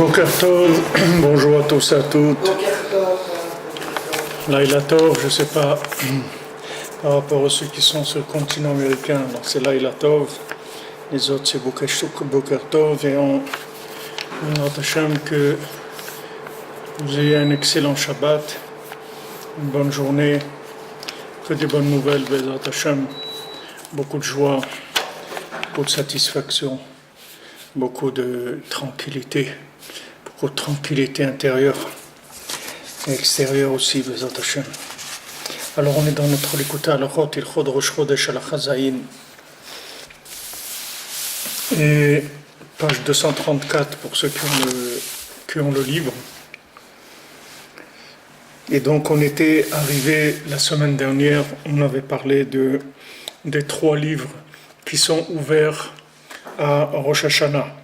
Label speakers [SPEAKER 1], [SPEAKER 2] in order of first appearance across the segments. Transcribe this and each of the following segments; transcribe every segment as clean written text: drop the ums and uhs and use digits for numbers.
[SPEAKER 1] Boker Tov, bonjour à tous et à toutes. Laila Tov, je ne sais pas, par rapport à ceux qui sont sur le continent américain, donc c'est Laila Tov, les autres c'est Boker Tov, et on demande à Hachem que vous ayez un excellent Shabbat, une bonne journée, que des bonnes nouvelles, Bezat Hachem, beaucoup de joie, beaucoup de satisfaction, beaucoup de tranquillité intérieure et extérieure aussi, Bezat Hachem. Alors on est dans notre Likuta Halachot, Ilchot Rosh Chodesh Al-Chazayin, et page 234 pour ceux qui ont le livre. Et donc on était arrivé la semaine dernière, on avait parlé des 3 livres qui sont ouverts à Rosh Hashanah.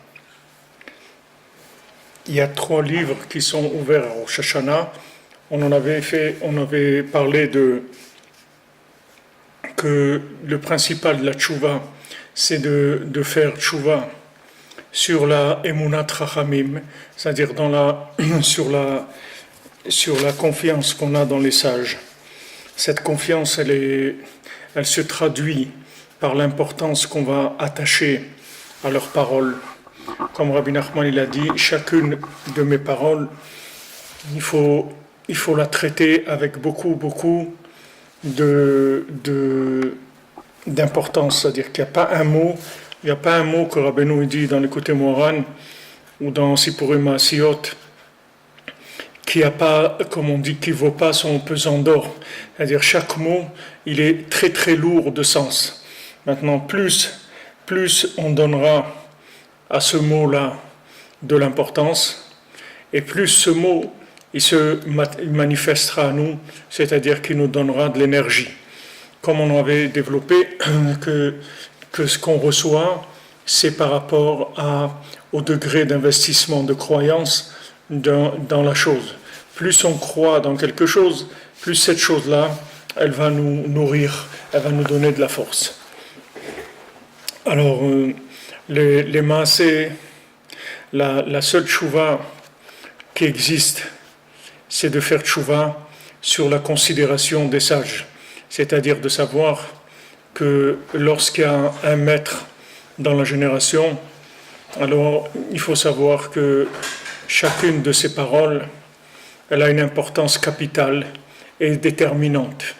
[SPEAKER 1] Il y a 3 livres qui sont ouverts à Rosh Hashanah. On avait parlé que le principal de la tchouva, c'est de faire tchouva sur la emunat rachamim, c'est-à-dire sur la confiance qu'on a dans les sages. Cette confiance, elle se traduit par l'importance qu'on va attacher à leurs paroles. Comme Rabbi Nachman il a dit, chacune de mes paroles, il faut la traiter avec beaucoup d'importance. C'est-à-dire qu'il n'y a pas un mot que Rabbeinu dit dans l'écouté Moharan ou dans Sipurim Maasiyot qui a pas, comme on dit, qui vaut pas son pesant d'or. C'est-à-dire chaque mot, il est très très lourd de sens. Maintenant, plus on donnera à ce mot-là de l'importance, et plus ce mot il manifestera à nous, c'est-à-dire qu'il nous donnera de l'énergie. Comme on avait développé que ce qu'on reçoit, c'est par rapport au degré d'investissement, de croyance dans la chose. Plus on croit dans quelque chose, plus cette chose-là, elle va nous nourrir, elle va nous donner de la force. Alors, les maaseh, la seule tchouva qui existe, c'est de faire tchouva sur la considération des sages, c'est-à-dire de savoir que lorsqu'il y a un maître dans la génération, alors il faut savoir que chacune de ces paroles, elle a une importance capitale et déterminante.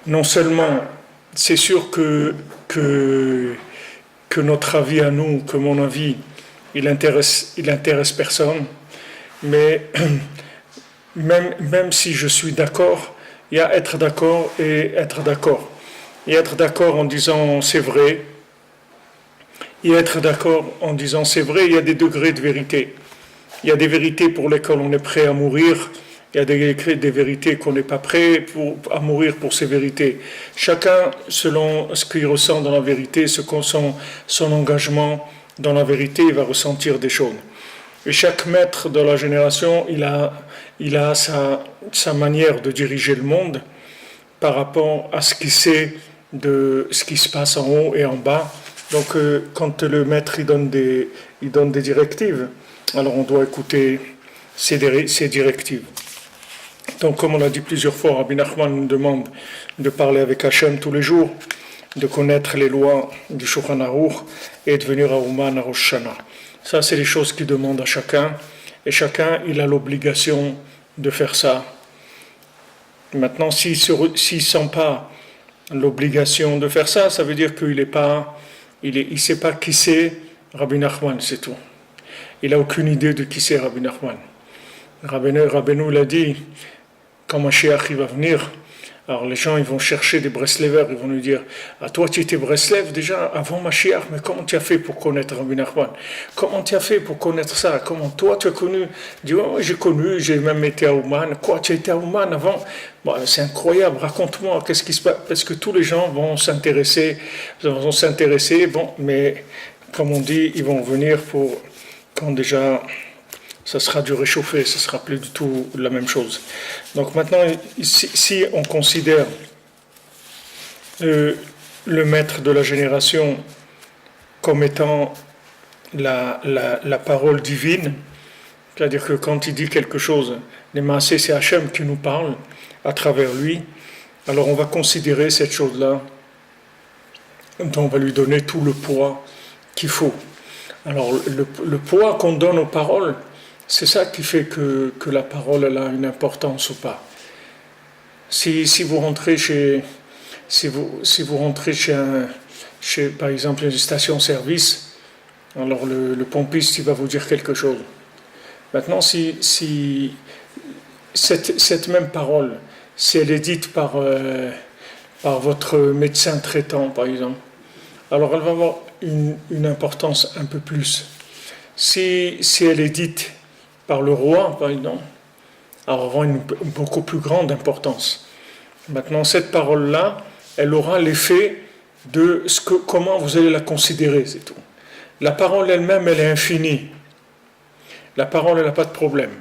[SPEAKER 1] Non seulement, c'est sûr que notre avis à nous, que mon avis, il intéresse personne, mais même si je suis d'accord, il y a être d'accord et être d'accord. Et être d'accord en disant c'est vrai, et être d'accord en disant c'est vrai, il y a des degrés de vérité. Il y a des vérités pour lesquelles on est prêt à mourir, il y a des vérités qu'on n'est pas prêt à mourir pour ces vérités. Chacun, selon ce qu'il ressent dans la vérité, son engagement dans la vérité, il va ressentir des choses. Et chaque maître de la génération, il a sa manière de diriger le monde par rapport à ce qu'il sait de ce qui se passe en haut et en bas. Donc, quand le maître il donne des directives, alors on doit écouter ces directives. Donc, comme on l'a dit plusieurs fois, Rabbi Nachman nous demande de parler avec Hachem tous les jours, de connaître les lois du Shulchan Aruch et de venir à Ouman à Rosh Hashanah. Ça, c'est les choses qu'il demande à chacun, et chacun, il a l'obligation de faire ça. Maintenant, s'il ne sent pas l'obligation de faire ça, ça veut dire qu'il ne sait pas qui c'est Rabbi Nachman, c'est tout. Il n'a aucune idée de qui c'est Rabbi Nachman. Rabbeinu l'a dit, quand Mashiach va venir, alors les gens ils vont chercher des Breslevers, ils vont lui dire « Ah, toi tu étais Breslev déjà avant Mashiach, mais comment tu as fait pour connaître Rabbi Nachman? Comment tu as fait pour connaître ça? Comment toi tu as connu ?» Il dit oh, « J'ai connu, j'ai même été à Ouman. » « Quoi, tu as été à Ouman avant ?» Bon, c'est incroyable, raconte-moi, qu'est-ce qui se passe? Parce que tous les gens vont s'intéresser, bon, mais comme on dit, ils vont venir pour quand déjà ça sera du réchauffé, ça sera plus du tout la même chose. Donc maintenant, si on considère le maître de la génération comme étant la parole divine, c'est-à-dire que quand il dit quelque chose, les maasés, c'est Hachem qui nous parle à travers lui, alors on va considérer cette chose-là, on va lui donner tout le poids qu'il faut. Alors le poids qu'on donne aux paroles, c'est ça qui fait que la parole elle a une importance ou pas. Si vous rentrez si vous rentrez chez par exemple une station-service, alors le pompiste il va vous dire quelque chose. Maintenant, si cette même parole, si elle est dite par votre médecin traitant, par exemple, alors elle va avoir une importance un peu plus. Si elle est dite par le roi, par exemple, elle aura une beaucoup plus grande importance. Maintenant, cette parole-là, elle aura l'effet de comment vous allez la considérer, c'est tout. La parole elle-même, elle est infinie. La parole, elle n'a pas de problème.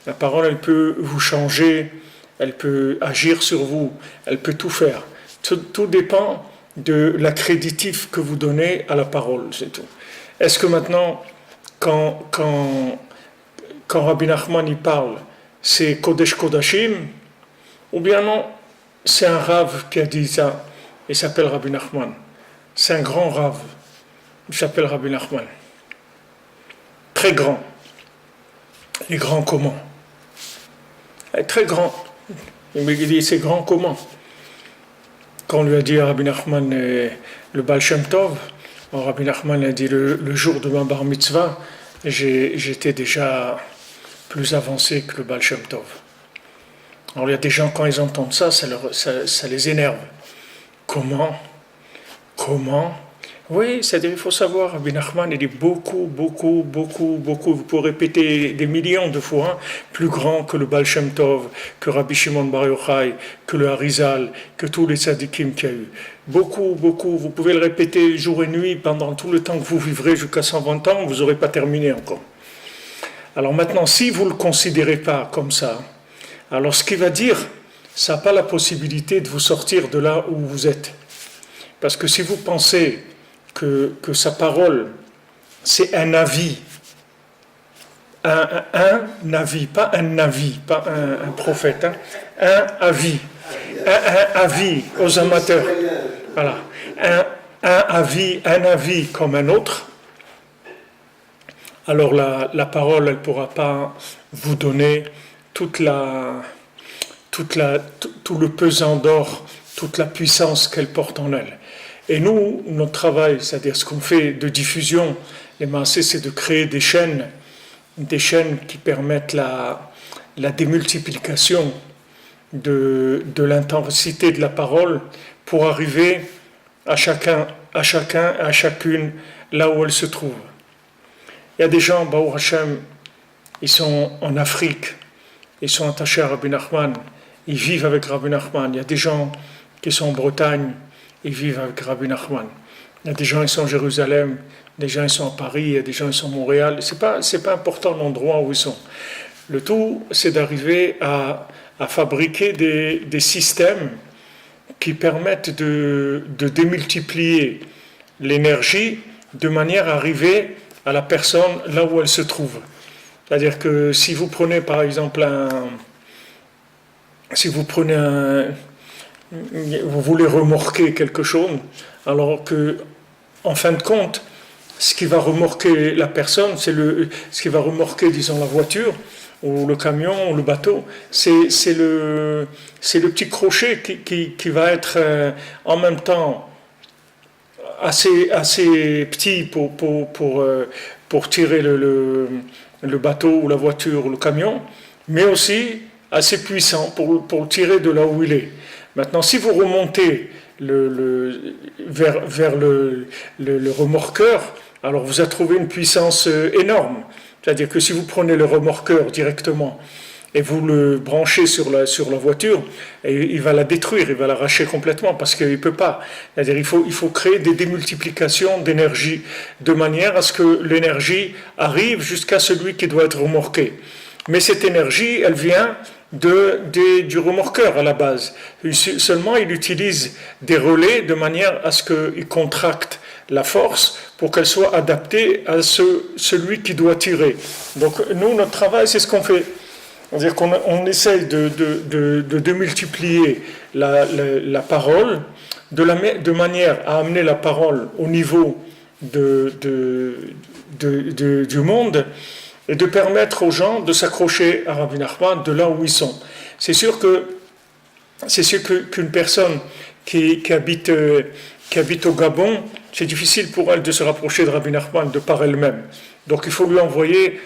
[SPEAKER 1] La parole, elle peut vous changer, elle peut agir sur vous, elle peut tout faire. Tout dépend de l'accréditif que vous donnez à la parole, c'est tout. Est-ce que maintenant, quand Rabbi Nachman y parle, c'est Kodesh Kodashim, ou bien non, c'est un Rav qui a dit ça, il s'appelle Rabbi Nachman. C'est un grand Rav, il s'appelle Rabbi Nachman. Très grand. Il est grand comment? Il est très grand. Il me dit, c'est grand comment? Quand on lui a dit à Rabbi Nachman le Baal Shem Tov, Rabbi Nachman a dit le jour de ma bar mitzvah, j'étais déjà plus avancé que le Baal Shem Tov. Alors il y a des gens, quand ils entendent ça, ça les énerve. Comment? Oui, c'est-à-dire il faut savoir, Rabbi Nachman, il est beaucoup, vous pouvez répéter des millions de fois, plus grand que le Baal Shem Tov, que Rabbi Shimon Bar Yochai, que le Harizal, que tous les tzadikim qu'il y a eu. Beaucoup, vous pouvez le répéter jour et nuit pendant tout le temps que vous vivrez jusqu'à 120 ans, vous n'aurez pas terminé encore. Alors maintenant, si vous ne le considérez pas comme ça, alors ce qu'il va dire, ça n'a pas la possibilité de vous sortir de là où vous êtes. Parce que si vous pensez que sa parole, c'est un avis, un avis, pas un navi, pas un prophète, hein, un avis aux amateurs. Voilà. Un avis comme un autre, alors la parole, elle ne pourra pas vous donner tout le pesant d'or, toute la puissance qu'elle porte en elle. Et nous, notre travail, c'est-à-dire ce qu'on fait de diffusion, les maasés, c'est de créer des chaînes qui permettent la démultiplication de l'intensité de la parole pour arriver à chacun, à chacune, là où elle se trouve. Il y a des gens, Baruch Hashem, ils sont en Afrique, ils sont attachés à Rabbi Nachman, ils vivent avec Rabbi Nachman. Il y a des gens qui sont en Bretagne, ils vivent avec Rabbi Nachman. Il y a des gens qui sont à Jérusalem, des gens qui sont à Paris, il y a des gens qui sont à Montréal. C'est pas important l'endroit où ils sont. Le tout, c'est d'arriver à fabriquer des systèmes qui permettent de démultiplier l'énergie de manière à arriver à la personne là où elle se trouve. C'est-à-dire que si vous prenez par exemple vous voulez remorquer quelque chose, alors que, en fin de compte, ce qui va remorquer la personne, ce qui va remorquer, disons, la voiture, ou le camion, ou le bateau, c'est le petit crochet qui va être en même temps assez petit pour tirer le bateau, ou la voiture, ou le camion, mais aussi assez puissant pour le tirer de là où il est. Maintenant, si vous remontez vers le remorqueur, alors vous allez trouver une puissance énorme. C'est-à-dire que si vous prenez le remorqueur directement et vous le branchez sur la voiture, et il va la détruire, il va l'arracher complètement parce qu'il ne peut pas. C'est-à-dire il faut créer des démultiplications d'énergie de manière à ce que l'énergie arrive jusqu'à celui qui doit être remorqué. Mais cette énergie, elle vient du remorqueur à la base. Seulement, il utilise des relais de manière à ce qu'il contracte la force pour qu'elle soit adaptée à celui qui doit tirer. Donc nous, notre travail, c'est ce qu'on fait. C'est-à-dire qu'on essaye de multiplier la parole de manière à amener la parole au niveau du monde et de permettre aux gens de s'accrocher à Rabbi Nachman de là où ils sont. C'est sûr qu'une personne qui habite au Gabon, c'est difficile pour elle de se rapprocher de Rabbi Nachman de par elle-même. Donc il faut lui envoyer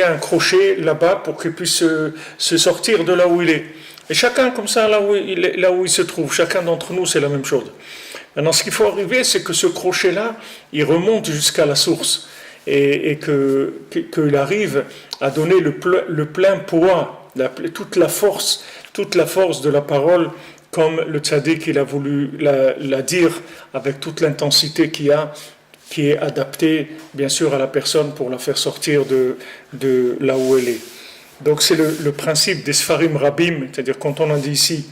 [SPEAKER 1] un crochet là-bas pour qu'il puisse se sortir de là où il est. Et chacun comme ça, là où il se trouve, chacun d'entre nous, c'est la même chose. Maintenant, ce qu'il faut arriver, c'est que ce crochet-là, il remonte jusqu'à la source et qu'il arrive à donner le plein poids, toute la force de la parole, comme le tzaddik il a voulu la dire avec toute l'intensité qu'il a, qui est adaptée bien sûr à la personne pour la faire sortir de là où elle est. Donc c'est le principe des Sfarim Rabim, c'est-à-dire quand on a dit ici,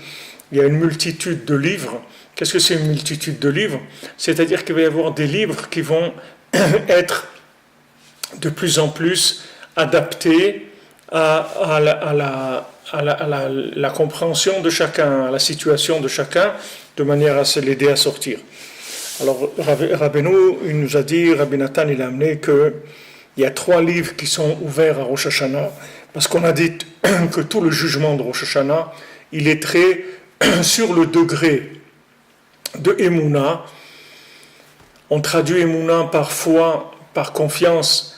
[SPEAKER 1] il y a une multitude de livres. Qu'est-ce que c'est une multitude de livres? C'est-à-dire qu'il va y avoir des livres qui vont être de plus en plus adaptés à la compréhension de chacun, à la situation de chacun, de manière à se l'aider à sortir. Alors Rabbeinu, il nous a dit, Rabbi Nathan, il a amené qu'il y a 3 livres qui sont ouverts à Rosh Hashanah, parce qu'on a dit que tout le jugement de Rosh Hashanah, il est très sur le degré de Emouna. On traduit Emouna parfois par confiance.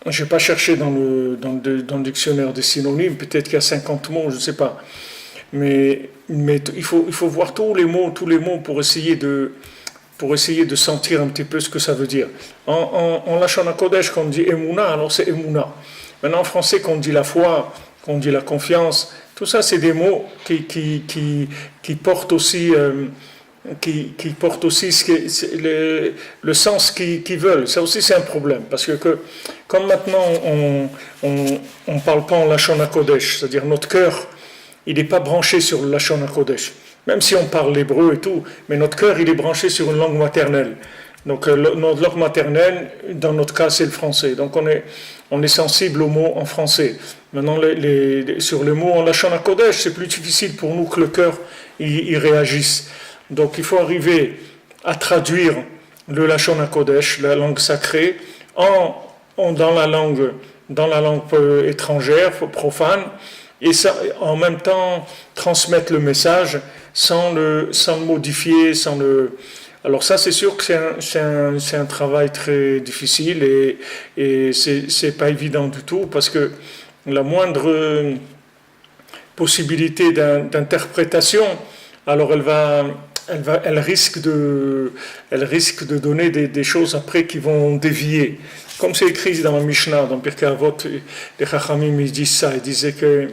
[SPEAKER 1] Je n'ai pas cherché dans le dictionnaire des synonymes, peut-être qu'il y a 50 mots, je ne sais pas. Mais il faut voir tous les mots pour essayer de sentir un petit peu ce que ça veut dire. En Lashon HaKodesh, quand on dit Emouna, alors c'est Emouna. Maintenant, en français, quand on dit la foi, quand on dit la confiance, tout ça, c'est des mots qui portent aussi, qui portent aussi le sens qu'ils veulent. Ça aussi, c'est un problème. Parce que comme maintenant, on parle pas en Lashon HaKodesh, c'est-à-dire notre cœur, il n'est pas branché sur le Lashon HaKodesh. Même si on parle l'hébreu et tout, mais notre cœur, il est branché sur une langue maternelle. Donc, notre langue maternelle, dans notre cas, c'est le français. Donc, on est sensible aux mots en français. Maintenant, sur les mots en Lashon HaKodesh, c'est plus difficile pour nous que le cœur, il réagisse. Donc, il faut arriver à traduire le Lashon HaKodesh, la langue sacrée, dans la langue étrangère, profane, et ça, en même temps transmettre le message sans le modifier, Alors ça, c'est sûr que c'est un travail très difficile et c'est pas évident du tout parce que la moindre possibilité d'interprétation, alors elle risque de donner des choses après qui vont dévier. Comme c'est écrit dans la Mishnah, dans Pirkei Avot, les Chachamim ils disent ça, ils disaient que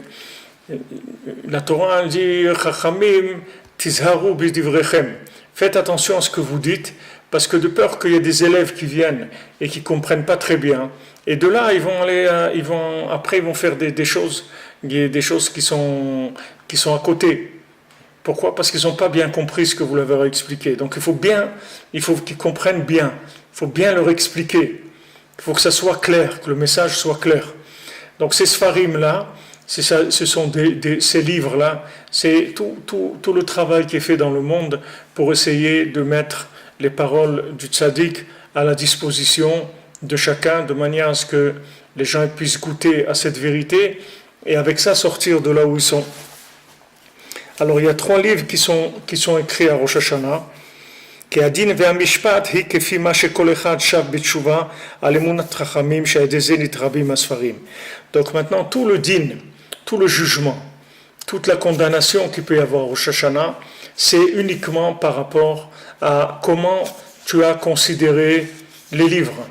[SPEAKER 1] la Torah dit Chachamim tizharu b'divrechem. Faites attention à ce que vous dites, parce que de peur qu'il y ait des élèves qui viennent et qui comprennent pas très bien, et de là ils vont faire des choses qui sont à côté. Pourquoi? Parce qu'ils n'ont pas bien compris ce que vous leur avez expliqué. Donc il faut qu'ils comprennent bien. Il faut bien leur expliquer. Il faut que ça soit clair, que le message soit clair. Donc ces Sfarim-là, ce sont ces livres-là, c'est tout le travail qui est fait dans le monde pour essayer de mettre les paroles du tzaddik à la disposition de chacun, de manière à ce que les gens puissent goûter à cette vérité et avec ça sortir de là où ils sont. Alors il y a 3 livres qui sont écrits à Rosh Hashanah. כי הדין והמשפט היא כפי מה שכל אחד שב בתשובה על אמונת חכמים שעל ידי זה נתרבים הספרים. Donc maintenant tout le din, tout le jugement, toute la condamnation qu'il peut y avoir au Rosh Hashanah, c'est uniquement par rapport à comment tu as considéré les livres.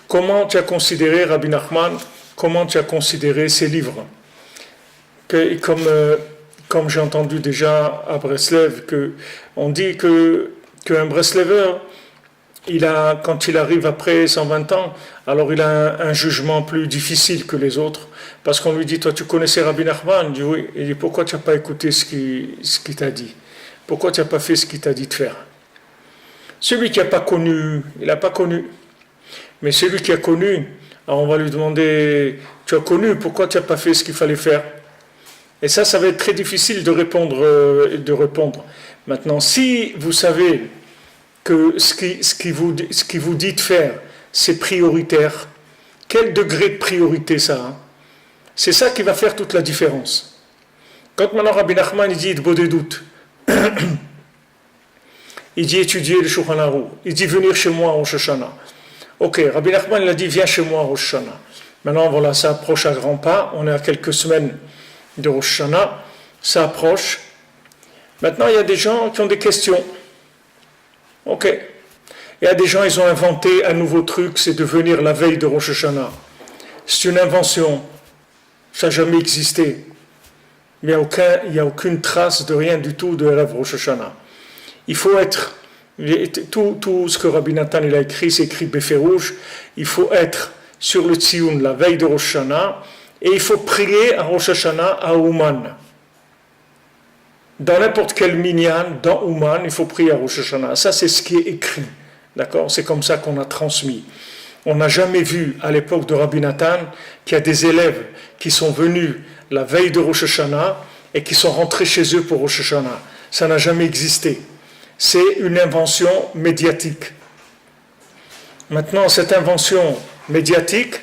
[SPEAKER 1] Comment tu as considéré Rabbi Nachman, comment tu as considéré ces livres. Comme j'ai entendu déjà à Breslev, on dit qu'un Breslever, quand il arrive après 120 ans, alors il a un jugement plus difficile que les autres, parce qu'on lui dit, toi tu connaissais Rabbi Nachman? Il dit oui. Il dit, pourquoi tu n'as pas écouté ce qu'il t'a dit? Pourquoi tu n'as pas fait ce qu'il t'a dit de faire? Celui qui n'a pas connu, il n'a pas connu. Mais celui qui a connu, alors on va lui demander, tu as connu, pourquoi tu n'as pas fait ce qu'il fallait faire? Et ça va être très difficile de répondre. Maintenant, si vous savez que ce qui vous dit de faire, c'est prioritaire, quel degré de priorité ça a? C'est ça qui va faire toute la différence. Quand maintenant Rabbi Nachman il dit de des doutes, il dit étudier le Shulchan Aruch, il dit venir chez moi au Rosh Hashanah. Ok, Rabbi Nachman il a dit viens chez moi au Rosh Hashanah. Maintenant voilà, ça approche à grands pas, on est à quelques semaines de Rosh Hashanah, ça approche. Maintenant il y a des gens qui ont des questions. Ok. Il y a des gens, ils ont inventé un nouveau truc, c'est de venir la veille de Rosh Hashanah. C'est une invention, ça n'a jamais existé. Il n'y a aucune trace de rien du tout de Erev Rosh Hashanah. Il faut être, tout ce que Rabbi Nathan il a écrit, c'est écrit Beferouj, il faut être sur le Tzioun la veille de Rosh Hashanah, et il faut prier à Rosh Hashanah à Ouman. Dans n'importe quel minyan, dans Ouman, il faut prier à Rosh Hashanah. Ça, c'est ce qui est écrit. D'accord? C'est comme ça qu'on a transmis. On n'a jamais vu à l'époque de Rabbi Nathan qu'il y a des élèves qui sont venus la veille de Rosh Hashanah et qui sont rentrés chez eux pour Rosh Hashanah. Ça n'a jamais existé. C'est une invention médiatique. Maintenant, cette invention médiatique,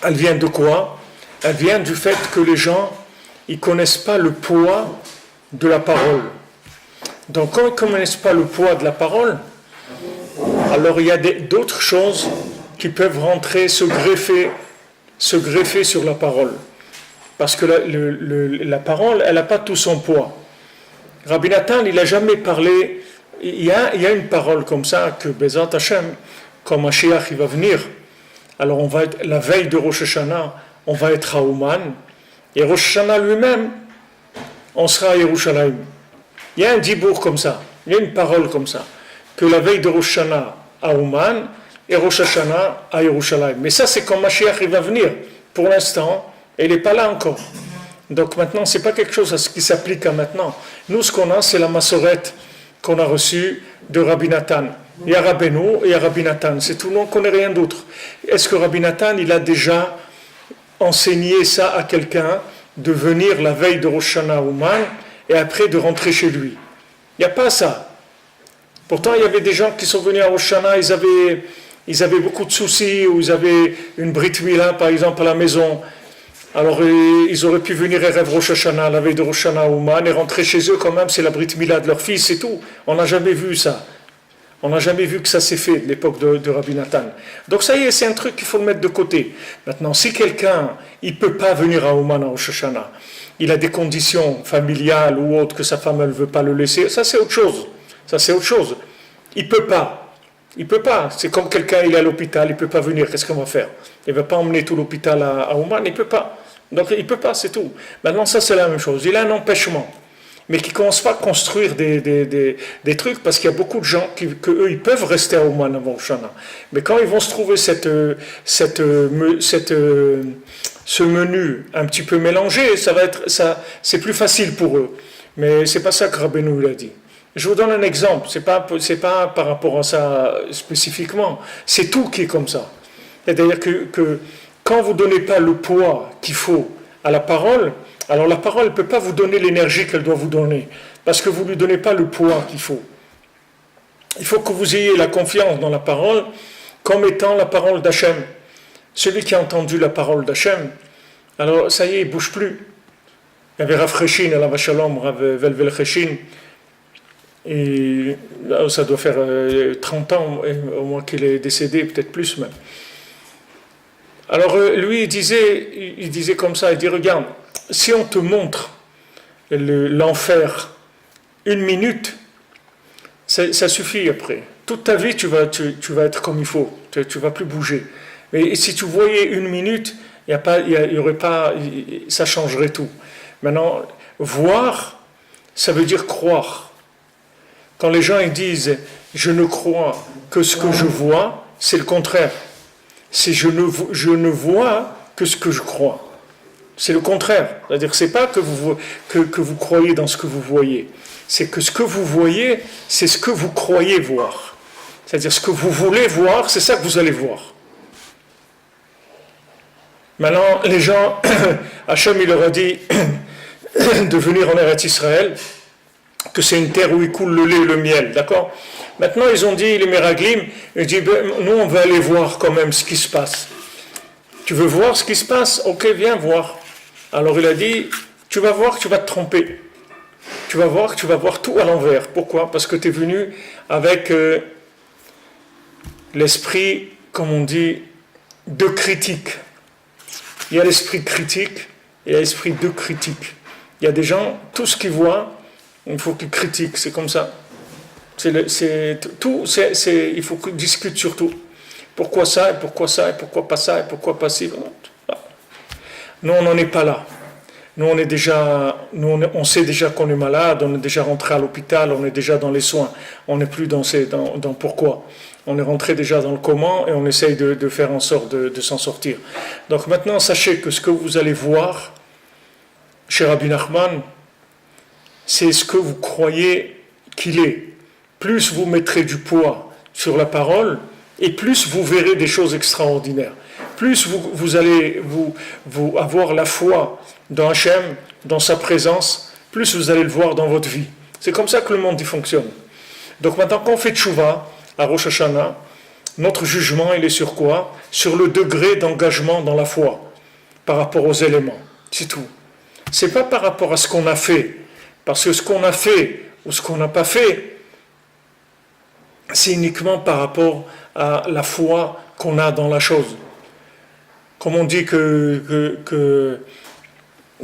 [SPEAKER 1] elle vient de quoi? Elle vient du fait que les gens, ils ne connaissent pas le poids de la parole. Donc, quand ils ne connaissent pas le poids de la parole, alors il y a d'autres choses qui peuvent rentrer, se greffer sur la parole. Parce que la parole, elle n'a pas tout son poids. Rabbi Nathan, il n'a jamais parlé, il y a une parole comme ça, que Bezat Hashem, quand Mashiach il va venir, alors on va être, la veille de Rosh Hashanah, on va être à Ouman, et Rosh Hashanah lui-même, on sera à Yerushalayim. Il y a un dibour comme ça, il y a une parole comme ça, que la veille de Rosh Hashanah à Ouman et Rosh Hashanah à Yerushalayim. Mais ça, c'est quand Mashiach il va venir. Pour l'instant, il n'est pas là encore. Donc maintenant, ce n'est pas quelque chose qui s'applique à maintenant. Nous, ce qu'on a, c'est la massorette qu'on a reçue de Rabbi Nathan. Il y a Rabbeinu et il y a Rabbi Nathan. C'est tout, on ne connaît rien d'autre. Est-ce que Rabbi Nathan, il a déjà enseigné ça à quelqu'un, de venir la veille de Rosh Hashanah à Ouman et après de rentrer chez lui? Il n'y a pas ça. Pourtant, il y avait des gens qui sont venus à Rosh Hashanah, ils avaient beaucoup de soucis, ou ils avaient une Brit Mila, par exemple, à la maison. Alors, ils auraient pu venir à Rosh Hashanah, la veille de Rosh Hashanah à Ouman, et rentrer chez eux quand même, c'est la Brit Mila de leur fils, c'est tout. On n'a jamais vu ça. On n'a jamais vu que ça s'est fait de l'époque de Rabbi Nathan. Donc ça y est, c'est un truc qu'il faut le mettre de côté. Maintenant, si quelqu'un, il ne peut pas venir à Ouman à Rosh Hashanah, il a des conditions familiales ou autres que sa femme ne veut pas le laisser, ça c'est autre chose. Ça c'est autre chose. Il ne peut pas. Il ne peut pas. C'est comme quelqu'un, il est à l'hôpital, il ne peut pas venir, qu'est-ce qu'on va faire? Il ne va pas emmener tout l'hôpital à Ouman, il ne peut pas. Donc il ne peut pas, c'est tout. Maintenant, ça c'est la même chose. Il a un empêchement. Mais qui ne commence pas à construire des trucs, parce qu'il y a beaucoup de gens eux, ils peuvent rester à Ouman avant Shana. Mais quand ils vont se trouver ce menu un petit peu mélangé, c'est plus facile pour eux. Mais c'est pas ça que Rabbeinu a dit. Je vous donne un exemple, c'est pas par rapport à ça spécifiquement, c'est tout qui est comme ça. C'est-à-dire que quand vous ne donnez pas le poids qu'il faut à la parole, alors la parole ne peut pas vous donner l'énergie qu'elle doit vous donner, parce que vous ne lui donnez pas le poids qu'il faut. Il faut que vous ayez la confiance dans la parole comme étant la parole d'Hachem. Celui qui a entendu la parole d'Hachem, alors ça y est, il ne bouge plus. Il y avait Rav Cheshin, Alav Shalom, Rav Velvel Cheshin, et là, ça doit faire 30 ans au moins qu'il est décédé, peut-être plus même. Alors lui, il disait comme ça, il dit, regarde, si on te montre l'enfer une minute, ça suffit après. Toute ta vie, tu vas être comme il faut, tu ne vas plus bouger. Mais si tu voyais une minute, y aurait pas, ça changerait tout. Maintenant, voir, ça veut dire croire. Quand les gens ils disent « je ne crois que ce que je vois », c'est le contraire. C'est « je ne vois que ce que je crois ». C'est le contraire. C'est-à-dire que c'est pas que vous croyez dans ce que vous voyez. C'est que ce que vous voyez, c'est ce que vous croyez voir. C'est-à-dire ce que vous voulez voir, c'est ça que vous allez voir. Maintenant, les gens, Hachem, il leur a dit de venir en Eretz Israël, que c'est une terre où il coule le lait et le miel, d'accord? Maintenant, ils ont dit, les Meraglim, ils disent, nous, on va aller voir quand même ce qui se passe. Tu veux voir ce qui se passe? Ok, viens voir. Alors il a dit, tu vas voir que tu vas te tromper. Tu vas voir que tu vas voir tout à l'envers. Pourquoi? Parce que tu es venu avec l'esprit, comme on dit, de critique. Il y a l'esprit critique et il y a l'esprit de critique. Il y a des gens, tout ce qu'ils voient, il faut qu'ils critiquent, c'est comme ça. Il faut qu'ils discutent sur tout. Pourquoi ça, et pourquoi ça, et pourquoi pas ça, et pourquoi pas ci. Nous, on n'en est pas là. Nous, on sait déjà qu'on est malade, on est déjà rentré à l'hôpital, on est déjà dans les soins. On n'est plus dans pourquoi. On est rentré déjà dans le comment et on essaye de faire en sorte de s'en sortir. Donc maintenant, sachez que ce que vous allez voir chez Rabbi Nachman, c'est ce que vous croyez qu'il est. Plus vous mettrez du poids sur la parole, et plus vous verrez des choses extraordinaires. Plus vous allez vous avoir la foi dans Hachem, dans sa présence, plus vous allez le voir dans votre vie. C'est comme ça que le monde y fonctionne. Donc maintenant, quand on fait tchouva, à Rosh Hashanah, notre jugement, il est sur quoi? Sur le degré d'engagement dans la foi, par rapport aux éléments. C'est tout. C'est pas par rapport à ce qu'on a fait, parce que ce qu'on a fait ou ce qu'on n'a pas fait, c'est uniquement par rapport à la foi qu'on a dans la chose. Comme on dit que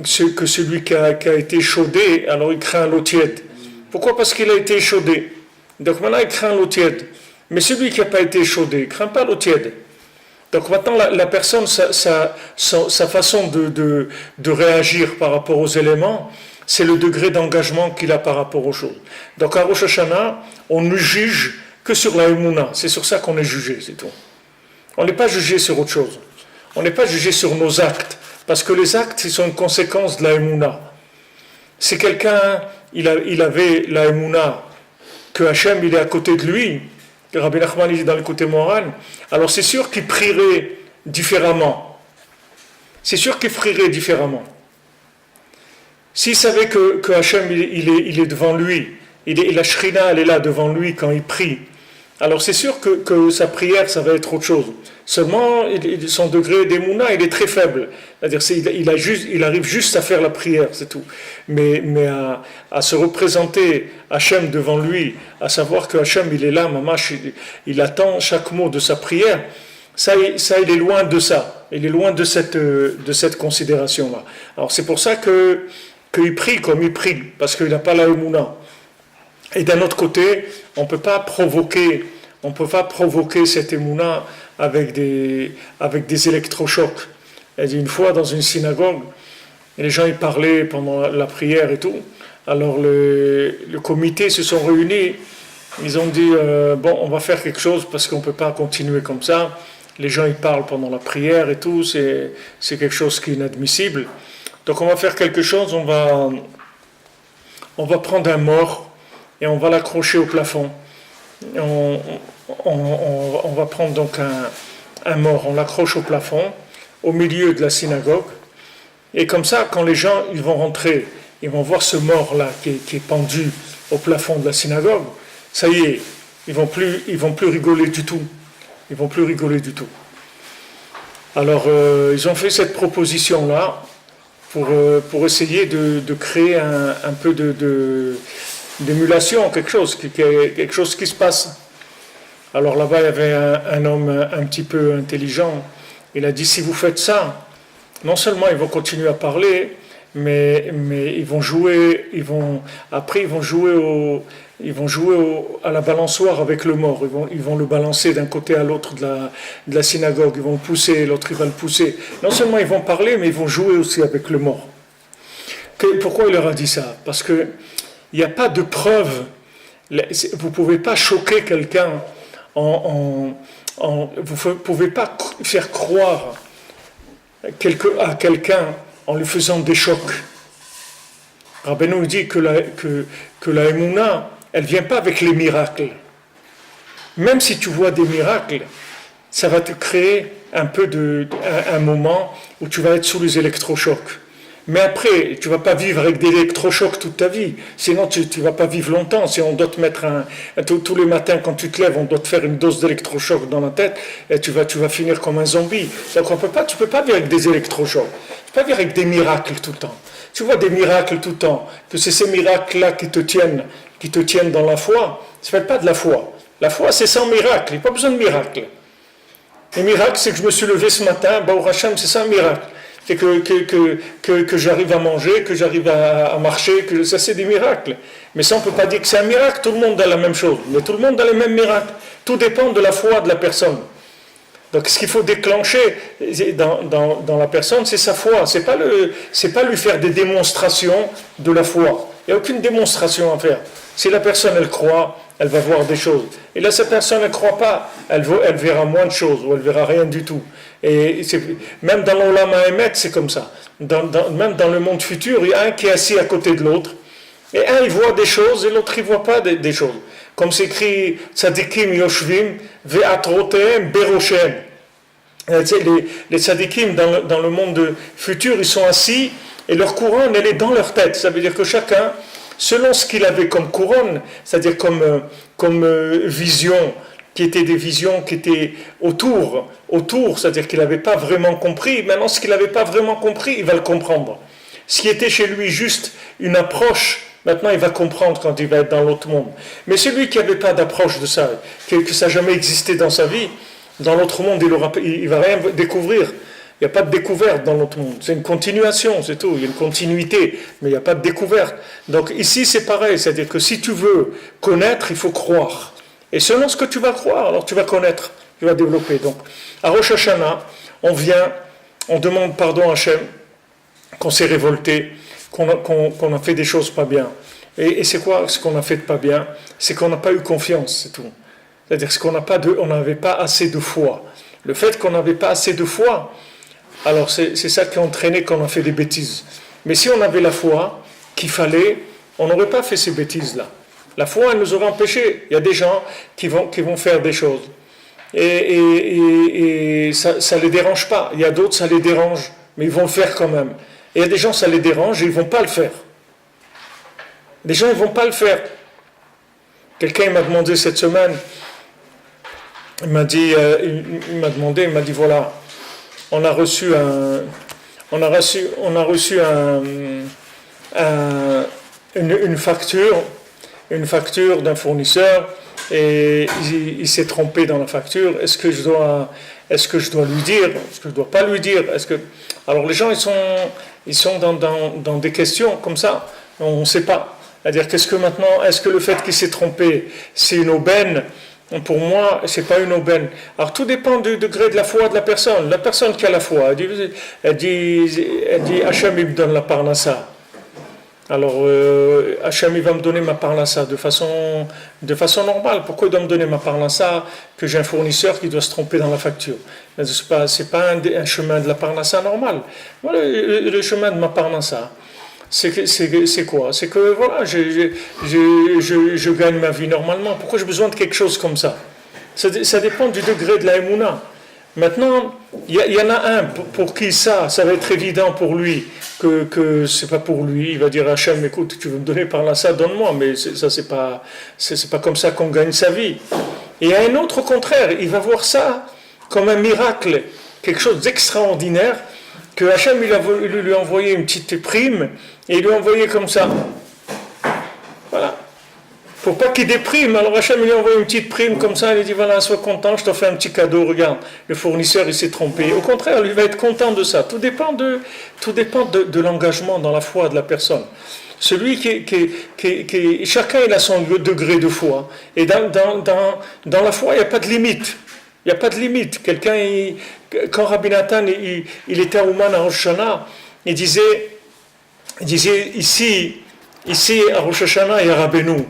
[SPEAKER 1] celui qui a été chaudé, alors il craint l'eau tiède. Pourquoi? Parce qu'il a été chaudé. Donc maintenant il craint l'eau tiède. Mais celui qui n'a pas été chaudé, il ne craint pas l'eau tiède. Donc maintenant la personne, sa façon de réagir par rapport aux éléments, c'est le degré d'engagement qu'il a par rapport aux choses. Donc à Rosh Hashanah, on ne juge que sur la Emouna. C'est sur ça qu'on est jugé, c'est tout. On n'est pas jugé sur autre chose. On n'est pas jugé sur nos actes. Parce que les actes, ils sont une conséquence de la Emouna. Si quelqu'un, il avait la Emouna, que Hachem, il est à côté de lui, que Rabbi Nachman est dans le côté moral, alors c'est sûr qu'il prierait différemment. C'est sûr qu'il prierait différemment. S'il savait que Hachem, il est devant lui, la Shrina, elle est là devant lui quand il prie, alors c'est sûr que sa prière, ça va être autre chose. Seulement, son degré d'Emouna, il est très faible. C'est-à-dire il arrive juste à faire la prière, c'est tout. Mais à se représenter Hachem devant lui, à savoir que Hachem, il est là, mamash, il attend chaque mot de sa prière, ça, il est loin de ça. Il est loin de cette considération-là. Alors c'est pour ça qu'il prie comme il prie, parce qu'il n'a pas la Emouna. Et d'un autre côté, on ne peut pas provoquer cette émouna avec des électrochocs. Une fois dans une synagogue, les gens y parlaient pendant la prière et tout. Alors le comité se sont réunis. Ils ont dit on va faire quelque chose parce qu'on ne peut pas continuer comme ça. Les gens y parlent pendant la prière et tout. C'est quelque chose qui est inadmissible. Donc on va faire quelque chose. On va prendre un mort et on va l'accrocher au plafond. On va prendre donc un mort, on l'accroche au plafond, au milieu de la synagogue, et comme ça, quand les gens ils vont rentrer, ils vont voir ce mort-là qui est pendu au plafond de la synagogue, ça y est, ils vont plus rigoler du tout. Ils vont plus rigoler du tout. Alors, ils ont fait cette proposition-là pour essayer de créer un peu d'émulation, quelque chose qui se passe. Alors là-bas, il y avait un homme un petit peu intelligent. Il a dit, si vous faites ça, non seulement ils vont continuer à parler, mais ils vont jouer à la balançoire avec le mort. Ils vont le balancer d'un côté à l'autre de la synagogue. Ils vont le pousser, l'autre il va le pousser. Non seulement ils vont parler, mais ils vont jouer aussi avec le mort. Pourquoi il leur a dit ça? Parce que il n'y a pas de preuve. Vous ne pouvez pas choquer quelqu'un vous ne pouvez pas faire croire à quelqu'un en lui faisant des chocs. Rabbeinu dit que la Emouna, elle ne vient pas avec les miracles. Même si tu vois des miracles, ça va te créer un moment où tu vas être sous les électrochocs. Mais après, tu ne vas pas vivre avec des électrochocs toute ta vie. Sinon, tu ne vas pas vivre longtemps. Si on doit te mettre tous les matins, quand tu te lèves, on doit te faire une dose d'électrochoc dans la tête, et tu vas finir comme un zombie. Donc tu ne peux pas vivre avec des électrochocs. Tu ne peux pas vivre avec des miracles tout le temps. Tu vois des miracles tout le temps, que c'est ces miracles-là qui te tiennent dans la foi. Ça ne fait pas de la foi. La foi, c'est sans miracle. Il n'y a pas besoin de miracle. Le miracle, c'est que je me suis levé ce matin, Baruch Hashem, c'est ça un miracle. C'est que j'arrive à manger, que j'arrive à marcher, ça c'est des miracles. Mais ça on ne peut pas dire que c'est un miracle, tout le monde a la même chose, mais tout le monde a les mêmes miracles. Tout dépend de la foi de la personne. Donc ce qu'il faut déclencher dans la personne, c'est sa foi. C'est pas lui faire des démonstrations de la foi. Il n'y a aucune démonstration à faire. Si la personne elle croit, elle va voir des choses. Et là, cette personne ne croit pas, elle verra moins de choses, ou elle verra rien du tout. Et même dans l'Olama Emet, c'est comme ça. Même dans le monde futur, il y a un qui est assis à côté de l'autre, et un il voit des choses, et l'autre il ne voit pas des choses. Comme c'est écrit, Tzadikim Yoshvim, Ve'atrotem Beroshem. Les tzadikim dans le monde futur, ils sont assis, et leur couronne, elle est dans leur tête. Ça veut dire que chacun, selon ce qu'il avait comme couronne, c'est-à-dire comme vision, qui étaient des visions qui étaient autour, c'est-à-dire qu'il n'avait pas vraiment compris. Maintenant, ce qu'il n'avait pas vraiment compris, il va le comprendre. Ce qui était chez lui juste une approche, maintenant il va comprendre quand il va être dans l'autre monde. Mais celui qui n'avait pas d'approche de ça, que ça n'a jamais existé dans sa vie, dans l'autre monde, il ne va rien découvrir. Il n'y a pas de découverte dans l'autre monde. C'est une continuation, c'est tout. Il y a une continuité, mais il n'y a pas de découverte. Donc ici, c'est pareil. C'est-à-dire que si tu veux connaître, il faut croire. Et selon ce que tu vas croire, alors tu vas connaître, tu vas développer. Donc, à Rosh Hashanah, on demande pardon à Hachem, qu'on s'est révolté, qu'on a fait des choses pas bien. Et c'est quoi ce qu'on a fait de pas bien? C'est qu'on n'a pas eu confiance, c'est tout. C'est-à-dire on n'avait pas assez de foi. Le fait qu'on n'avait pas assez de foi, alors c'est ça qui a entraîné qu'on a fait des bêtises. Mais si on avait la foi qu'il fallait, on n'aurait pas fait ces bêtises-là. La foi, elle nous aurait empêchés. Il y a des gens qui vont faire des choses. Et ça ne les dérange pas. Il y a d'autres, ça les dérange, mais ils vont le faire quand même. Et il y a des gens, ça les dérange et ils ne vont pas le faire. Des gens, ils ne vont pas le faire. Quelqu'un m'a demandé cette semaine, il m'a dit voilà, on a reçu une facture d'un fournisseur et il s'est trompé dans la facture. Est-ce que je dois lui dire? Est-ce que je ne dois pas lui dire? Alors les gens ils sont dans des questions comme ça, on ne sait pas. C'est-à-dire est-ce que le fait qu'il s'est trompé, c'est une aubaine? Pour moi, c'est pas une aubaine. Alors tout dépend du degré de la foi de la personne. La personne qui a la foi, elle dit Hachem, il me donne la parnassa. Alors Hachem, il va me donner ma parnassa de façon normale. Pourquoi il doit me donner ma parnassa que j'ai un fournisseur qui doit se tromper dans la facture? C'est pas un chemin de la parnassa normal. Voilà le chemin de ma parnassa. C'est quoi? C'est que voilà, je gagne ma vie normalement. Pourquoi j'ai besoin de quelque chose comme ça? Ça dépend du degré de la Emouna. Maintenant, il y en a un pour qui ça va être évident pour lui que c'est pas pour lui. Il va dire à Hachem, écoute, tu veux me donner par là ça, donne-moi. Mais c'est pas comme ça qu'on gagne sa vie. Et il y a un autre au contraire, il va voir ça comme un miracle, quelque chose d'extraordinaire, que Hachem il lui a envoyé une petite prime et il lui a envoyé comme ça. Voilà. Pour pas qu'il déprime, alors Hachem il lui a envoyé une petite prime comme ça, il lui dit voilà, sois content, je t'en fais un petit cadeau, regarde, le fournisseur il s'est trompé. Au contraire, lui va être content de ça. Tout dépend de l'engagement dans la foi de la personne. Celui qui chacun il a son degré de foi. Et dans la foi, il n'y a pas de limite. Il n'y a pas de limite. Quand Rabbi Nathan il était à Ouman à Rosh Hashanah, il disait ici à Rosh Hashanah, il y a Rabbeinu.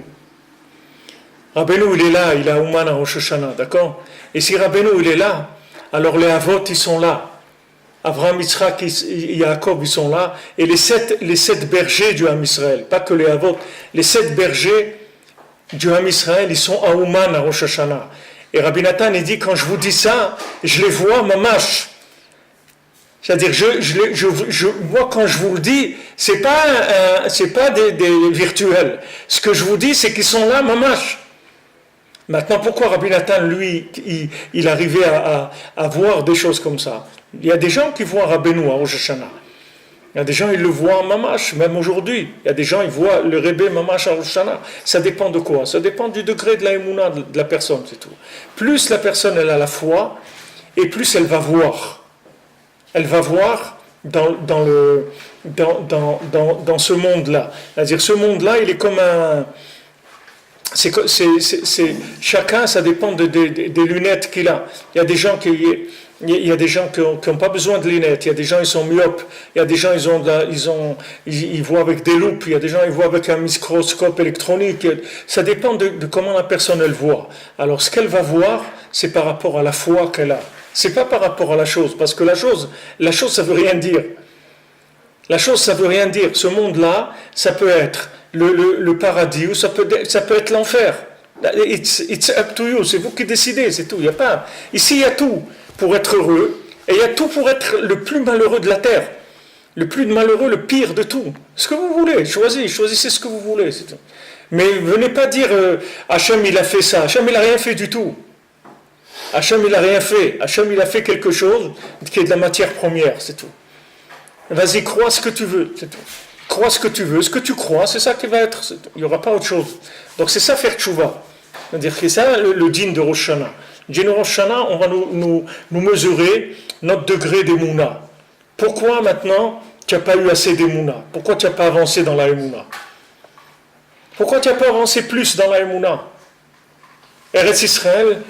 [SPEAKER 1] Rabbeinu il est là, il est à Ouman à Rosh Hashanah, d'accord? Et si Rabbeinu il est là, alors les Avot ils sont là. Abraham, Yitzhak et Yaakov, ils sont là, et les sept bergers du Ham Israël, pas que les Havot, les 7 bergers du Ham Israël, ils sont à Ouman, à Rosh Hashanah. Et Rabbi Nathan, il dit, quand je vous dis ça, je les vois mamash. C'est-à-dire, moi, quand je vous le dis, c'est pas des virtuels. Ce que je vous dis, c'est qu'ils sont là mamash. Maintenant, pourquoi Rabbi Nathan, lui, il arrivait à voir des choses comme ça? Il y a des gens qui voient Rabbeinu à Rosh Hashanah. Il y a des gens, ils le voient en mamash, même aujourd'hui. Il y a des gens, ils voient le Rebbe mamash à Rosh Hashanah. Ça dépend de quoi? Ça dépend du degré de la émouna de la personne, c'est tout. Plus la personne, elle a la foi, et plus elle va voir. Elle va voir dans ce monde-là. C'est-à-dire, ce monde-là, il est comme un... chacun, ça dépend des lunettes qu'il a. Il y a des gens qui n'ont pas besoin de lunettes. Il y a des gens, ils sont myopes. Il y a des gens, ils voient avec des loupes. Il y a des gens, ils voient avec un microscope électronique. Ça dépend de comment la personne, elle voit. Alors, ce qu'elle va voir, c'est par rapport à la foi qu'elle a. C'est pas par rapport à la chose. Parce que la chose, ça veut rien dire. La chose, ça veut rien dire. Ce monde-là, ça peut être le paradis ou ça peut être l'enfer. It's up to you. C'est vous qui décidez, c'est tout. Ici, il y a tout pour être heureux et il y a tout pour être le plus malheureux de la terre. Le plus malheureux, le pire de tout. Ce que vous voulez, choisissez ce que vous voulez, c'est tout. Mais venez pas dire Hachem il a fait ça. Hachem il a rien fait du tout. Hachem il a rien fait. Hachem il a fait quelque chose qui est de la matière première, c'est tout. Vas-y, crois ce que tu veux, c'est tout. Crois ce que tu veux, ce que tu crois, c'est ça qui va être. Il n'y aura pas autre chose. Donc c'est ça faire tchouva. C'est-à-dire que c'est ça le din de Rosh Hashanah. Le din de Rosh Hashanah, on va nous mesurer notre degré d'émouna. Pourquoi maintenant tu n'as pas eu assez d'émouna? Pourquoi tu n'as pas avancé dans la émouna? Pourquoi tu n'as pas avancé plus dans la émouna? Eretz Israël,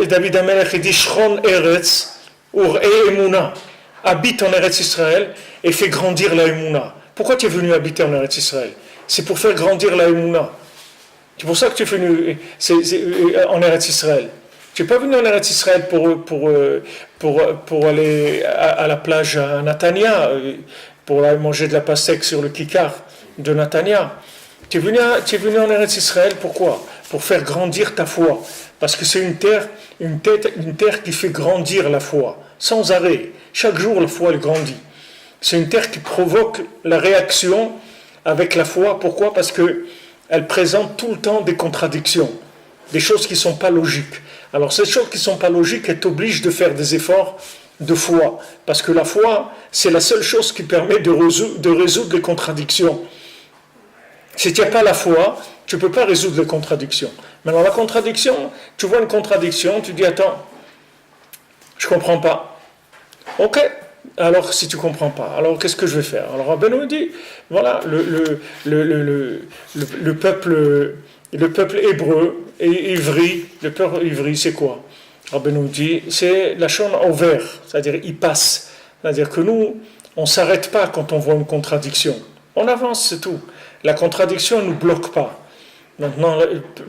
[SPEAKER 1] et David Amelech dit Shron Eretz Ur e Emouna. Habite en Eretz Israël et fais grandir la émouna. Pourquoi tu es venu habiter en Eretz Israël? C'est pour faire grandir la émouna. C'est pour ça que tu es venu en Eretz Israël. Tu n'es pas venu en Eretz Israël pour aller à la plage à Natania, pour aller manger de la pastèque sur le kikar de Natania. Tu es venu en Eretz Israël, pourquoi? Pour faire grandir ta foi. Parce que c'est une terre qui fait grandir la foi, sans arrêt. Chaque jour, la foi, elle grandit. C'est une terre qui provoque la réaction avec la foi. Pourquoi? Parce qu'elle présente tout le temps des contradictions, des choses qui ne sont pas logiques. Alors ces choses qui ne sont pas logiques, elles t'obligent de faire des efforts de foi. Parce que la foi, c'est la seule chose qui permet de résoudre les contradictions. Si tu n'as pas la foi, tu ne peux pas résoudre les contradictions. Maintenant, la contradiction, tu vois une contradiction, tu dis, attends, je ne comprends pas. Ok, alors si tu ne comprends pas, alors qu'est-ce que je vais faire? Alors Rabbeinu dit, voilà, le peuple hébreu et ivri, le peuple ivri, c'est quoi? Rabbeinu dit, c'est la chaîne au vert, c'est-à-dire il passe. C'est-à-dire que nous, on ne s'arrête pas quand on voit une contradiction. On avance, c'est tout. La contradiction ne nous bloque pas. Maintenant,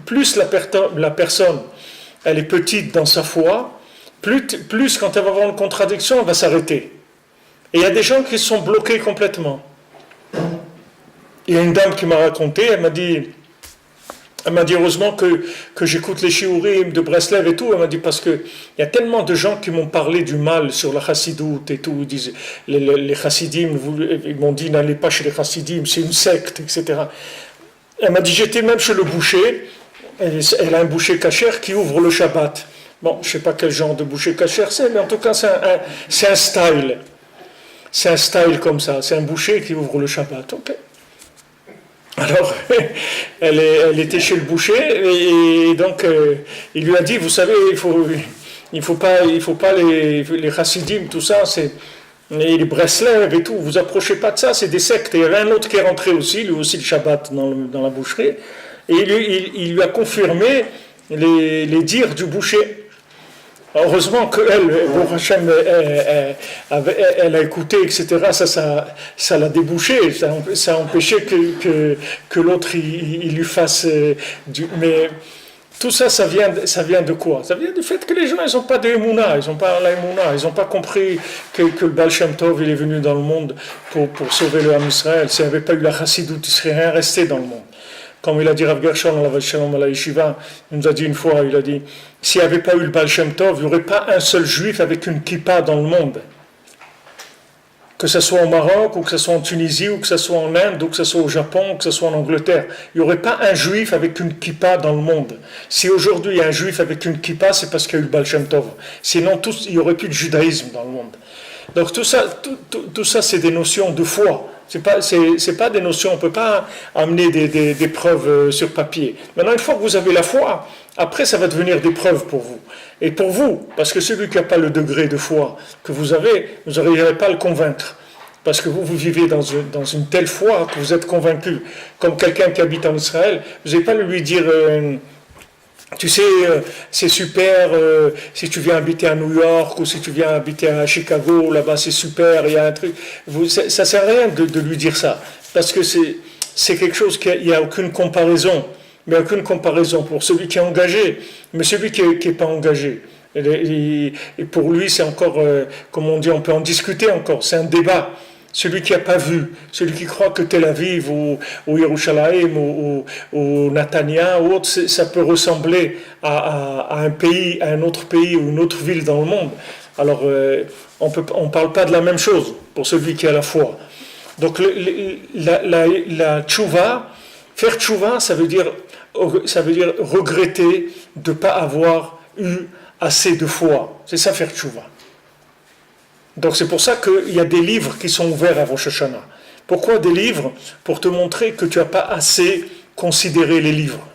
[SPEAKER 1] plus la personne elle est petite dans sa foi, plus quand elle va avoir une contradiction, elle va s'arrêter. Et il y a des gens qui sont bloqués complètement. Il y a une dame qui m'a raconté, elle m'a dit heureusement que j'écoute les shiurim de Breslev et tout. Elle m'a dit parce qu'il y a tellement de gens qui m'ont parlé du mal sur la chassidoute et tout. Ils disent, les chassidim, ils m'ont dit n'allez pas chez les chassidim, c'est une secte, etc. Elle m'a dit j'étais même chez le boucher. Elle a un boucher cachère qui ouvre le Shabbat. Bon, je ne sais pas quel genre de boucher cachère c'est, mais en tout cas c'est un style. C'est un style comme ça. C'est un boucher qui ouvre le Shabbat. Ok. Alors, elle était chez le boucher et donc il lui a dit, vous savez, il faut pas les chassidim, tout ça, c'est les Breslev et tout, vous approchez pas de ça, c'est des sectes. Et il y avait un autre qui est rentré aussi, lui aussi le Shabbat dans la boucherie, et il lui a confirmé les dires du boucher. Heureusement qu'elle, elle a écouté, etc. Ça l'a débouché, ça a empêché que l'autre il lui fasse du. Mais Tout ça, ça vient de quoi? Ça vient du fait que les gens, ils n'ont pas d'émouna, ils n'ont pas la émouna, ils n'ont pas compris que le Baal Shem Tov, il est venu dans le monde pour sauver le Ham Israël. S'il n'y avait pas eu la chassidoute, il ne serait rien resté dans le monde. Comme il a dit Rav Gershon à la Yeshiva, il nous a dit une fois, il a dit, s'il n'y avait pas eu le Baal Shem Tov, il n'y aurait pas un seul juif avec une kippa dans le monde. Que ce soit au Maroc, ou que ce soit en Tunisie, ou que ce soit en Inde, ou que ce soit au Japon, ou que ce soit en Angleterre. Il n'y aurait pas un juif avec une kippa dans le monde. Si aujourd'hui il y a un juif avec une kippa, c'est parce qu'il y a eu le Baal Shem Tov. Sinon, il n'y aurait plus de judaïsme dans le monde. Donc tout ça c'est des notions de foi. C'est pas des notions, on ne peut pas amener des preuves sur papier. Maintenant, une fois que vous avez la foi, après ça va devenir des preuves pour vous. Et pour vous, parce que celui qui n'a pas le degré de foi que vous n'arriverez pas à le convaincre. Parce que vous vivez dans une telle foi que vous êtes convaincu. Comme quelqu'un qui habite en Israël, vous n'allez pas lui dire... tu sais, c'est super si tu viens habiter à New York ou si tu viens habiter à Chicago, là-bas c'est super, il y a un truc. Ça ne sert à rien de lui dire ça, parce que c'est quelque chose qu'il n'y a aucune comparaison, mais aucune comparaison pour celui qui est engagé, mais celui qui n'est pas engagé. Et pour lui, c'est encore, comme on dit, on peut en discuter encore, c'est un débat. Celui qui n'a pas vu, celui qui croit que Tel Aviv ou Yerushalayim ou Natania ou autre, ça peut ressembler à un pays, à un autre pays ou une autre ville dans le monde. Alors, on ne parle pas de la même chose pour celui qui a la foi. Donc, la tchouva, faire tchouva, ça veut dire regretter de ne pas avoir eu assez de foi. C'est ça, faire tchouva. Donc c'est pour ça qu'il y a des livres qui sont ouverts à Rosh Hashanah. Pourquoi des livres? Pour te montrer que tu n'as pas assez considéré les livres.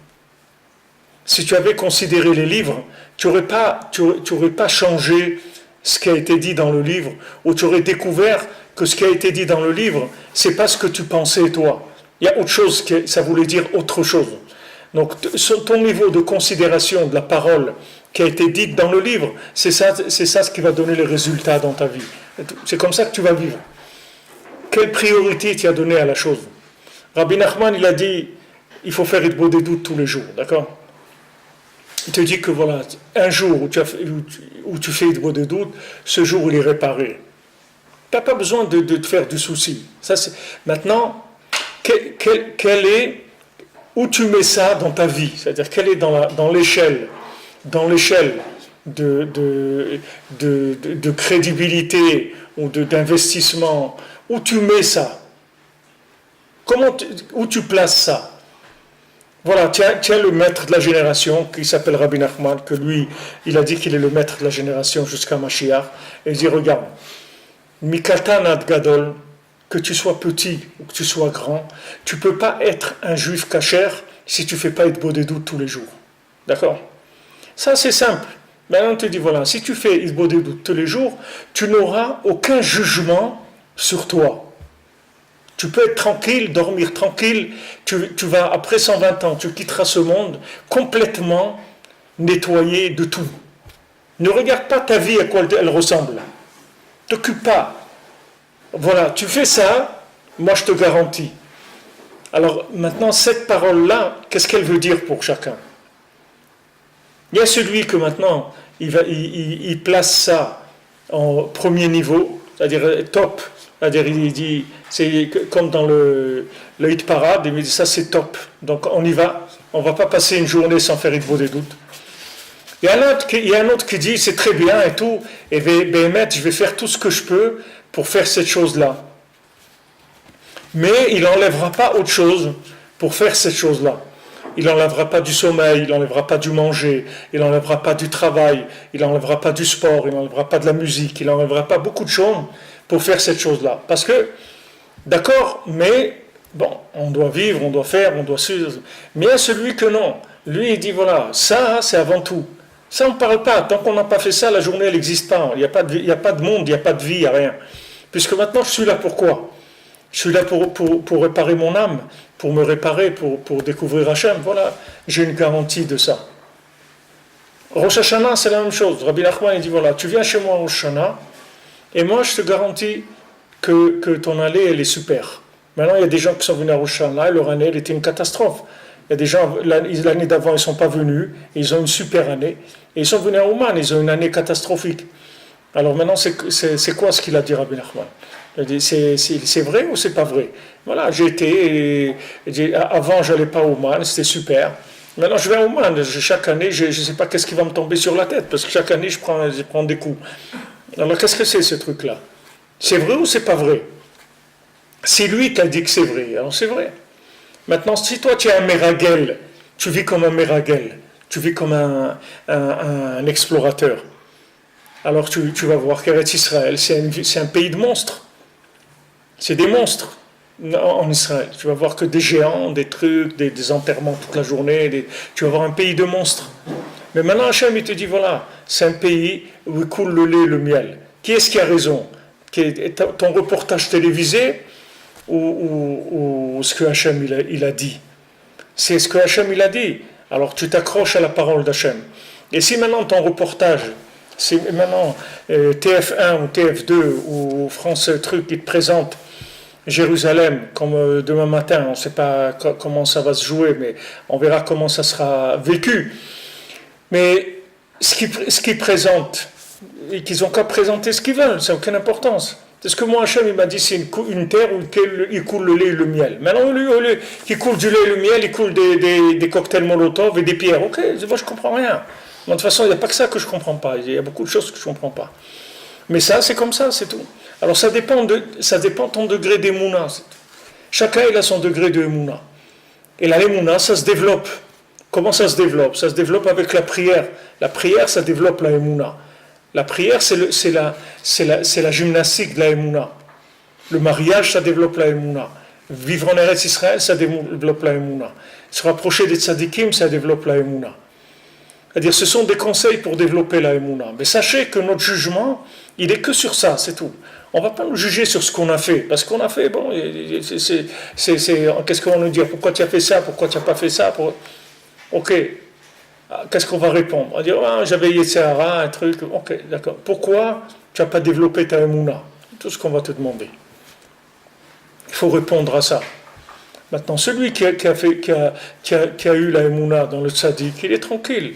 [SPEAKER 1] Si tu avais considéré les livres, tu n'aurais pas changé ce qui a été dit dans le livre, ou tu aurais découvert que ce qui a été dit dans le livre, c'est pas ce que tu pensais toi. Il y a autre chose, ça voulait dire autre chose. Donc ton niveau de considération de la parole qui a été dite dans le livre, c'est ça ce qui va donner les résultats dans ta vie. C'est comme ça que tu vas vivre. Quelle priorité tu as donné à la chose? Rabbi Nachman, il a dit, il faut faire Hitbo des doutes tous les jours, d'accord? Il te dit que voilà, un jour où tu fais Hitbo des doutes, ce jour il est réparé. Tu n'as pas besoin de te faire du souci. Maintenant, quel est, où tu mets ça dans ta vie? C'est-à-dire, quelle est dans l'échelle de crédibilité ou d'investissement, où tu mets ça? Où tu places ça? Voilà, tiens le maître de la génération qui s'appelle Rabbi Nachman, que lui, il a dit qu'il est le maître de la génération jusqu'à Mashiach, et il dit, regarde, Mikatan ad gadol, que tu sois petit ou que tu sois grand, tu ne peux pas être un juif kasher si tu ne fais pas Hitbo des doutes tous les jours. D'accord? Ça, c'est simple. Maintenant, on te dit, voilà, si tu fais Hitbo des doutes tous les jours, tu n'auras aucun jugement sur toi. Tu peux être tranquille, dormir tranquille. Tu vas, après 120 ans, tu quitteras ce monde complètement nettoyé de tout. Ne regarde pas ta vie à quoi elle ressemble. T'occupe pas. Voilà, tu fais ça, moi je te garantis. Alors maintenant, cette parole-là, qu'est-ce qu'elle veut dire pour chacun? Il y a celui que maintenant, il place ça en premier niveau, c'est-à-dire top, c'est-à-dire il dit, c'est comme dans le hit parade, il me dit ça c'est top, donc on y va, on ne va pas passer une journée sans faire Hitbo des doutes. Il y a un autre qui dit c'est très bien et tout, et je vais faire tout ce que je peux pour faire cette chose-là. Mais il n'enlèvera pas autre chose pour faire cette chose-là. Il n'enlèvera pas du sommeil, il n'enlèvera pas du manger, il n'enlèvera pas du travail, il n'enlèvera pas du sport, il n'enlèvera pas de la musique, il n'enlèvera pas beaucoup de choses pour faire cette chose-là. Parce que, d'accord, mais bon, on doit vivre, on doit faire, on doit suivre. Mais il y a celui que non. Lui, il dit voilà, ça, c'est avant tout. Ça, on ne parle pas. Tant qu'on n'a pas fait ça, la journée, elle n'existe pas. Il n'y a pas de monde, il n'y a pas de vie, il n'y a rien. Puisque maintenant, je suis là pour quoi? Je suis là pour réparer mon âme, pour me réparer, pour découvrir Hachem. Voilà, j'ai une garantie de ça. Rosh Hashanah, c'est la même chose. Rabbi Nachman, il dit, voilà, tu viens chez moi au Rosh Hashanah, et moi, je te garantis que ton année, elle est super. Maintenant, il y a des gens qui sont venus à Rosh Hashanah, et leur année, elle était une catastrophe. Il y a des gens, l'année d'avant, ils ne sont pas venus, et ils ont une super année. Et ils sont venus à Ouman, ils ont une année catastrophique. Alors maintenant, c'est quoi ce qu'il a dit, Rabbi Nachman? Il a dit, c'est vrai ou c'est pas vrai? Voilà, j'ai été, avant, je n'allais pas à Ouman, c'était super. Maintenant, je vais à Ouman, chaque année, je ne sais pas qu'est-ce qui va me tomber sur la tête, parce que chaque année, je prends des coups. Alors, qu'est-ce que c'est, ce truc-là? C'est vrai ou c'est pas vrai? C'est lui qui a dit que c'est vrai, alors c'est vrai. Maintenant, si toi, tu es un Meragel, tu vis comme un Meragel, tu vis comme un explorateur, alors tu vas voir qu'Eretz Israël, c'est un pays de monstres. C'est des monstres en Israël. Tu vas voir que des géants, des trucs, des enterrements toute la journée. Tu vas voir un pays de monstres. Mais maintenant, Hachem, il te dit, voilà, c'est un pays où il coule le lait et le miel. Qui est-ce qui a raison? Ton reportage télévisé ou ce que Hachem il a dit? C'est ce que Hachem il a dit. Alors tu t'accroches à la parole d'Hachem. Et si maintenant ton reportage, c'est maintenant TF1 ou TF2 ou France Truc qui te présente Jérusalem comme demain matin, on ne sait pas comment ça va se jouer, mais on verra comment ça sera vécu. Mais ce qu'ils présentent, et qu'ils n'ont qu'à présenter ce qu'ils veulent, ça n'a aucune importance. Parce que moi, Hachem, il m'a dit c'est une terre où il coule le lait et le miel. Maintenant, au lieu qu'il coule du lait et le miel, il coule des cocktails Molotov et des pierres. Ok, moi je ne comprends rien. De toute façon, il n'y a pas que ça que je ne comprends pas. Il y a beaucoup de choses que je ne comprends pas. Mais ça, c'est comme ça, c'est tout. Alors ça dépend de ton degré d'émouna. Chacun, il a son degré de émouna. Et la émouna, ça se développe. Comment ça se développe? Ça se développe avec la prière. La prière, ça développe la émouna. La prière, c'est la gymnastique de la émouna. Le mariage, ça développe la émouna. Vivre en Eretz Israël, ça développe la émouna. Se rapprocher des tzadikim, ça développe la émouna. C'est-à-dire, ce sont des conseils pour développer la émouna. Mais sachez que notre jugement, il n'est que sur ça, c'est tout. On ne va pas nous juger sur ce qu'on a fait. Parce qu'on a fait, bon, qu'est-ce qu'on va nous dire? Pourquoi tu as fait ça? Pourquoi tu n'as pas fait ça? Ok. Qu'est-ce qu'on va répondre? On va dire, ah, j'avais Yetzirah, un truc. Ok, d'accord. Pourquoi tu n'as pas développé ta émouna? Tout ce qu'on va te demander. Il faut répondre à ça. Maintenant, celui qui a eu la émouna dans le tzaddik, il est tranquille.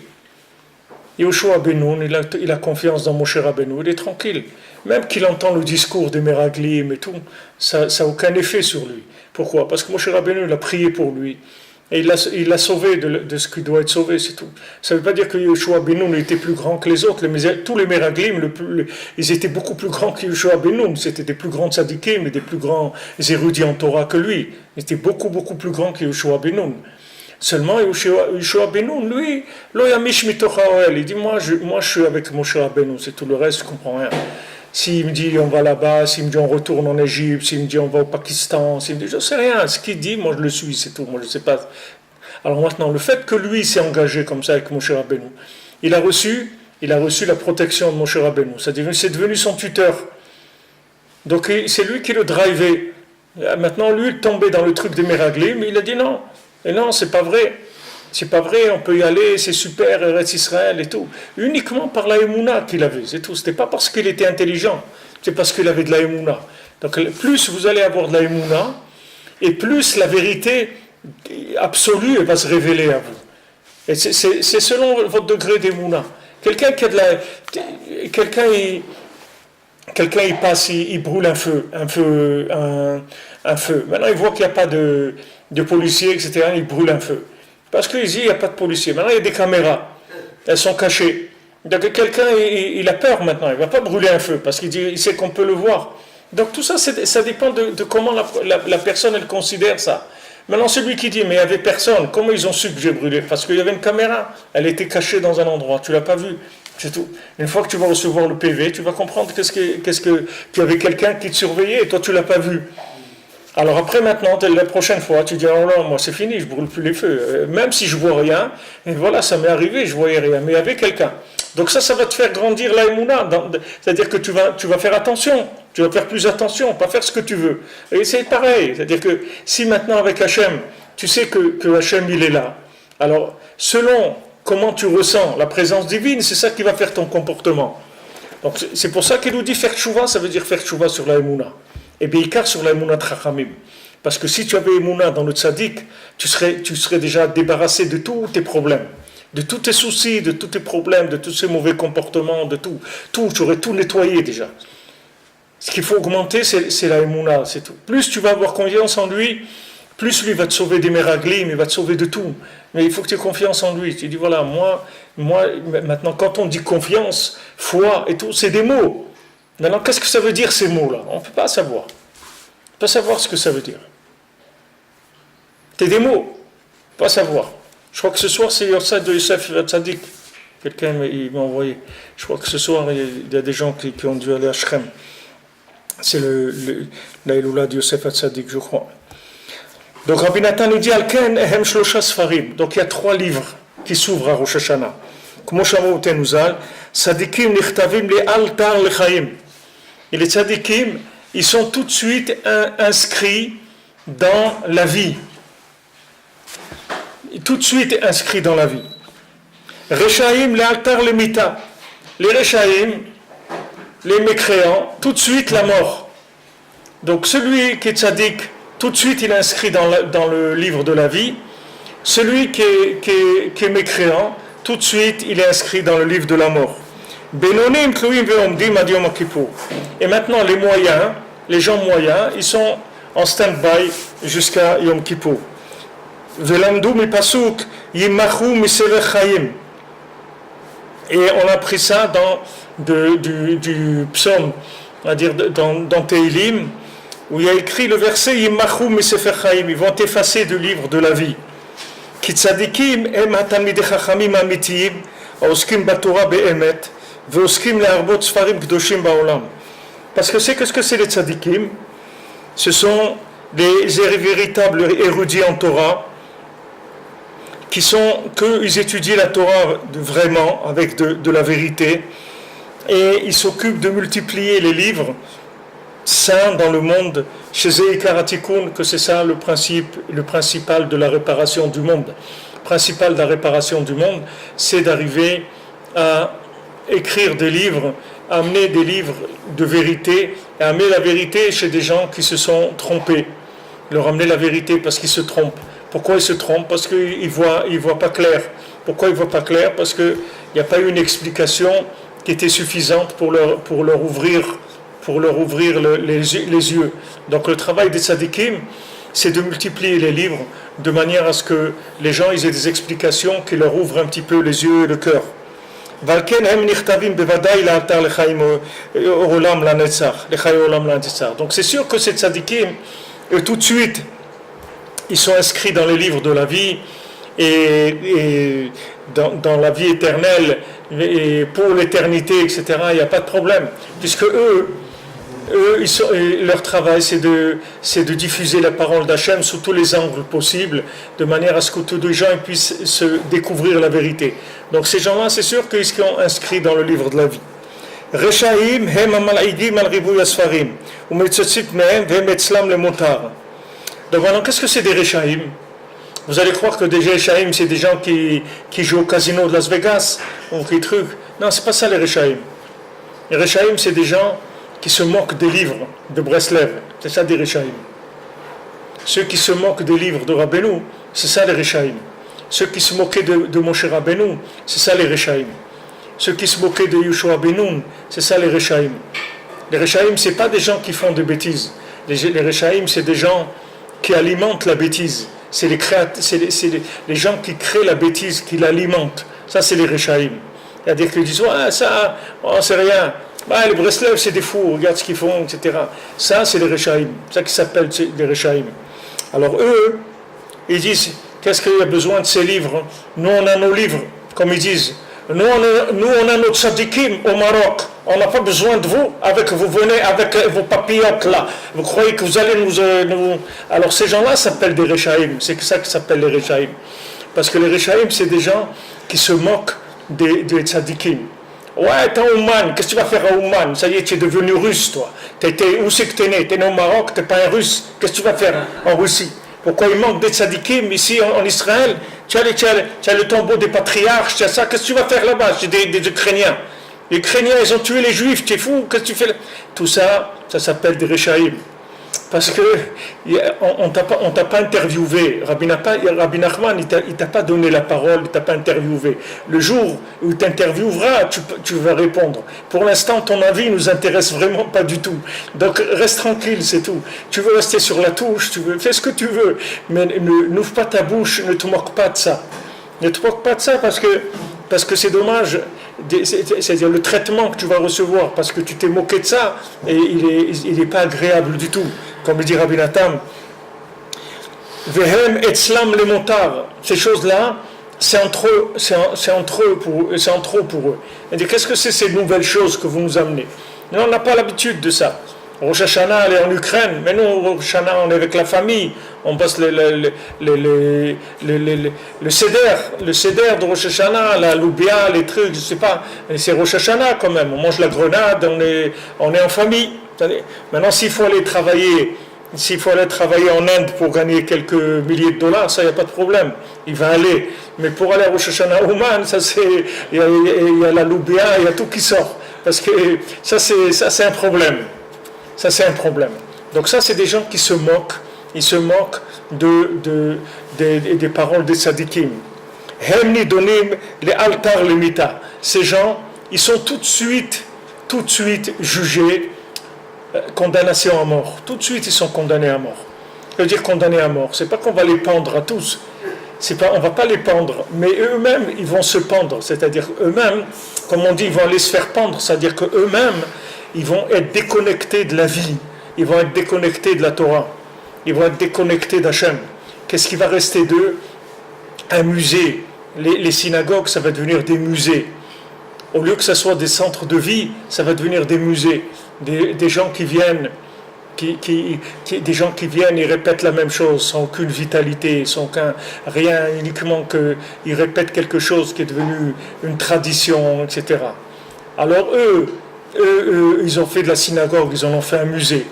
[SPEAKER 1] Yehoshua Benoun, il a confiance dans Moshe Rabbeinu, il est tranquille. Même qu'il entend le discours des Meraglim et tout, ça n'a aucun effet sur lui. Pourquoi? Parce que Moshe Rabbeinu, il a prié pour lui. Et il l'a sauvé de ce qui doit être sauvé, c'est tout. Ça ne veut pas dire que Yehoshua Benoun était plus grand que les autres. Tous les Meraglim, ils étaient beaucoup plus grands que Yehoshua Benoun. C'était des plus grands tzadikim et des plus grands érudits en Torah que lui. Ils étaient beaucoup, beaucoup plus grands que Yehoshua Benoun. Seulement, Yehoshua Benoun, lui, lo yamish mitoch haoel. Il dit, moi, je suis avec Moshe Rabbeinu, c'est tout le reste, je ne comprends rien. S'il me dit on va là-bas, s'il me dit on retourne en Égypte, s'il me dit on va au Pakistan, s'il me dit je ne sais rien, ce qu'il dit, moi je le suis, c'est tout, moi je ne sais pas. Alors maintenant, le fait que lui s'est engagé comme ça avec Moshe Rabbeinu, il a reçu la protection de Moshe Rabbeinu, c'est devenu son tuteur. Donc c'est lui qui le drivait. Maintenant, lui, il tombait dans le truc des Meraglim, mais il a dit non. Et non, c'est pas vrai. C'est pas vrai, on peut y aller, c'est super, Eretz Israël et tout. Uniquement par la émouna qu'il avait, c'est tout. C'était pas parce qu'il était intelligent, c'est parce qu'il avait de la émouna. Donc plus vous allez avoir de la émouna, et plus la vérité absolue va se révéler à vous. Et c'est selon votre degré d'émouna. Quelqu'un qui a de la... Quelqu'un il passe, il brûle un feu. Maintenant il voit qu'il n'y a pas de policiers, etc. Il brûle un feu. Parce qu'il dit il n'y a pas de policiers. Maintenant il y a des caméras. Elles sont cachées. Donc quelqu'un il a peur maintenant. Il ne va pas brûler un feu parce il sait qu'on peut le voir. Donc tout ça, ça dépend de comment la personne elle considère ça. Maintenant celui qui dit mais il n'y avait personne, comment ils ont su que j'ai brûlé? Parce qu'il y avait une caméra. Elle était cachée dans un endroit. Tu ne l'as pas vue. C'est tout. Une fois que tu vas recevoir le PV, tu vas comprendre qu'il y avait quelqu'un qui te surveillait et toi tu ne l'as pas vu. Alors après maintenant, la prochaine fois, tu dis oh là, moi c'est fini, je brûle plus les feux. Même si je vois rien, et voilà, ça m'est arrivé, je voyais rien, mais il y avait quelqu'un. Donc ça va te faire grandir la émouna. C'est-à-dire que tu vas faire attention, tu vas faire plus attention, pas faire ce que tu veux. Et c'est pareil, c'est-à-dire que si maintenant avec Hachem, tu sais que Hachem il est là, alors selon comment tu ressens la présence divine, c'est ça qui va faire ton comportement. Donc c'est pour ça qu'il nous dit faire tchouva, ça veut dire faire tchouva sur la émouna. Et bien, car sur la émouna trachamim. Parce que si tu avais Emouna dans le tzaddik, tu serais déjà débarrassé de tous tes problèmes, de tous tes soucis, de tous tes problèmes, de tous ces mauvais comportements, de tout. Tu aurais tout nettoyé déjà. Ce qu'il faut augmenter, c'est la Emouna, c'est tout. Plus tu vas avoir confiance en lui, plus lui va te sauver des méraglim, il va te sauver de tout. Mais il faut que tu aies confiance en lui. Tu dis, voilà, moi, maintenant, quand on dit confiance, foi et tout, c'est des mots. Maintenant, qu'est-ce que ça veut dire ces mots-là? On ne peut pas savoir. On ne peut pas savoir ce que ça veut dire. C'est des mots, pas savoir. Je crois que ce soir, c'est Yossad de Youssef Tzadik. Quelqu'un m'a envoyé. Je crois que ce soir, il y a des gens qui ont dû aller à Shrem. C'est l'Aïloula de Youssef Tzadik, je crois. Donc Rabbi Nathan nous dit Alken ehem shlosha sfarim. Donc il y a 3 livres qui s'ouvrent à Rosh Hashanah. Comme Shamu Tenuzal, Tzadikim nichtavim le altar lechaim. Et les tzadikim, ils sont tout de suite inscrits dans la vie. Tout de suite inscrits dans la vie. Rechaim le altar le mita. Les Rechaim, les mécréants, tout de suite la mort. Donc celui qui est tzadik, tout de suite il est inscrit dans le livre de la vie. Celui qui est mécréant, tout de suite il est inscrit dans le livre de la mort. Benonim tluim ve'omdim ad Yom Kippur. Et maintenant les moyens, les gens moyens, ils sont en stand-by jusqu'à Yom Kippur. Ve'lamdu mi pasuk yimachu misever chayim. Et on a pris ça du psaume, on va dire dans Teilim, où il y a écrit le verset Yimachu misefer chayim, ils vont effacer du livre de la vie. Ki tzadikim em hatalmidei chachamim amitiyim, haoskim batorah be'emet, ve'oskim le'arbot sfarim kdoshim ba'olam. Parce que qu'est-ce que c'est les tzadikim? Ce sont des véritables érudits en Torah, qu'ils étudient la Torah vraiment, avec de la vérité, et ils s'occupent de multiplier les livres saints dans le monde, chez Zeikar Atikun, que c'est ça le principal de la réparation du monde. Le principal de la réparation du monde, c'est d'arriver à écrire des livres, à amener des livres de vérité, et à amener la vérité chez des gens qui se sont trompés. Leur amener la vérité parce qu'ils se trompent. Pourquoi ils se trompent? Parce qu'ils ne voient pas clair. Pourquoi ils ne voient pas clair? Parce qu'il n'y a pas eu une explication qui était suffisante pour leur ouvrir les yeux. Donc le travail des tzadikim, c'est de multiplier les livres de manière à ce que les gens aient des explications qui leur ouvrent un petit peu les yeux et le cœur. Donc c'est sûr que ces tzadikim, tout de suite, ils sont inscrits dans les livres de la vie et dans la vie éternelle et pour l'éternité, etc. Il n'y a pas de problème, puisque eux leur travail c'est de diffuser la parole d'Hachem sous tous les angles possibles, de manière à ce que tous les gens puissent se découvrir la vérité. Donc ces gens-là, c'est sûr qu'ils sont inscrits dans le livre de la vie. Rechaim hem amal'igim al ribuy asfarim umetzotzit mehem vehem etzlam le motar. Donc maintenant, qu'est-ce que c'est des Rechaim? Vous allez croire que des Rechaim, c'est des gens qui jouent au casino de Las Vegas, ou qui trucs. Non, c'est pas ça les Rechaim. Les Rechaim, c'est des gens qui se moquent des livres de Breslev. C'est ça des Rechaim. Ceux qui se moquent des livres de Rabbeinu, c'est ça les Rechaim. Ceux qui se moquaient de Moshe Rabbeinu, c'est ça les Rechaim. Ceux qui se moquaient de Yoshua Ben-Nun, c'est ça les Rechaim. Les Rechaim, c'est pas des gens qui font des bêtises. Les Rechaim, c'est des gens qui alimentent la bêtise. C'est les gens qui créent la bêtise, qui l'alimentent. Ça, c'est les Rechaim. C'est-à-dire qu'ils disent, ça, c'est rien. Les Breslev, c'est des fous, regarde ce qu'ils font, etc. Ça, c'est les Rechaim. C'est ça qui s'appelle les Rechaim. Alors eux, ils disent, qu'est-ce qu'il y a besoin de ces livres? Nous, on a nos livres, comme ils disent. Nous, on a notre tzadikim au Maroc. On n'a pas besoin de vous. Vous venez avec vos papillotes là. Vous croyez que vous allez nous... Alors ces gens-là s'appellent des Rechaim. C'est ça qui s'appelle les Rechaim. Parce que les Rechaim, c'est des gens qui se moquent des tzadikim. Ouais, t'es un Ouman. Qu'est-ce que tu vas faire à Ouman? Ça y est, tu es devenu russe, toi. Où c'est que t'es né? T'es né au Maroc, t'es pas un russe. Qu'est-ce que tu vas faire en Russie? Pourquoi il manque des tzadikim ici en Israël? Tu as le tombeau des patriarches, tu as ça. Qu'est-ce que tu vas faire là-bas? C'est des Ukrainiens. Les Ukrainiens, ils ont tué les Juifs. Tu es fou? Qu'est-ce que tu fais là? Tout ça, ça s'appelle des Rechaim. Parce que on t'a pas interviewé. Rabbi Nachman, il t'a pas donné la parole, il t'a pas interviewé. Le jour où il t'interviewera, tu vas répondre. Pour l'instant, ton avis nous intéresse vraiment pas du tout. Donc reste tranquille, c'est tout. Tu veux rester sur la touche, fais ce que tu veux, mais n'ouvre pas ta bouche, ne te moque pas de ça. Ne te moque pas de ça parce que c'est dommage. C'est-à-dire le traitement que tu vas recevoir parce que tu t'es moqué de ça et il est pas agréable du tout. Comme le dit Rabbi Nathan, Vehem et Slam les montards, ces choses-là, c'est entre eux pour eux. Et dit, qu'est-ce que c'est ces nouvelles choses que vous nous amenez? Nous, on n'a pas l'habitude de ça. Rosh Hashanah, elle est en Ukraine, mais nous, Rosh Hashanah, on est avec la famille, on passe le seder de Rosh Hashanah, la loubia, les trucs, je sais pas, c'est Rosh Hashanah quand même, on mange la grenade, on est en famille. Maintenant, s'il faut aller travailler en Inde pour gagner quelques milliers de dollars, ça, il n'y a pas de problème, il va aller. Mais pour aller à Rosh Hashanah Ouman, ça c'est, il y a la loubia, il y a tout qui sort, parce que ça c'est un problème. Ça, c'est un problème. Donc ça, c'est des gens qui se moquent. Ils se moquent des paroles des tzadikim. Hemni donim les altar les mita. Ces gens, ils sont tout de suite jugés, condamnation à mort. Tout de suite, ils sont condamnés à mort. Ça veut dire condamnés à mort. C'est pas qu'on va les pendre à tous. On va pas les pendre, mais eux-mêmes, ils vont se pendre. C'est-à-dire eux-mêmes, comme on dit, ils vont aller se faire pendre. C'est-à-dire qu'eux-mêmes, ils vont être déconnectés de la vie, ils vont être déconnectés de la Torah, ils vont être déconnectés d'Hachem. Qu'est-ce qui va rester d'eux? Un musée. Les synagogues, ça va devenir des musées. Au lieu que ce soit des centres de vie, ça va devenir des musées. Des gens qui viennent, des gens qui viennent, ils répètent la même chose, sans aucune vitalité, sans rien, uniquement qu'ils répètent quelque chose qui est devenu une tradition, etc. Alors eux, ils ont fait de la synagogue, ils en ont fait un musée.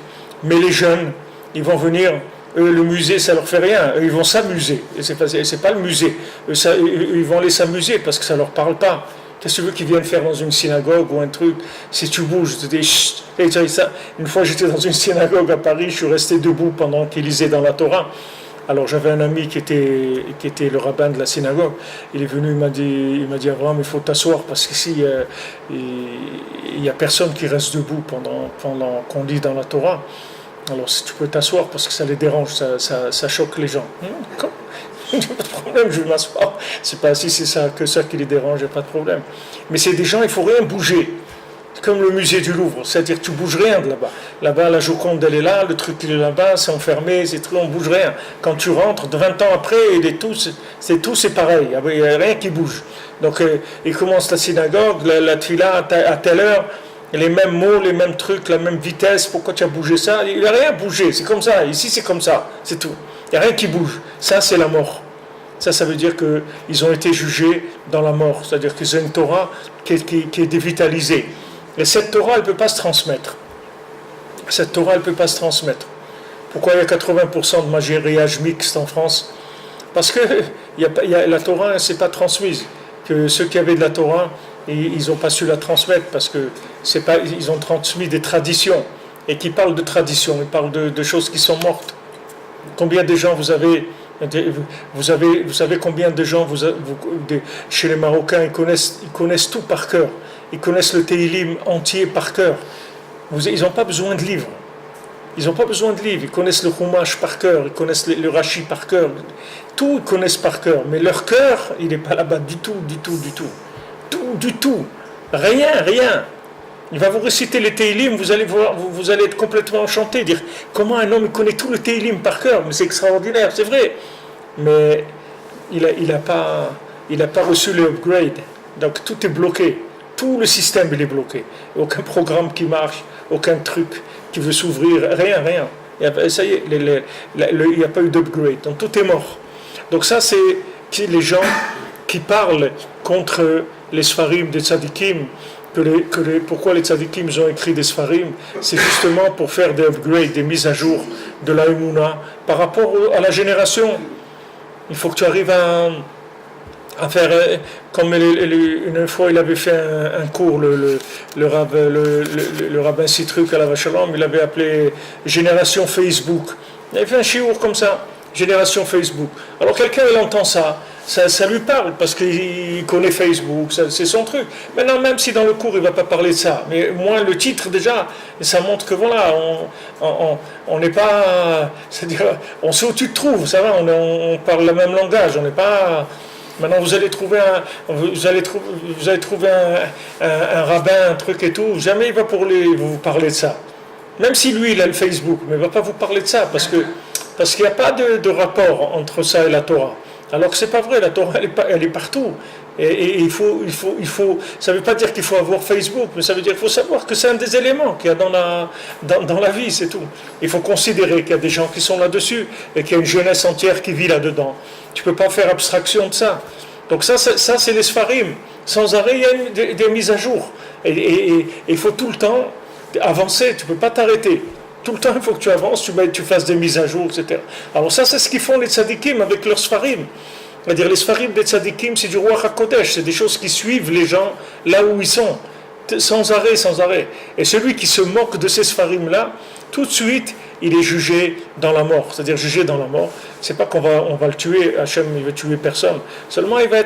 [SPEAKER 1] Mais les jeunes, ils vont venir, eux, le musée, ça leur fait rien. Eux, ils vont s'amuser. Et c'est pas le musée. Ils vont aller s'amuser parce que ça leur parle pas. Qu'est-ce que tu veux qu'ils viennent faire dans une synagogue ou un truc? Si tu bouges, tu dis chut. Une fois, j'étais dans une synagogue à Paris, je suis resté debout pendant qu'ils lisaient dans la Torah. Alors j'avais un ami qui était le rabbin de la synagogue. Il est venu, il m'a dit Abraham, il faut t'asseoir parce qu'ici il y a personne qui reste debout pendant qu'on lit dans la Torah. Alors si tu peux t'asseoir parce que ça les dérange, ça choque les gens. Il n'y a pas de problème, je vais m'asseoir. C'est pas si c'est ça qui les dérange, il n'y a pas de problème. Mais c'est des gens, il faut rien bouger. Comme le musée du Louvre, c'est-à-dire que tu bouges rien de là-bas. Là-bas, la Joconde, elle est là, le truc, il est là-bas, c'est enfermé, c'est tout, on bouge rien. Quand tu rentres, 20 ans après, c'est pareil, il n'y a rien qui bouge. Donc, il commence la synagogue, la tfila à telle heure, les mêmes mots, les mêmes trucs, la même vitesse, pourquoi tu as bougé ça? Il n'y a rien bougé, c'est comme ça, ici c'est comme ça, c'est tout. Il n'y a rien qui bouge. Ça, c'est la mort. Ça veut dire qu'ils ont été jugés dans la mort, c'est-à-dire qu'ils ont une Torah qui est dévitalisée. Et cette Torah, elle ne peut pas se transmettre. Cette Torah, elle ne peut pas se transmettre. Pourquoi il y a 80% de mariage mixte en France? Parce que la Torah ne s'est pas transmise. Que ceux qui avaient de la Torah, ils n'ont pas su la transmettre parce qu'ils ont transmis des traditions. Et qui parlent de traditions, ils parlent de choses qui sont mortes. Combien de gens vous savez combien de gens chez les Marocains, ils connaissent tout par cœur. Ils connaissent le Tehillim entier par cœur. Ils n'ont pas besoin de livres. Ils n'ont pas besoin de livres. Ils connaissent le Chumash par cœur. Ils connaissent le Rashi par cœur. Tout, ils connaissent par cœur. Mais leur cœur, il n'est pas là-bas du tout. Du tout. Rien. Il va vous réciter les Tehillim, vous allez être complètement enchanté, dire comment un homme connaît tout le Tehillim par cœur, mais c'est extraordinaire, c'est vrai. Mais il n'a pas reçu le upgrade. Donc tout est bloqué. Tout le système il est bloqué. Aucun programme qui marche, aucun truc qui veut s'ouvrir, rien. Ça y est, il n'y a pas eu d'upgrade. Donc tout est mort. Donc ça, c'est les gens qui parlent contre les Sfarim des Tzadikim. Pourquoi les Tzadikim ont écrit des Sfarim? C'est justement pour faire des upgrades, des mises à jour de la Emouna par rapport à la génération. Il faut que tu arrives à faire, comme une fois il avait fait un cours, le rabbin Citruk à la Vachalom, il avait appelé Génération Facebook. Il avait fait un chiour comme ça, Génération Facebook. Alors quelqu'un il entend ça lui parle parce qu'il connaît Facebook, c'est son truc. Maintenant, même si dans le cours il ne va pas parler de ça, mais au moins le titre déjà, ça montre que voilà, on n'est pas, c'est-à-dire, on sait où tu te trouves, ça va, on parle le même langage, on n'est pas. Maintenant, vous allez trouver un rabbin, un truc et tout. Jamais il va vous parler de ça. Même si lui, il a le Facebook, mais il ne va pas vous parler de ça parce qu'il n'y a pas de rapport entre ça et la Torah. Alors que c'est pas vrai, la Torah, elle est partout. Et ça ne veut pas dire qu'il faut avoir Facebook, mais ça veut dire qu'il faut savoir que c'est un des éléments qu'il y a dans la vie, c'est tout. Il faut considérer qu'il y a des gens qui sont là-dessus et qu'il y a une jeunesse entière qui vit là-dedans. Tu ne peux pas faire abstraction de ça. Donc ça c'est les Sfarim. Sans arrêt, il y a des mises à jour. Et il faut tout le temps avancer, tu ne peux pas t'arrêter. Tout le temps, il faut que tu avances, tu fasses des mises à jour, etc. Alors ça, c'est ce qu'ils font les tzadikim avec leurs Sfarim. C'est-à-dire les Sfarim des tzadikim, c'est du roi HaKodesh, c'est des choses qui suivent les gens là où ils sont. Sans arrêt, sans arrêt. Et celui qui se moque de ces Sfarim-là, tout de suite, il est jugé dans la mort. C'est-à-dire jugé dans la mort. C'est pas qu'on va le tuer, Hachem, il va tuer personne. Seulement, il va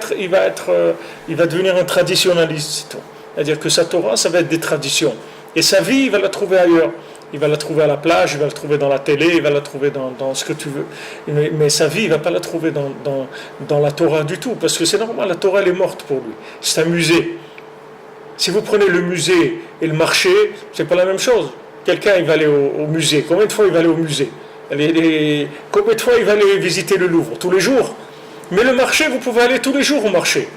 [SPEAKER 1] devenir un traditionnaliste, c'est tout. C'est-à-dire que sa Torah, ça va être des traditions. Et sa vie, il va la trouver ailleurs. Il va la trouver à la plage, il va la trouver dans la télé, il va la trouver dans ce que tu veux. Mais sa vie, il ne va pas la trouver dans la Torah du tout. Parce que c'est normal, la Torah, elle est morte pour lui. C'est un musée. Si vous prenez le musée et le marché, c'est pas la même chose. Quelqu'un, il va aller au musée. Combien de fois il va aller au musée? Combien de fois il va aller visiter le Louvre? Tous les jours. Mais le marché, vous pouvez aller tous les jours au marché.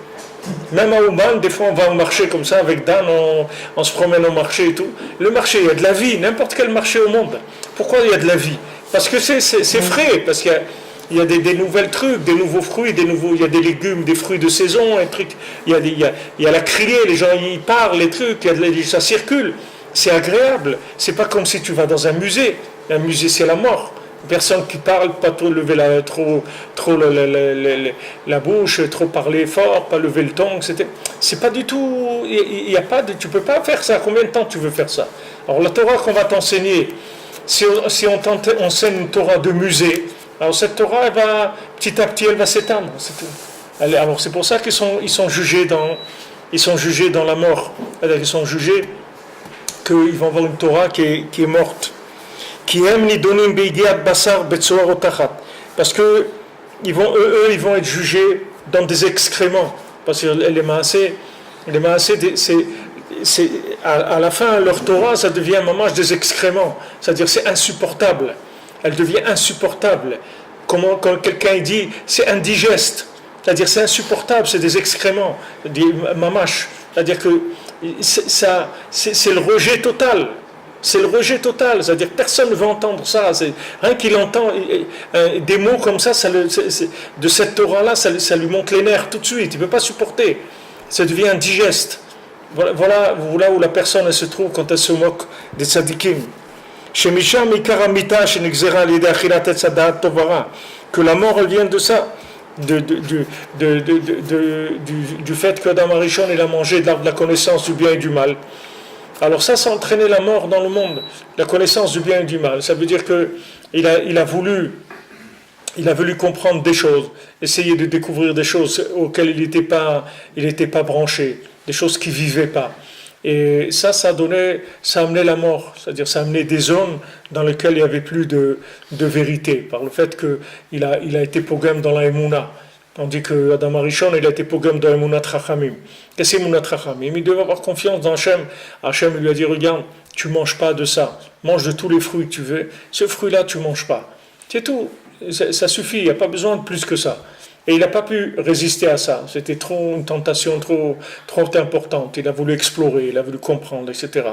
[SPEAKER 1] Même à Ouman, des fois on va au marché comme ça, avec Dan, on se promène au marché et tout. Le marché, il y a de la vie, n'importe quel marché au monde. Pourquoi il y a de la vie? Parce que c'est frais, parce qu'il y a des nouvelles trucs, des nouveaux fruits, il y a des légumes, des fruits de saison, un truc, il y a la criée, les gens y parlent, les trucs, ça circule. C'est agréable. C'est pas comme si tu vas dans un musée. Un musée, c'est la mort. Personne qui parle, pas trop lever la bouche, trop parler fort, pas lever le ton, etc. C'est pas du tout. Il y a pas tu peux pas faire ça. Combien de temps tu veux faire ça? Alors la Torah qu'on va t'enseigner, si on t'enseigne une Torah de musée, alors cette Torah, elle va petit à petit, elle va s'éteindre. C'est tout. Alors c'est pour ça qu'ils sont jugés dans la mort. Ils sont jugés qu'ils vont avoir une Torah qui est morte. Parce que ils vont être jugés dans des excréments. Parce que les maasé, à la fin, leur Torah, ça devient un mamage des excréments. C'est-à-dire, c'est insupportable. Elle devient insupportable. Quand quelqu'un dit, c'est indigeste. C'est-à-dire, c'est insupportable, c'est des excréments. Mamash. C'est-à-dire que c'est le rejet total. C'est le rejet total, c'est-à-dire que personne ne veut entendre ça. Rien qu'il entend des mots comme ça, de cette Torah-là, ça lui monte les nerfs tout de suite. Il ne peut pas supporter. Ça devient indigeste. Voilà où la personne elle se trouve quand elle se moque des tzadikim. Que la mort elle vient de ça, du fait qu'Adam Arishon il a mangé de l'arbre de la connaissance du bien et du mal. Alors ça entraîné la mort dans le monde, la connaissance du bien et du mal. Ça veut dire qu'il a voulu comprendre des choses, essayer de découvrir des choses auxquelles il n'était pas branché, des choses qu'il ne vivait pas. Et ça a amené la mort, c'est-à-dire ça a amené des zones dans lesquelles il n'y avait plus de vérité, par le fait qu'il a été pogam dans la Emouna. On dit que Adam Arishon, il a été pogam dans Emunat Chachamim. Qu'est-ce que c'est Emunat Chachamim? Il devait avoir confiance dans Hachem. Hachem lui a dit, regarde, tu ne manges pas de ça. Mange de tous les fruits que tu veux. Ce fruit-là, tu ne manges pas. C'est tout. Ça suffit. Il n'y a pas besoin de plus que ça. Et il n'a pas pu résister à ça. C'était une tentation trop importante. Il a voulu explorer, il a voulu comprendre, etc.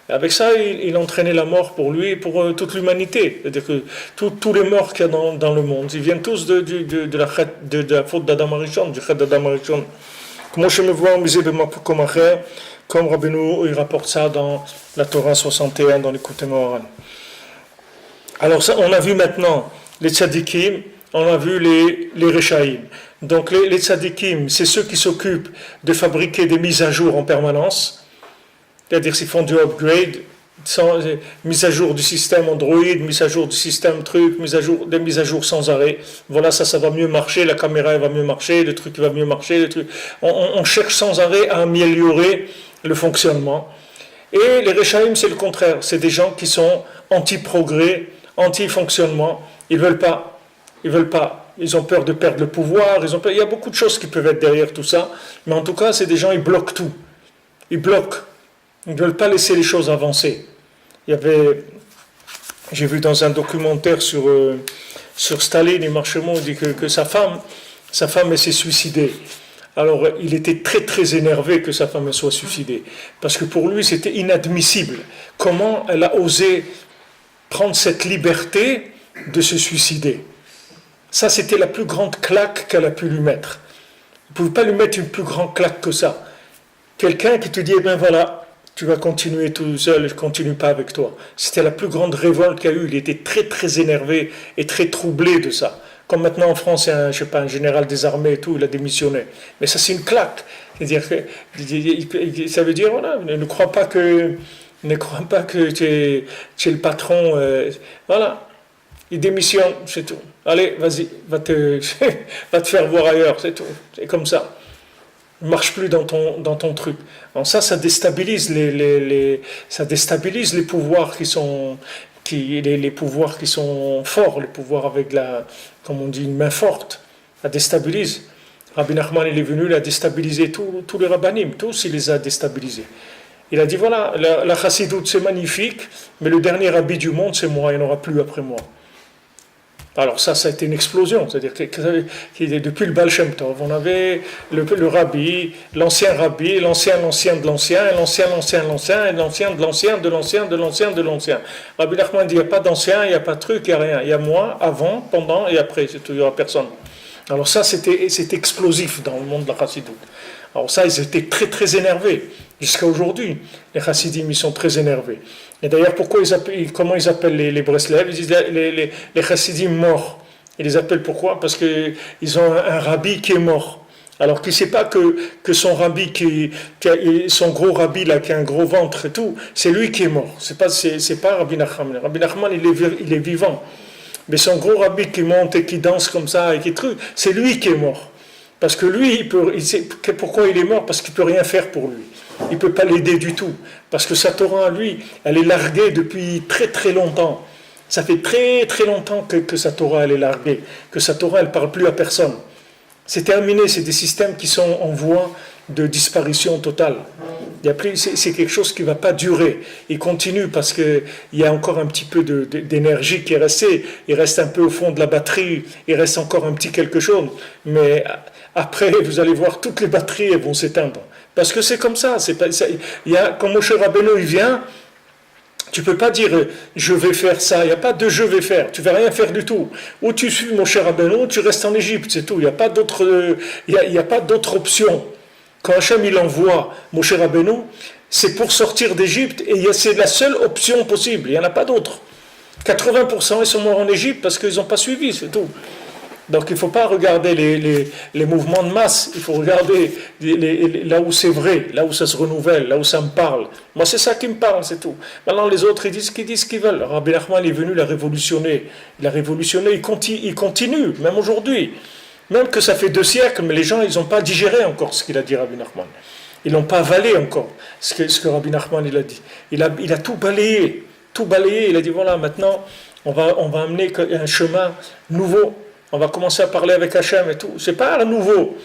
[SPEAKER 1] Et avec ça, il entraînait la mort pour lui et pour toute l'humanité. C'est-à-dire que tous les morts qu'il y a dans le monde, ils viennent tous de la faute d'Adam Arishon, du chet d'Adam Arishon. Moi, je me vois au musée de Mapokomacher, comme Rabbeinu, il rapporte ça dans la Torah 61, dans les Kutei Moharan. Alors ça, on a vu maintenant les tzadikim, on a vu les Rechaïm. Donc les tzadikim, c'est ceux qui s'occupent de fabriquer des mises à jour en permanence, c'est-à-dire s'ils font du upgrade, mise à jour du système Android, mise à jour du système truc, des mises à jour sans arrêt. Voilà, ça va mieux marcher, la caméra va mieux marcher, le truc va mieux marcher, le truc. On cherche sans arrêt à améliorer le fonctionnement. Et les Rechaïm, c'est le contraire, c'est des gens qui sont anti-progrès, anti-fonctionnement, ils veulent pas, ils ont peur de perdre le pouvoir, il y a beaucoup de choses qui peuvent être derrière tout ça, mais en tout cas, c'est des gens, ils bloquent tout, ils bloquent. Ils ne veulent pas laisser les choses avancer. J'ai vu dans un documentaire sur Staline, et Marchemont, il dit que sa femme, elle s'est suicidée. Alors, il était très très énervé que sa femme soit suicidée. Parce que pour lui, c'était inadmissible. Comment elle a osé prendre cette liberté de se suicider? Ça, c'était la plus grande claque qu'elle a pu lui mettre. Vous ne pouvez pas lui mettre une plus grande claque que ça. Quelqu'un qui te dit, eh bien voilà, tu vas continuer tout seul, je ne continue pas avec toi. C'était la plus grande révolte qu'il y a eu. Il était très très énervé et très troublé de ça. Comme maintenant en France, il y a un général des armées et tout, il a démissionné. Mais ça, c'est une claque. C'est-à-dire que, ça veut dire, voilà, ne crois pas que tu es le patron. Voilà. Il démissionne, c'est tout. Allez, vas-y, va te faire voir ailleurs, c'est tout. C'est comme ça. Ne marche plus dans ton truc. Alors ça déstabilise ça déstabilise les pouvoirs les pouvoirs qui sont forts, les pouvoirs avec comme on dit, une main forte. Ça déstabilise. Rabbi Nachman, il est venu, il a déstabilisé tous les rabbinim, tous il les a déstabilisés. Il a dit voilà, la chassidoute c'est magnifique, mais le dernier rabbi du monde c'est moi, il n'y en aura plus après moi. Alors ça a été une explosion, c'est-à-dire que depuis le Baal Shem Tov, on avait le rabbi, l'ancien rabbi, l'ancien de l'ancien, et l'ancien de l'ancien, et l'ancien de l'ancien, de l'ancien, de l'ancien, de l'ancien. Rabbi Nachman dit, il n'y a pas d'ancien, il n'y a pas de truc, il n'y a rien. Il y a moi, avant, pendant et après, c'est tout, il n'y aura personne. Alors ça, c'était explosif dans le monde de la chassidoute. Alors ça, ils étaient très très énervés. Jusqu'à aujourd'hui, les chassidim, ils sont très énervés. Et d'ailleurs, comment ils appellent les Breslev? Ils disent les chassidim morts. Ils les appellent pourquoi? Parce qu'ils ont un rabbi qui est mort. Alors qu'il ne sait pas que son rabbi, son gros rabbi là, qui a un gros ventre et tout, c'est lui qui est mort. C'est pas Rabbi Nachman. Rabbi Nachman, il est vivant. Mais son gros rabbi qui monte et qui danse comme ça et qui truc, c'est lui qui est mort. Parce que lui, il sait pourquoi il est mort, parce qu'il ne peut rien faire pour lui. Il ne peut pas l'aider du tout. Parce que sa Torah, lui, elle est larguée depuis très très longtemps. Ça fait très très longtemps que sa Torah, elle est larguée. Que sa Torah, elle ne parle plus à personne. C'est terminé, c'est des systèmes qui sont en voie de disparition totale. C'est quelque chose qui ne va pas durer. Il continue parce qu'il y a encore un petit peu d'énergie qui est restée. Il reste un peu au fond de la batterie. Il reste encore un petit quelque chose. Mais après, vous allez voir, toutes les batteries elles vont s'éteindre. Parce que c'est comme ça. Quand Moshe Rabbeinu il vient, tu ne peux pas dire je vais faire ça. Il n'y a pas de je vais faire. Tu ne vas rien faire du tout. Ou tu suis Moshe Rabbeinu, ou tu restes en Égypte, c'est tout. Il n'y a pas d'autre option. Quand Hachem il envoie Moshe Rabbeinu, c'est pour sortir d'Égypte et c'est la seule option possible. Il n'y en a pas d'autre. 80% ils sont morts en Égypte parce qu'ils n'ont pas suivi, c'est tout. Donc il ne faut pas regarder les mouvements de masse, il faut regarder là où c'est vrai, là où ça se renouvelle, là où ça me parle. Moi c'est ça qui me parle, c'est tout. Maintenant les autres ils disent ce qu'ils veulent. Rabbi Nachman est venu la révolutionner. Il a révolutionné, il continue, même aujourd'hui. Même que ça fait 2 siècles, mais les gens ils n'ont pas digéré encore ce qu'il a dit Rabbi Nachman. Ils n'ont pas avalé encore ce que Rabbi Nachman il a dit. Il a tout balayé. Il a dit voilà, maintenant on va amener un chemin nouveau. On va commencer à parler avec Hachem et tout. C'est pas nouveau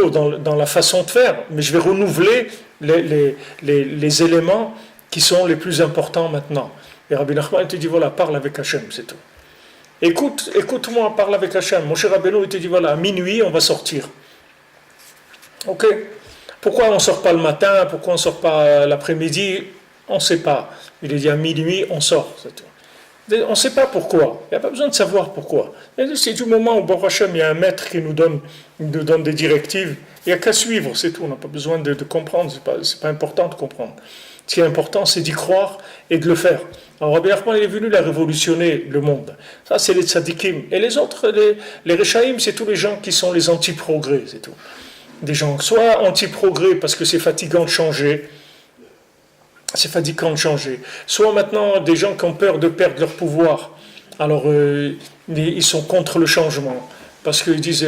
[SPEAKER 1] dans la façon de faire, mais je vais renouveler les éléments qui sont les plus importants maintenant. Et Rabbi Nachman te dit voilà, parle avec Hachem, c'est tout. Écoute-moi, parle avec Hachem. Mon cher Rabbeinu, il te dit voilà, à minuit on va sortir. Ok? Pourquoi on ne sort pas le matin? Pourquoi on ne sort pas l'après-midi? On ne sait pas. Il est dit à minuit on sort, c'est tout. On ne sait pas pourquoi. Il n'y a pas besoin de savoir pourquoi. C'est du moment où Baruch Hashem, il y a un maître qui nous donne des directives. Il n'y a qu'à suivre, c'est tout. On n'a pas besoin de comprendre. Ce n'est pas important de comprendre. Ce qui est important, c'est d'y croire et de le faire. Alors Rabbi Nachman il est venu révolutionner le monde. Ça, c'est les tzadikim. Et les autres, les rechaïm, c'est tous les gens qui sont les anti-progrès, c'est tout. Des gens soit anti-progrès parce que c'est fatigant de changer, soit maintenant des gens qui ont peur de perdre leur pouvoir. Alors ils sont contre le changement. Parce qu'ils disent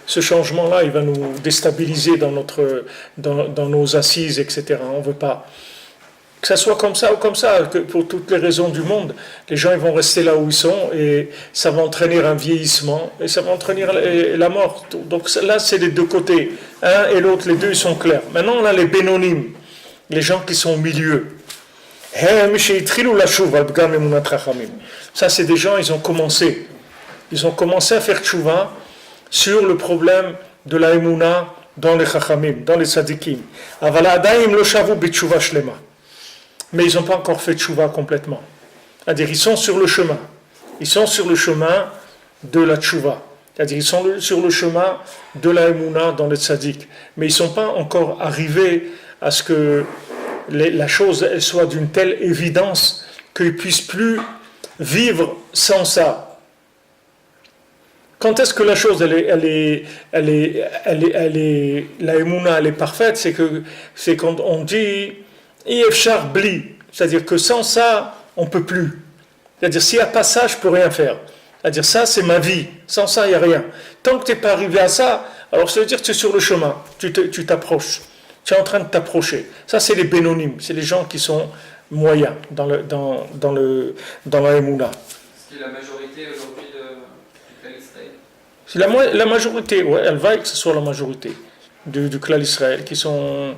[SPEAKER 1] ce changement-là, il va nous déstabiliser dans nos assises, etc. On ne veut pas. Que ça soit comme ça ou comme ça, que pour toutes les raisons du monde, les gens ils vont rester là où ils sont et ça va entraîner un vieillissement et ça va entraîner la mort. Donc là, c'est les deux côtés. Un et l'autre, les deux, ils sont clairs. Maintenant, on a les bénonymes, les gens qui sont au milieu. Ça, c'est des gens, ils ont commencé à faire tchouva sur le problème de la émouna dans les chachamim, dans les tzadikim. Mais ils n'ont pas encore fait tchouva complètement. C'est-à-dire, ils sont sur le chemin. Ils sont sur le chemin de la tchouva. C'est-à-dire, ils sont sur le chemin de la émouna dans les tzadiks. Mais ils ne sont pas encore arrivés à ce que la chose elle soit d'une telle évidence qu'ils ne puissent plus vivre sans ça. Quand est-ce que la chose, la émouna, elle est parfaite, c'est quand on dit Yefchar bli, c'est-à-dire que sans ça, on ne peut plus. C'est-à-dire, s'il n'y a pas ça, je ne peux rien faire. C'est-à-dire, ça, c'est ma vie. Sans ça, il n'y a rien. Tant que tu n'es pas arrivé à ça, alors ça veut dire que tu es sur le chemin. Tu t'approches. Tu es en train de t'approcher. Ça, c'est les bénonymes. C'est les gens qui sont moyens dans la émouna.
[SPEAKER 2] C'est la majorité aujourd'hui du clan Israël.
[SPEAKER 1] C'est la majorité, ouais, elle va que ce soit la majorité du clan Israël qui sont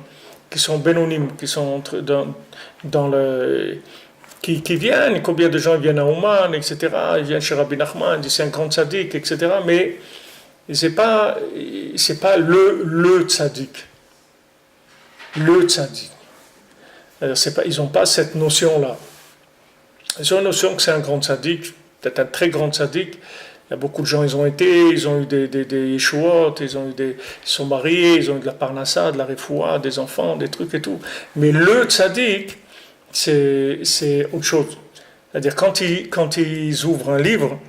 [SPEAKER 1] bénonymes, qui sont dans le... Qui viennent, combien de gens viennent à Ouman, etc. Ils viennent chez Rabbi Nachman, ils disent c'est un grand tzaddik, etc. Mais c'est pas le tzaddik. Le tzaddik. Ils n'ont pas cette notion-là. Ils ont une notion que c'est un grand tzaddik, peut-être un très grand tzaddik. Il y a beaucoup de gens, ils ont eu des yeshuot, ils sont mariés, ils ont eu de la parnassa, de la refoua, des enfants, des trucs et tout. Mais le tzaddik, c'est autre chose. C'est-à-dire, quand ils ouvrent un livre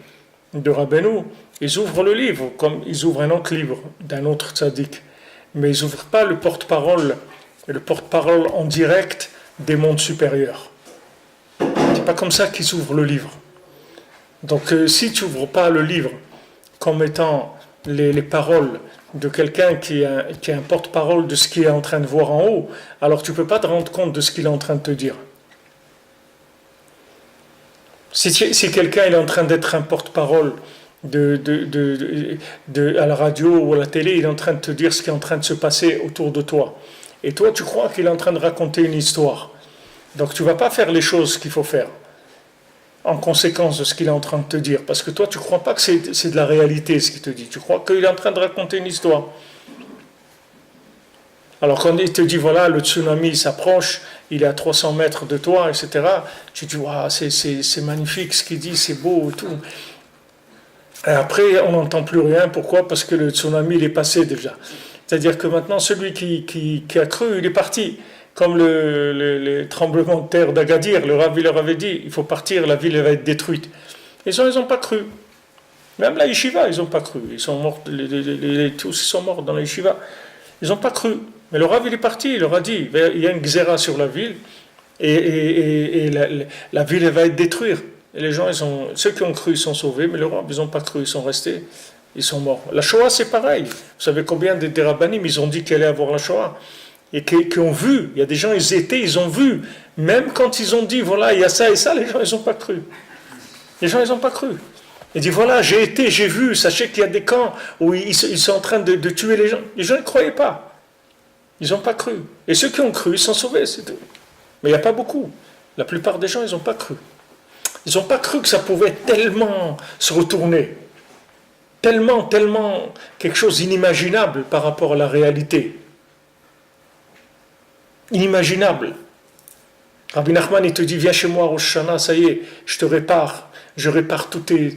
[SPEAKER 1] de Rabbeinu, ils ouvrent le livre, comme ils ouvrent un autre livre d'un autre tzaddik. Mais ils n'ouvrent pas le porte-parole en direct des mondes supérieurs. C'est pas comme ça qu'ils ouvrent le livre. Donc, si tu n'ouvres pas le livre comme étant les paroles de quelqu'un qui est un porte-parole de ce qu'il est en train de voir en haut, alors tu ne peux pas te rendre compte de ce qu'il est en train de te dire. Si quelqu'un est en train d'être un porte-parole à la radio ou à la télé, il est en train de te dire ce qui est en train de se passer autour de toi. Et toi, tu crois qu'il est en train de raconter une histoire. Donc, tu ne vas pas faire les choses qu'il faut faire en conséquence de ce qu'il est en train de te dire. Parce que toi, tu ne crois pas que c'est de la réalité ce qu'il te dit. Tu crois qu'il est en train de raconter une histoire. Alors quand il te dit, voilà, le tsunami s'approche, il est à 300 mètres de toi, etc., tu dis, wow, c'est magnifique ce qu'il dit, c'est beau et tout. Et après, on n'entend plus rien. Pourquoi ? Parce que le tsunami, il est passé déjà. C'est-à-dire que maintenant, celui qui a cru, il est parti. Comme le tremblement de terre d'Agadir, le Rav leur avait dit, il faut partir, la ville va être détruite. Ils n'ont pas cru. Même la yeshiva, ils n'ont pas cru. Ils sont morts, tous ils sont morts dans la yeshiva. Ils n'ont pas cru. Mais le Rav, il est parti, il leur a dit, il y a une gzera sur la ville, et la ville va être détruite. Et les gens, ceux qui ont cru, ils sont sauvés, mais le Rav, ils n'ont pas cru, ils sont restés, ils sont morts. La Shoah, c'est pareil. Vous savez combien des rabbanim, ils ont dit qu'il allait avoir la Shoah et qui ont vu, il y a des gens, ils ont vu, même quand ils ont dit, voilà, il y a ça et ça, les gens, ils n'ont pas cru. Les gens, ils n'ont pas cru. Ils disent, voilà, j'ai vu, sachez qu'il y a des camps où ils sont en train de tuer les gens. Les gens ne croyaient pas. Ils n'ont pas cru. Et ceux qui ont cru, ils sont sauvés, c'est tout. Mais il n'y a pas beaucoup. La plupart des gens, ils n'ont pas cru. Ils n'ont pas cru que ça pouvait tellement se retourner. Tellement quelque chose d'inimaginable par rapport à la réalité. Inimaginable. Rabbi Nachman, il te dit, viens chez moi, Rosh Hashanah, ça y est, je répare tous tes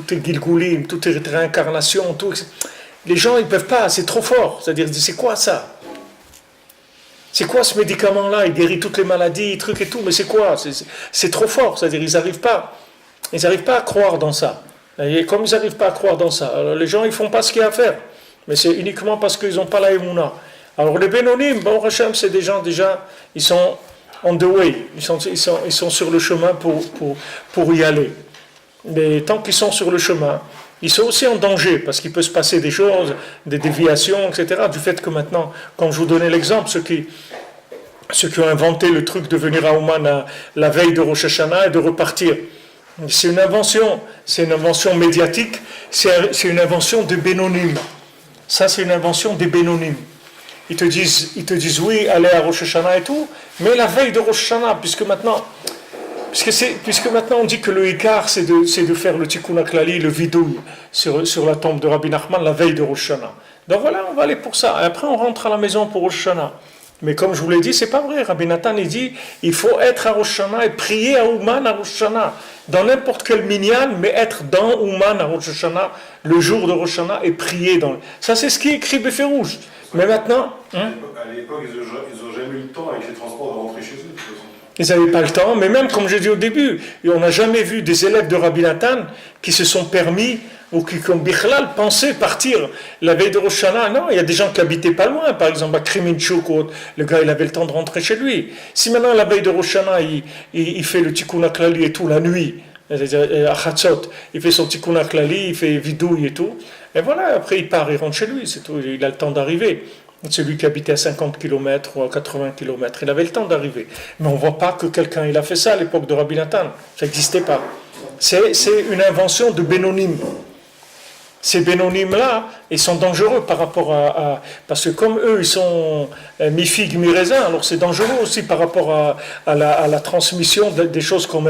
[SPEAKER 1] gilgulim, toutes tes réincarnations, tout. Les gens, ils ne peuvent pas, c'est trop fort. C'est-à-dire, c'est quoi ça ? C'est quoi ce médicament-là? Il guérit toutes les maladies, trucs et tout, mais c'est quoi? C'est trop fort, c'est-à-dire ils n'arrivent pas à croire dans ça. Et comme ils n'arrivent pas à croire dans ça, alors les gens ils font pas ce qu'il y a à faire. Mais c'est uniquement parce qu'ils n'ont pas la émouna. Alors les Bénonim, bon Hachem, c'est des gens déjà, ils sont on the way, ils sont sur le chemin pour y aller. Mais tant qu'ils sont sur le chemin, ils sont aussi en danger, parce qu'il peut se passer des choses, des déviations, etc. Du fait que maintenant, comme je vous donnais l'exemple, ceux qui ont inventé le truc de venir à Ouman la veille de Rosh Hashanah et de repartir. C'est une invention médiatique, c'est une invention des Bénonim. Ça, c'est une invention des Bénonim. Ils te disent oui, allez à Rosh Hashanah et tout, mais la veille de Rosh Hashanah, puisque maintenant on dit que le Ikar, c'est de faire le Tikkun HaKlali, le vidouille, sur la tombe de Rabbi Nachman, la veille de Rosh Hashanah. Donc voilà, on va aller pour ça. Et après, on rentre à la maison pour Rosh Hashanah. Mais comme je vous l'ai dit, c'est pas vrai. Rabbi Nathan, il dit, il faut être à Rosh Hashanah et prier à Ouman à Rosh Hashanah. Dans n'importe quel minyan, mais être dans Ouman à Rosh Hashanah, le jour de Rosh Hashanah, et prier dans... Ça, c'est ce qui est écrit Béférouge. Mais maintenant...
[SPEAKER 3] À l'époque, ils n'ont jamais eu le temps avec les transports de rentrer chez eux, de toute façon.
[SPEAKER 1] Ils n'avaient pas le temps, mais même comme j'ai dit au début, on n'a jamais vu des élèves de Rabbi Nathan qui se sont permis ou qui ont bichlal pensé partir la veille de Rosh Hashanah. Non, il y a des gens qui habitaient pas loin, par exemple à Kriminchouk, le gars il avait le temps de rentrer chez lui. Si maintenant la veille de Rosh Hashanah il fait le Tikkun HaKlali et tout la nuit, à Chatzot, il fait son Tikkun HaKlali, il fait vidouille et tout, et voilà, après il part, il rentre chez lui, c'est tout, il a le temps d'arriver. Celui qui habitait à 50 km ou à 80 km, il avait le temps d'arriver. Mais on ne voit pas que quelqu'un il a fait ça à l'époque de Rabbi Nathan. Ça n'existait pas. C'est une invention de Bénonim. Ces Bénonim-là, ils sont dangereux par rapport à... Parce que comme eux, ils sont mi-figue, mi-raisin, alors c'est dangereux aussi par rapport à la transmission des choses comme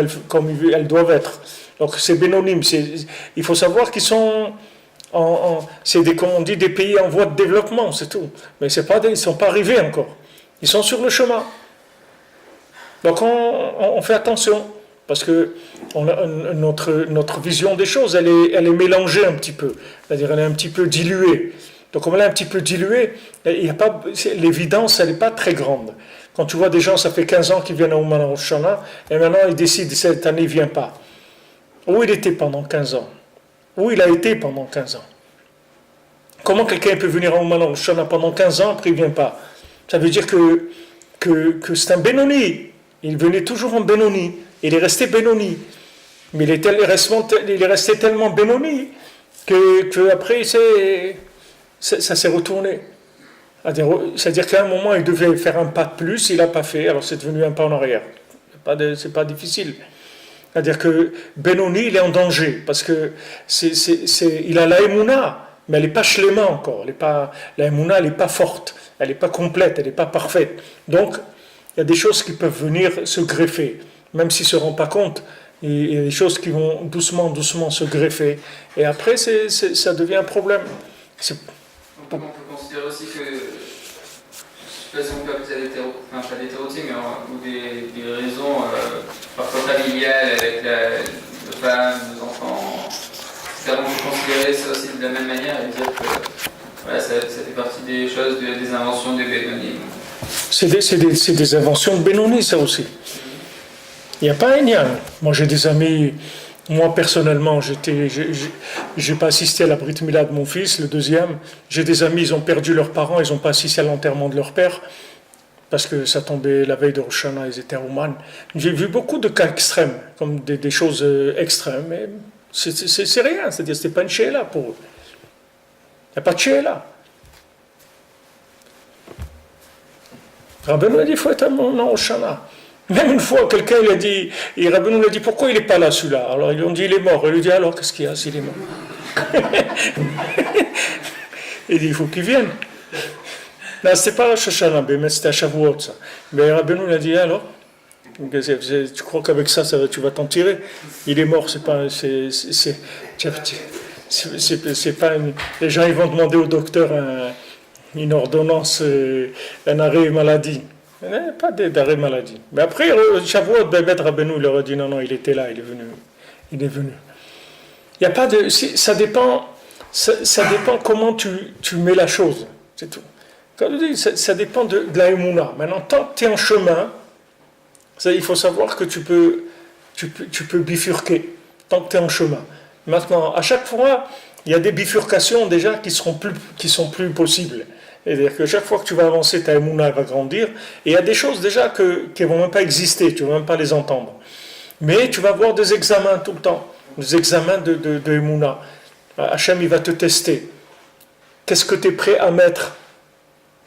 [SPEAKER 1] elles doivent être. Donc ces Bénonim, il faut savoir qu'ils sont... c'est comme on dit, des pays en voie de développement, c'est tout. Mais ils ne sont pas arrivés encore. Ils sont sur le chemin. Donc on fait attention, parce que notre vision des choses, elle est mélangée un petit peu. C'est-à-dire elle est un petit peu diluée. Donc comme elle est un petit peu diluée, l'évidence, elle n'est pas très grande. Quand tu vois des gens, ça fait 15 ans qu'ils viennent à Ouman Rosh Hashanah, et maintenant ils décident, cette année, il ne vient pas. Où il était pendant 15 ans? Où il a été pendant 15 ans? Comment quelqu'un peut venir à Ouman Rosh Hashanah pendant 15 ans, après il ne vient pas? Ça veut dire que c'est un Benoni. Il venait toujours en Benoni. Il est resté Benoni. Mais il est resté tellement Benoni que après ça s'est retourné. C'est-à-dire qu'à un moment, il devait faire un pas de plus, il n'a pas fait, alors c'est devenu un pas en arrière. C'est pas difficile. C'est-à-dire que Benoni, il est en danger, parce que il a la Emouna, mais elle n'est pas shlema encore. La Emouna, elle n'est pas forte, elle n'est pas complète, elle n'est pas parfaite. Donc, il y a des choses qui peuvent venir se greffer, même s'il ne se rend pas compte. Il y a des choses qui vont doucement, doucement se greffer. Et après, ça devient un problème.
[SPEAKER 2] On peut considérer aussi que, je ne sais pas si on peut appeler ça pas des stéréotypes, ou des raisons parfois familiales avec le femme, les enfants, etc. On peut considérer ça aussi de la même manière et dire que voilà, ça fait partie des choses, des inventions des Bénonim.
[SPEAKER 1] C'est des inventions de Benoni, ça aussi. Il n'y a pas un lien. Moi, j'ai des amis... Moi, personnellement, j'ai pas assisté à la Brit Mila de mon fils, le deuxième. J'ai des amis, ils ont perdu leurs parents, ils n'ont pas assisté à l'enterrement de leur père, parce que ça tombait la veille de Rosh Hashanah, ils étaient à Ouman. J'ai vu beaucoup de cas extrêmes, comme des choses extrêmes, mais c'est rien, c'est-à-dire c'était pas une chéla pour eux. Il n'y a pas de chéla. Rabbeinu a dit, il faut être un Rosh Hashanah. Même une fois, quelqu'un il a dit, et Rabbeinu lui a dit, pourquoi il n'est pas là celui-là? Alors ils lui ont dit, il est mort. Il lui dit, alors qu'est-ce qu'il y a s'il est mort? Il dit, il faut qu'il vienne. Non, c'était pas Rosh Hashanah, mais c'était à Shavuot, ça. Mais Rabbeinu lui a dit, alors tu crois qu'avec ça, tu vas t'en tirer? Il est mort, c'est pas les gens ils vont demander au docteur une ordonnance, un arrêt maladie. Pas d'arrêt maladie. Mais après, Shavuot, Rabbeinu leur a dit non, il était là, il est venu. Il y a pas ça dépend comment tu mets la chose, c'est tout. Ça dépend de la émouna. Maintenant, tant que tu es en chemin, il faut savoir que tu peux bifurquer, tant que tu es en chemin. Maintenant, à chaque fois, il y a des bifurcations déjà qui sont plus possibles. C'est-à-dire que chaque fois que tu vas avancer, ta émouna va grandir. Et il y a des choses déjà qui ne vont même pas exister, tu ne vas même pas les entendre. Mais tu vas avoir des examens tout le temps, des examens de émouna. Hachem, il va te tester. Qu'est-ce que tu es prêt à mettre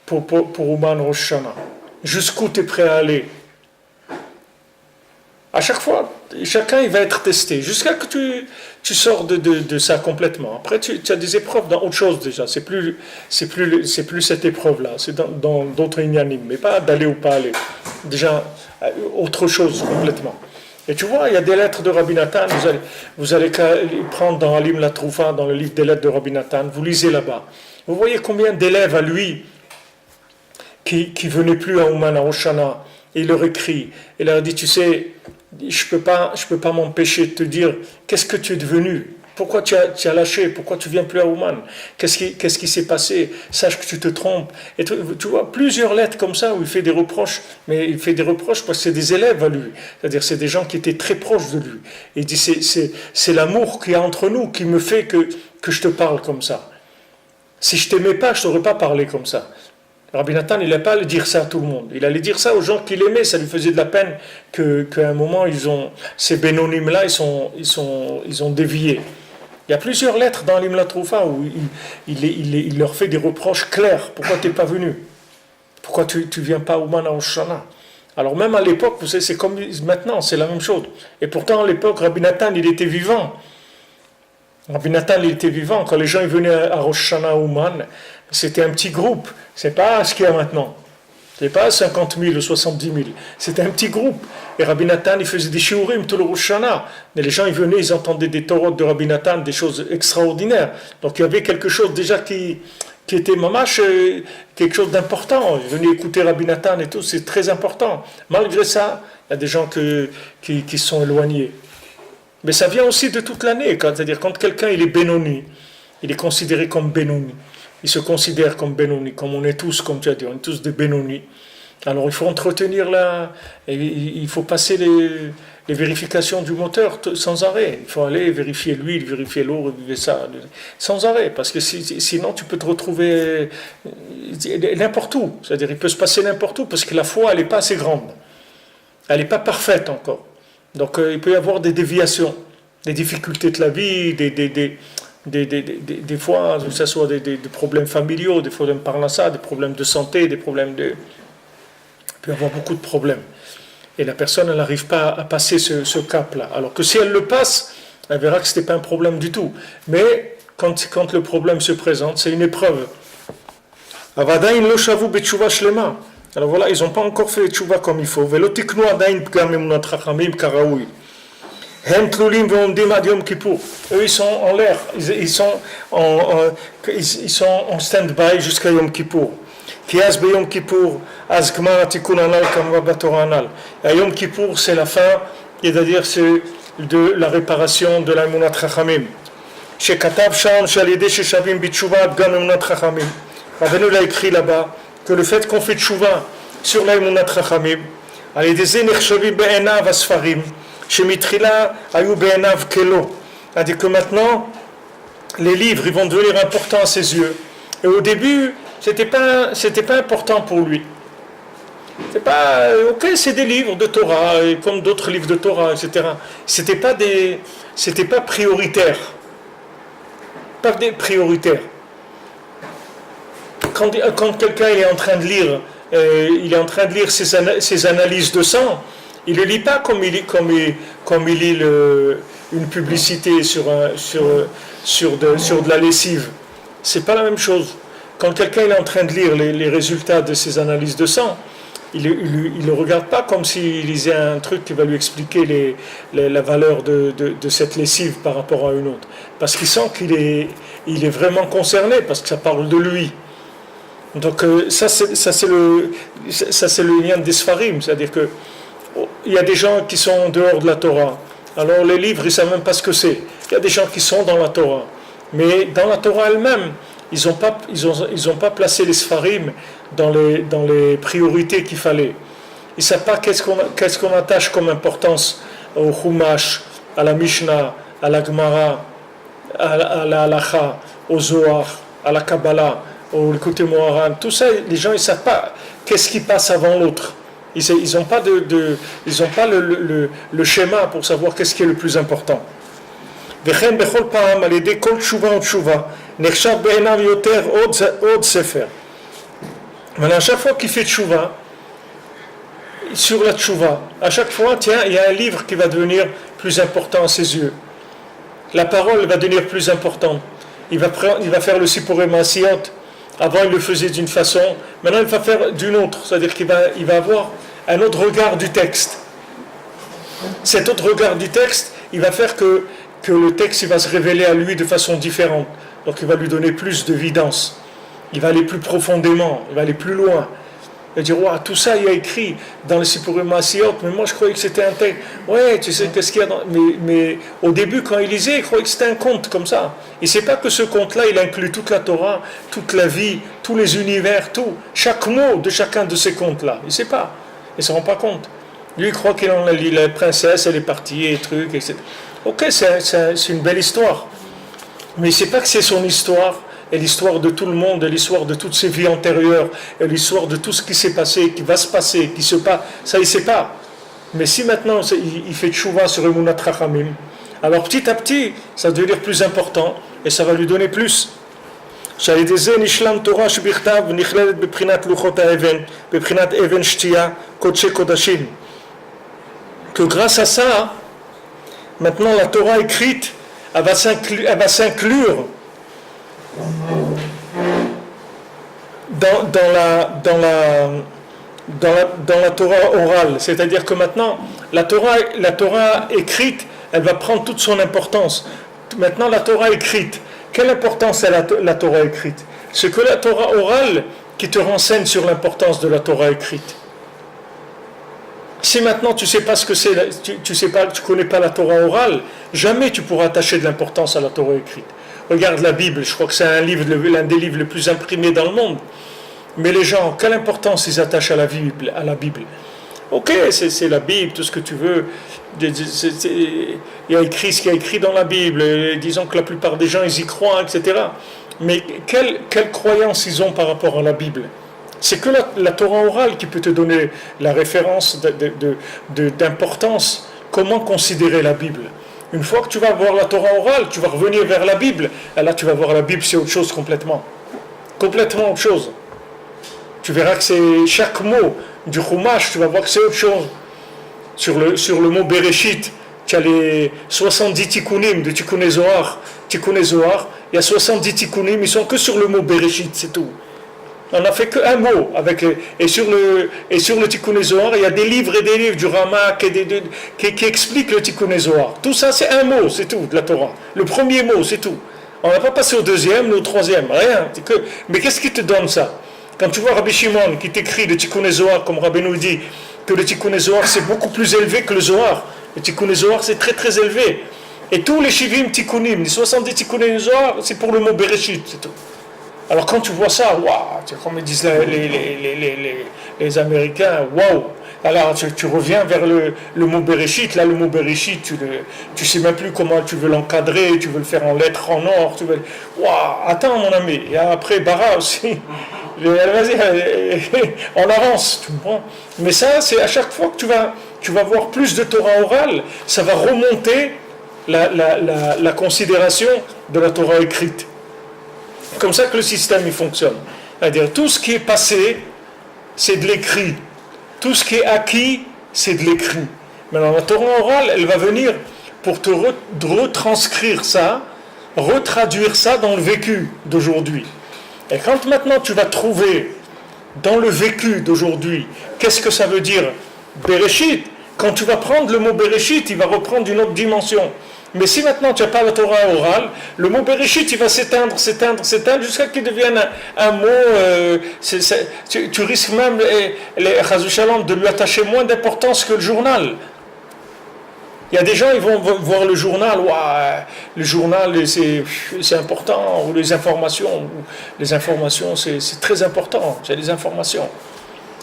[SPEAKER 1] pour Ouman Rosh Hashanah? Jusqu'où tu es prêt à aller? À chaque fois, chacun il va être testé, jusqu'à que tu sors de ça complètement. Après, tu as des épreuves dans autre chose déjà. C'est plus cette épreuve-là. C'est dans d'autres inyanim, mais pas d'aller ou pas aller. Déjà, autre chose complètement. Et tu vois, il y a des lettres de Rabbi Nathan. Vous allez prendre dans Alim la Troufa, dans le livre des lettres de Rabbi Nathan. Vous lisez là-bas. Vous voyez combien d'élèves à lui qui venaient plus à Ouman à Rosh Hashanah. Et il leur écrit. Il leur dit, tu sais, je peux pas m'empêcher de te dire qu'est-ce que tu es devenu, pourquoi tu as lâché, pourquoi tu viens plus à Ouman, qu'est-ce qui s'est passé, sache que tu te trompes. Et tu vois plusieurs lettres comme ça où il fait des reproches, mais il fait des reproches parce que c'est des élèves à lui, c'est-à-dire c'est des gens qui étaient très proches de lui. Et il dit c'est l'amour qu'il y a entre nous qui me fait que je te parle comme ça. Si je t'aimais pas, je t'aurais pas parlé comme ça. Rabbi Nathan, il n'allait pas dire ça à tout le monde. Il allait dire ça aux gens qu'il aimait. Ça lui faisait de la peine qu'à un moment, ces bénonymes-là, ils ont dévié. Il y a plusieurs lettres dans l'Imla Troufa où il leur fait des reproches clairs. Pourquoi tu n'es pas venu? Pourquoi tu ne viens pas au Ouman Rosh Hashanah? Alors même à l'époque, vous savez, c'est comme maintenant, c'est la même chose. Et pourtant, à l'époque, Rabbi Nathan, il était vivant. Rabbi Nathan, il était vivant. Quand les gens ils venaient à Rosh Hashanah Ouman, c'était un petit groupe. C'est pas ce qu'il y a maintenant. C'est pas 50 000 ou 70 000. C'était un petit groupe. Et Rabbi Nathan, il faisait des shiurim tout le Rosh Hashanah. Et les gens, ils venaient, ils entendaient des Torot de Rabbi Nathan, des choses extraordinaires. Donc il y avait quelque chose déjà qui était mamash, quelque chose d'important. Ils venaient écouter Rabbi Nathan et tout, c'est très important. Malgré ça, il y a des gens qui sont éloignés. Mais ça vient aussi de toute l'année. C'est-à-dire quand quelqu'un il est Benoni, il est considéré comme Benoni. Il se considère comme Benoni, comme on est tous, comme tu as dit, on est tous des Benoni. Alors il faut entretenir il faut passer les vérifications du moteur sans arrêt. Il faut aller vérifier l'huile, vérifier l'eau, vérifier ça, sans arrêt. Parce que sinon tu peux te retrouver n'importe où. C'est-à-dire il peut se passer n'importe où parce que la foi elle n'est pas assez grande. Elle n'est pas parfaite encore. Donc il peut y avoir des déviations, des difficultés de la vie, des fois, que ce soit des problèmes familiaux, des problèmes par ça, des problèmes de santé, des problèmes de... Il peut y avoir beaucoup de problèmes. Et la personne, elle n'arrive pas à passer ce cap-là. Alors que si elle le passe, elle verra que ce n'était pas un problème du tout. Mais quand le problème se présente, c'est une épreuve. Alors voilà, ils n'ont pas encore fait tchouva comme il faut. Eux, ils sont en l'air, ils sont en stand-by jusqu'à Yom Kippour. Yom Kippour, Yom Kippour, c'est la fin, c'est-à-dire c'est de la réparation de la Emunat Chachamim. Chez Katav Sham, Shalidé, chez Shavim, Bitshuva, Gam Emunat Chachamim. Rabbeinu l'a écrit là-bas que le fait qu'on fait tchouva sur la Emunat Chachamim, Alidézé Nechshavi Be'enav Asfarim, chez Mitrila, Ayou Be'enav Kelo. C'est-à-dire que maintenant, les livres, ils vont devenir importants à ses yeux. Et au début, c'était pas important pour lui. C'est pas, ok, c'est des livres de Torah, comme d'autres livres de Torah, etc. C'était pas prioritaire. Pas prioritaire. Quand quelqu'un est en train de lire ses analyses de sang, il ne le lit pas comme il lit une publicité sur de la lessive. C'est pas la même chose. Quand quelqu'un est en train de lire les résultats de ses analyses de sang, il ne le regarde pas comme s'il lisait un truc qui va lui expliquer la valeur de cette lessive par rapport à une autre. Parce qu'il sent qu'il est vraiment concerné, parce que ça parle de lui. Donc ça c'est le lien des Sfarim, c'est-à-dire que il y a des gens qui sont en dehors de la Torah. Alors les livres, ils ne savent même pas ce que c'est. Il y a des gens qui sont dans la Torah. Mais dans la Torah elle-même, Ils ont pas placé les Sfarim dans les priorités qu'il fallait. Ils ne savent pas qu'est-ce qu'on attache comme importance au Chumash, à la Mishnah, à la Gemara, à la Halacha, au Zohar, à la Kabbalah, au côté Moharan. Tout ça, les gens, ils ne savent pas qu'est-ce qui passe avant l'autre. Ils n'ont pas, le schéma pour savoir qu'est-ce qui est le plus important. Maintenant, à chaque fois qu'il fait tchouva, sur la tchouva, à chaque fois, tiens, il y a un livre qui va devenir plus important à ses yeux. La parole va devenir plus importante. Il va faire le Sipurei Maasiyot. Avant, il le faisait d'une façon. Maintenant, il va faire d'une autre. C'est-à-dire qu'il va avoir un autre regard du texte. Cet autre regard du texte, il va faire que le texte il va se révéler à lui de façon différente. Donc, il va lui donner plus d'évidence. Il va aller plus profondément. Il va aller plus loin. Il va dire, wow, tout ça, il y a écrit dans le Sipurei Maasiyot, mais moi, je croyais que c'était un texte. Ouais, tu sais, qu'est-ce qu'il y a dans... Mais au début, quand il lisait, il croyait que c'était un conte comme ça. Il ne sait pas que ce conte-là, il inclut toute la Torah, toute la vie, tous les univers, tout. Chaque mot de chacun de ces contes-là. Il ne sait pas. Il ne se rend pas compte. Lui, il croit qu'il en a lu la princesse, elle est partie, et trucs, etc. Ok, c'est une belle histoire. Mais il ne sait pas que c'est son histoire, et l'histoire de tout le monde, et l'histoire de toutes ses vies antérieures, et l'histoire de tout ce qui s'est passé, qui va se passer, qui se passe. Ça, il ne sait pas. Mais si maintenant, il fait tchouva sur Emunat Chachamim, alors petit à petit, ça va devenir plus important, et ça va lui donner plus. Que grâce à ça, maintenant la Torah écrite, elle va s'inclure dans la Torah orale. C'est-à-dire que maintenant, la Torah écrite, elle va prendre toute son importance. Maintenant, la Torah écrite, quelle importance a la Torah écrite? C'est que la Torah orale qui te renseigne sur l'importance de la Torah écrite. Si maintenant tu sais pas ce que c'est, tu connais pas la Torah orale, jamais tu pourras attacher de l'importance à la Torah écrite. Regarde la Bible, je crois que c'est l'un des livres les plus imprimés dans le monde. Mais les gens, quelle importance ils attachent à la Bible, Ok, c'est la Bible, tout ce que tu veux. Il y a écrit ce qu'il y a écrit dans la Bible. Disons que la plupart des gens, ils y croient, etc. Mais quelle croyance ils ont par rapport à la Bible? C'est que la Torah orale qui peut te donner la référence d'importance. Comment considérer la Bible? Une fois que tu vas voir la Torah orale, tu vas revenir vers la Bible. Et là, tu vas voir la Bible, c'est autre chose complètement. Complètement autre chose. Tu verras que c'est chaque mot du Chumash, tu vas voir que c'est autre chose. Sur le mot Bereshit, tu as les 70 tikkunim de Tikkuné Zohar. Tikkuné Zohar, il y a 70 tikkunim, ils sont que sur le mot Bereshit, c'est tout. On n'a fait qu'un mot. Et sur le Tikkuné Zohar, il y a des livres et des livres du Ramak qui expliquent le Tikkuné Zohar. Tout ça, c'est un mot, c'est tout, de la Torah. Le premier mot, c'est tout. On n'a pas passé au deuxième, ni au troisième, rien. Mais qu'est-ce qui te donne ça? Quand tu vois Rabbi Shimon qui t'écrit le Tikkuné Zohar, comme Rabbi nous dit, que le Tikkuné Zohar c'est beaucoup plus élevé que le Zohar. Le Tikkuné Zohar c'est très très élevé. Et tous les Shivim Tikkunim, les 70 Tikkuné Zohar, c'est pour le mot Bereshit, c'est tout. Alors quand tu vois ça, waouh, comme ils disent les Américains, waouh. Alors tu reviens vers le mot Bereshit, là le mot Bereshit, tu sais même plus comment tu veux l'encadrer, tu veux le faire en lettres en or, waouh, attends mon ami, et après Bara aussi. Vas-y, on avance, tu comprends? Mais ça, c'est à chaque fois que tu vas voir plus de Torah orale, ça va remonter la considération de la Torah écrite. C'est comme ça que le système il fonctionne. C'est-à-dire, tout ce qui est passé, c'est de l'écrit. Tout ce qui est acquis, c'est de l'écrit. Maintenant, la Torah orale, elle va venir pour te retranscrire ça, retraduire ça dans le vécu d'aujourd'hui. Et quand maintenant tu vas trouver dans le vécu d'aujourd'hui, qu'est-ce que ça veut dire Bereshit, quand tu vas prendre le mot Bereshit, il va reprendre une autre dimension. Mais si maintenant tu n'as pas la Torah orale, le mot Bereshit, il va s'éteindre, jusqu'à qu'il devienne un mot, tu risques même, de lui attacher moins d'importance que le journal. Il y a des gens, ils vont voir le journal, ouah, le journal c'est important, ou les informations c'est très important, c'est les informations.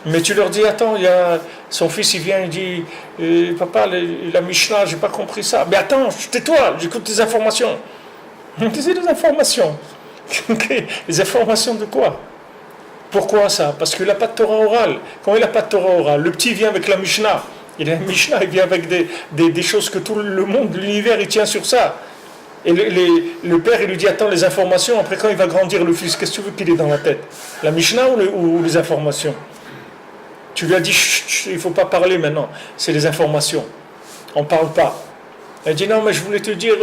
[SPEAKER 1] Mais tu leur dis, attends, son fils il vient, il dit, papa, la Mishnah, j'ai pas compris ça. Mais attends, tais-toi, j'écoute tes informations. C'est des informations. Les informations de quoi? Pourquoi ça? Parce qu'il n'a pas de Torah orale. Quand il n'a pas de Torah orale, le petit vient avec la Mishnah. Il a la Mishnah, il vient avec des choses que tout le monde, l'univers, il tient sur ça. Et le père, il lui dit, attends, les informations, après quand il va grandir, le fils, qu'est-ce que tu veux qu'il ait dans la tête? La Mishnah ou les informations? Tu lui as dit, chut, chut, il ne faut pas parler maintenant, c'est les informations. On ne parle pas. Elle dit, non, mais je voulais te dire,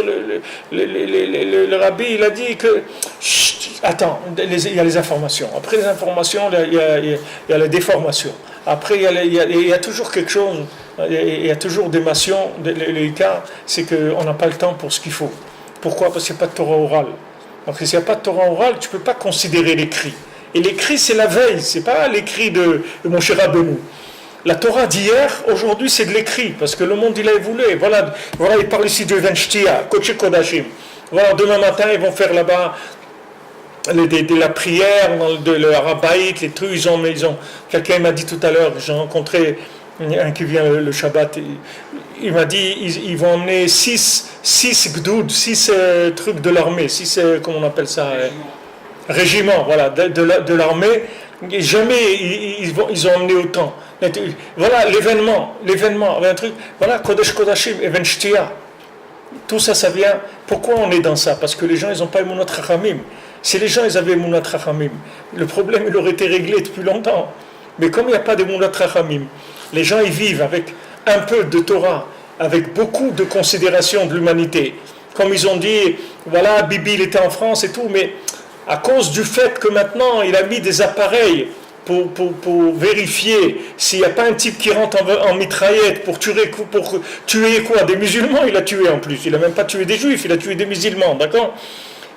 [SPEAKER 1] le rabbi, il a dit que, chut, attends, il y a les informations. Après les informations, il y a la déformation. Après, il y a toujours quelque chose, il y a toujours des mations. Les cas, c'est qu'on n'a pas le temps pour ce qu'il faut. Pourquoi? Parce qu'il n'y a pas de Torah orale. Donc, s'il n'y a pas de Torah orale, tu ne peux pas considérer l'écrit. Et l'écrit, c'est la veille, c'est pas l'écrit de mon cher Rabbeinu. La Torah d'hier, aujourd'hui, c'est de l'écrit, parce que le monde, il a évolué. Voilà, il parle ici de Venshtia, Kodesh Kodashim. Voilà, demain matin, ils vont faire là-bas de la prière, de l'Arabaït, les trucs. Quelqu'un m'a dit tout à l'heure, j'ai rencontré un qui vient le Shabbat, il m'a dit, ils vont emmener 6 gdoud, 6 trucs de l'armée, 6, comment on appelle ça, régiment, voilà, de l'armée. Jamais ils ont emmené autant. Voilà l'événement, un truc, voilà, Kodesh Kodashim, Even Shtia. Tout ça, ça vient. Pourquoi on est dans ça? Parce que les gens, ils n'ont pas Emunat Chachamim. Si les gens, ils avaient Emunat Chachamim, le problème, il aurait été réglé depuis longtemps. Mais comme il n'y a pas d'Emunat Chachamim, les gens, ils vivent avec un peu de Torah, avec beaucoup de considération de l'humanité. Comme ils ont dit, voilà, Bibi, il était en France et tout, mais à cause du fait que maintenant, il a mis des appareils pour vérifier s'il n'y a pas un type qui rentre en mitraillette pour tuer quoi? Des musulmans, il a tué en plus. Il n'a même pas tué des juifs, il a tué des musulmans, d'accord?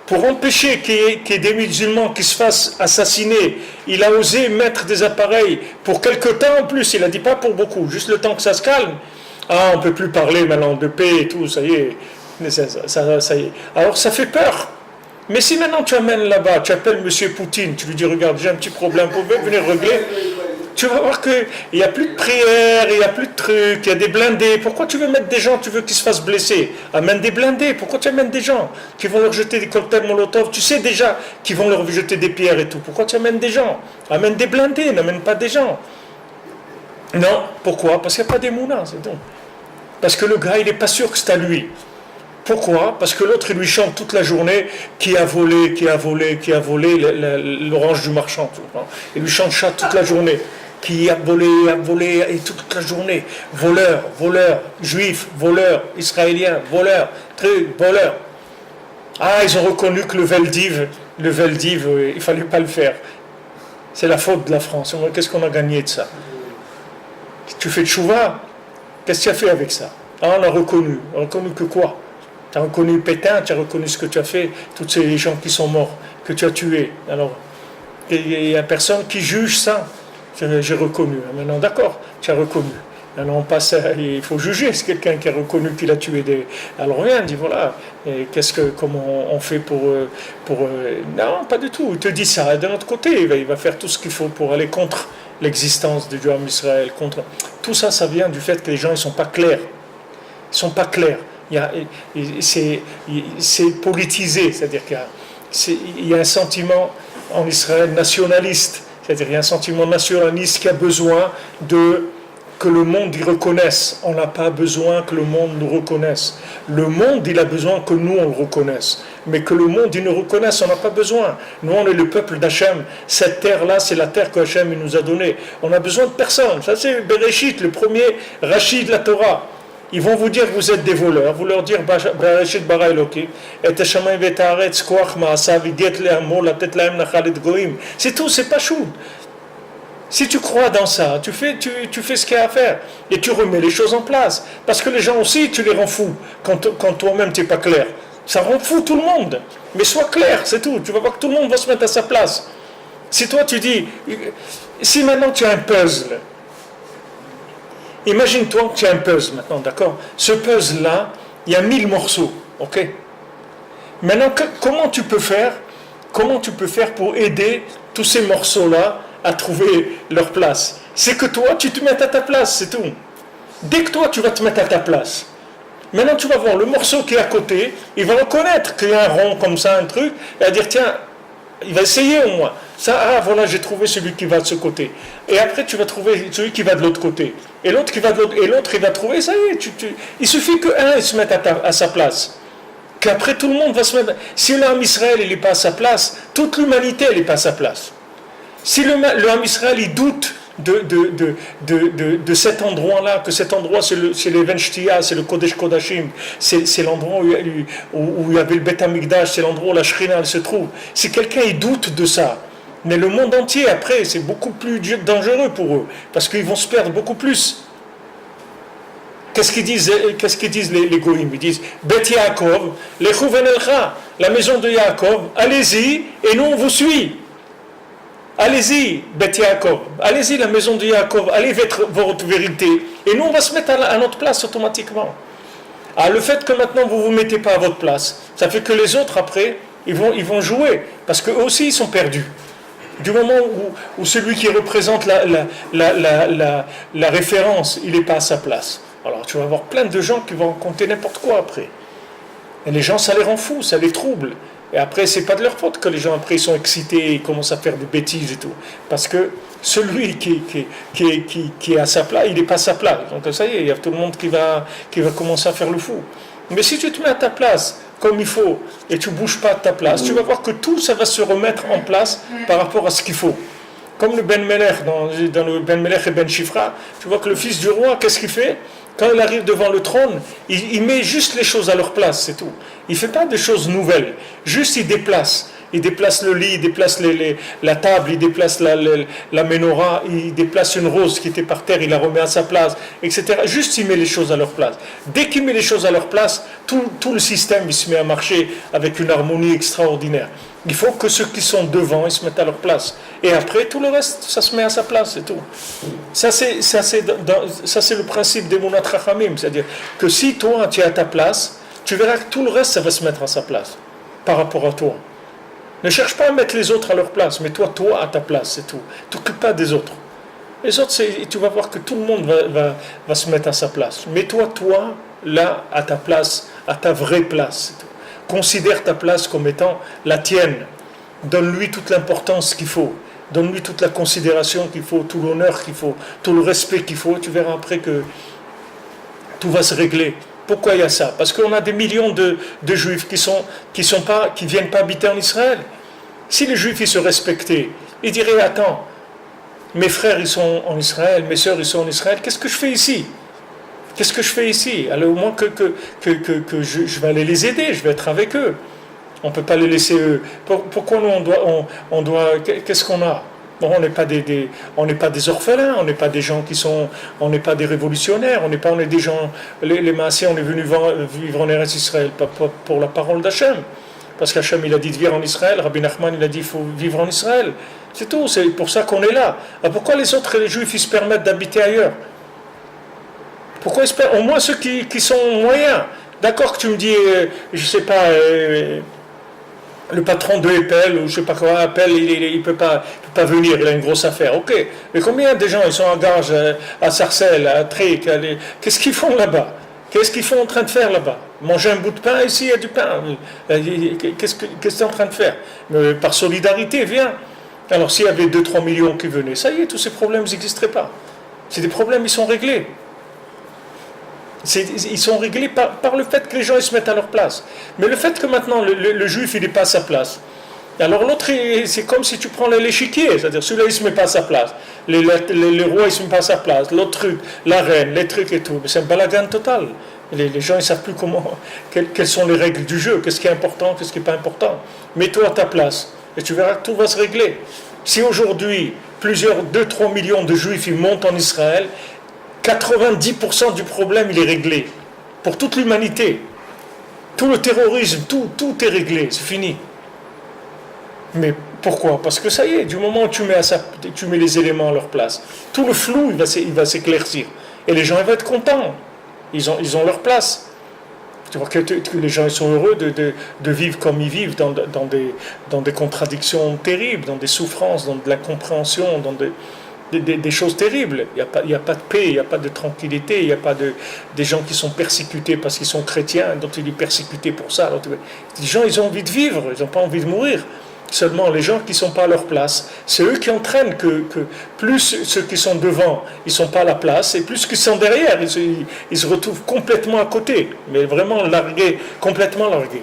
[SPEAKER 1] Pour empêcher qu'il y ait des musulmans qui se fassent assassiner, il a osé mettre des appareils pour quelque temps en plus. Il n'a dit pas pour beaucoup, juste le temps que ça se calme. Ah, on ne peut plus parler maintenant de paix et tout, ça y est. Ça y est. Alors ça fait peur. Mais si maintenant tu amènes là-bas, tu appelles M. Poutine, tu lui dis, regarde, j'ai un petit problème, vous pouvez venir régler, tu vas voir qu'il n'y a plus de prières, il n'y a plus de trucs, il y a des blindés. Pourquoi tu veux mettre des gens, tu veux qu'ils se fassent blesser? Amène des blindés, pourquoi tu amènes des gens qui vont leur jeter des cocktails Molotov? Tu sais déjà qu'ils vont leur jeter des pierres et tout. Pourquoi tu amènes des gens? Amène des blindés, n'amène pas des gens. Non, pourquoi? Parce qu'il n'y a pas d'émouna, c'est tout. Parce que le gars, il n'est pas sûr que c'est à lui. Pourquoi? Parce que l'autre, il lui chante toute la journée qui a volé l'orange du marchand. Il lui chante ça toute la journée. Qui a volé, et toute la journée. Voleur, juif, voleur, israélien, voleur, voleur. Ah, ils ont reconnu que le Veldiv, il ne fallait pas le faire. C'est la faute de la France. Qu'est-ce qu'on a gagné de ça? Tu fais tchouva? Qu'est-ce que tu as fait avec ça? Ah, on a reconnu. On a reconnu que quoi? Tu as reconnu Pétain, tu as reconnu ce que tu as fait, tous ces gens qui sont morts, que tu as tués. Alors, il n'y a personne qui juge ça. J'ai reconnu. Maintenant, d'accord, tu as reconnu. Maintenant, on passe il faut juger. C'est quelqu'un qui a reconnu qu'il a tué des. Alors, rien, dit voilà, comment on fait pour. Non, pas du tout. Il te dit ça. Et d'un autre côté, il va faire tout ce qu'il faut pour aller contre l'existence de Dieu en Israël. Tout ça, ça vient du fait que les gens ne sont pas clairs. Ils ne sont pas clairs. C'est politisé, c'est-à-dire qu'il y a un sentiment en Israël nationaliste, c'est-à-dire qu'il y a un sentiment nationaliste qui a besoin que le monde y reconnaisse. On n'a pas besoin que le monde nous reconnaisse. Le monde, il a besoin que nous, on le reconnaisse. Mais que le monde, il nous reconnaisse, on n'a pas besoin. Nous, on est le peuple d'Hachem. Cette terre-là, c'est la terre que Hachem nous a donnée. On a besoin de personne. Ça, c'est Bereshit, le premier Rashi de la Torah. Ils vont vous dire que vous êtes des voleurs, vous leur dire Bereshit bara Elokim, et Hashamayim vet haaretz koach ma'asav iget le'amo latet lahem nachal et goyim. C'est tout, c'est pas chou. Si tu crois dans ça, tu fais ce qu'il y a à faire et tu remets les choses en place. Parce que les gens aussi, tu les rends fous quand toi-même tu n'es pas clair. Ça rend fou tout le monde. Mais sois clair, c'est tout. Tu vas voir que tout le monde va se mettre à sa place. Si toi tu dis, si maintenant tu as un puzzle, Imagine-toi que tu as un puzzle maintenant, d'accord? Ce puzzle-là, il y a 1000 morceaux, ok? Maintenant, comment tu peux faire? Comment tu peux faire pour aider tous ces morceaux-là à trouver leur place? C'est que toi, tu te mets à ta place, c'est tout. Dès que toi, tu vas te mettre à ta place, maintenant tu vas voir le morceau qui est à côté, il va reconnaître qu'il y a un rond comme ça, un truc, et va dire tiens, il va essayer au moins. Ça, ah voilà, j'ai trouvé celui qui va de ce côté. Et après, tu vas trouver celui qui va de l'autre côté. Et l'autre qui va de l'autre, et l'autre il va trouver, ça y est, il suffit qu'un se mette à sa place. Qu'après tout le monde va se mettre. Si le Ham Israël il n'est pas à sa place, toute l'humanité elle n'est pas à sa place. Si le Ham Israël il doute de cet endroit-là, que cet endroit c'est les Venshtia, c'est le Kodesh Kodashim, c'est l'endroit où il y avait le Bet Hamikdash, c'est l'endroit où la Shrina elle se trouve. Si quelqu'un il doute de ça, mais le monde entier après c'est beaucoup plus dangereux pour eux, parce qu'ils vont se perdre beaucoup plus. Qu'est-ce qu'ils disent les goïms? Ils disent Bet Yaakov, Lechu Venelcha, la maison de Yaakov, allez-y et nous on vous suit. Allez-y, Bet Yaakov, allez-y la maison de Yaakov, allez votre vérité et nous on va se mettre à notre place automatiquement. Ah, le fait que maintenant vous ne vous mettez pas à votre place, ça fait que les autres après ils vont jouer parce qu'eux aussi ils sont perdus. Du moment où celui qui représente la référence il n'est pas à sa place. Alors tu vas avoir plein de gens qui vont raconter n'importe quoi après. Et les gens, ça les rend fous, ça les trouble. Et après, c'est pas de leur faute que les gens après ils sont excités et commencent à faire des bêtises et tout. Parce que celui qui est à sa place, il n'est pas à sa place. Donc ça y est, il y a tout le monde qui va commencer à faire le fou. Mais si tu te mets à ta place comme il faut et tu ne bouges pas de ta place, tu vas voir que tout ça va se remettre en place par rapport à ce qu'il faut. Comme le Ben Melech, dans le Ben Melech et Ben Shifra, tu vois que le fils du roi, qu'est-ce qu'il fait? Quand il arrive devant le trône, il met juste les choses à leur place, c'est tout. Il ne fait pas de choses nouvelles, juste il déplace. Il déplace le lit, il déplace la table, il déplace la menorah, il déplace une rose qui était par terre, il la remet à sa place, etc. Juste il met les choses à leur place. Dès qu'il met les choses à leur place, tout le système il se met à marcher avec une harmonie extraordinaire. Il faut que ceux qui sont devant ils se mettent à leur place. Et après, tout le reste, ça se met à sa place, c'est tout. Ça, c'est le principe des Munat Chachamim. C'est-à-dire que si toi, tu es à ta place, tu verras que tout le reste, ça va se mettre à sa place par rapport à toi. Ne cherche pas à mettre les autres à leur place, mais toi à ta place, c'est tout. Ne t'occupe pas des autres. Les autres, tu vas voir que tout le monde va se mettre à sa place. Mais toi, là, à ta place, à ta vraie place, c'est tout. Considère ta place comme étant la tienne. Donne-lui toute l'importance qu'il faut. Donne-lui toute la considération qu'il faut, tout l'honneur qu'il faut, tout le respect qu'il faut. Tu verras après que tout va se régler. Pourquoi il y a ça? Parce qu'on a des millions de juifs qui viennent pas habiter en Israël. Si les juifs ils se respectaient, ils diraient attends, mes frères ils sont en Israël, mes sœurs ils sont en Israël, qu'est-ce que je fais ici? Qu'est-ce que je fais ici? Alors au moins que je vais aller les aider, je vais être avec eux. On ne peut pas les laisser eux. Pourquoi nous on doit qu'est-ce qu'on a? Bon, on n'est pas des orphelins, on n'est pas des gens on n'est pas des révolutionnaires, on est des gens, les Maasés, on est venus vivre en Eretz Israël, pas pour la parole d'Hachem. Parce qu'Hachem il a dit de vivre en Israël, Rabbi Nachman il a dit il faut vivre en Israël. C'est tout, c'est pour ça qu'on est là. Alors pourquoi les autres les juifs ils se permettent d'habiter ailleurs? Pourquoi au moins ceux qui sont moyens. D'accord que tu me dis, je sais pas, le patron de Apple, ou je sais pas quoi, Apple, il peut pas venir, il a une grosse affaire. Ok, mais combien de gens, ils sont en gage à Sarcelles, à Tric, qu'est-ce qu'ils font là-bas? Qu'est-ce qu'ils font en train de faire là-bas? Manger un bout de pain, ici il y a du pain. Qu'est-ce que tu es en train de faire? Mais par solidarité, viens. Alors s'il y avait 2-3 millions qui venaient, ça y est, tous ces problèmes n'existeraient pas. C'est des problèmes, ils sont réglés. Ils sont réglés par le fait que les gens ils se mettent à leur place. Mais le fait que maintenant le juif il n'est pas à sa place, alors l'autre c'est comme si tu prends l'échiquier, c'est-à-dire celui-là il se met pas à sa place, les rois ils se mettent pas à sa place, l'autre truc, la reine, les trucs et tout, mais c'est un balagan total. Les gens ils savent plus quelles sont les règles du jeu, qu'est-ce qui est important, qu'est-ce qui n'est pas important. Mets-toi à ta place et tu verras que tout va se régler. Si aujourd'hui 2-3 millions de juifs ils montent en Israël, 90% du problème, il est réglé. Pour toute l'humanité. Tout le terrorisme, tout est réglé, c'est fini. Mais pourquoi? Parce que ça y est, du moment où tu mets les éléments à leur place, tout le flou, il va s'éclaircir. Et les gens ils vont être contents. Ils ont leur place. Tu vois que les gens ils sont heureux de vivre comme ils vivent, dans des contradictions terribles, dans des souffrances, dans de l'incompréhension, dans des choses terribles. Il y a pas de paix, il n'y a pas de tranquillité, il n'y a pas des gens qui sont persécutés parce qu'ils sont chrétiens, donc ils sont persécutés pour ça. Les gens, ils ont envie de vivre, ils n'ont pas envie de mourir. Seulement, les gens qui ne sont pas à leur place, c'est eux qui entraînent que plus ceux qui sont devant, ils ne sont pas à la place, et plus ceux qui sont derrière, ils se retrouvent complètement à côté, mais vraiment largués, complètement largués.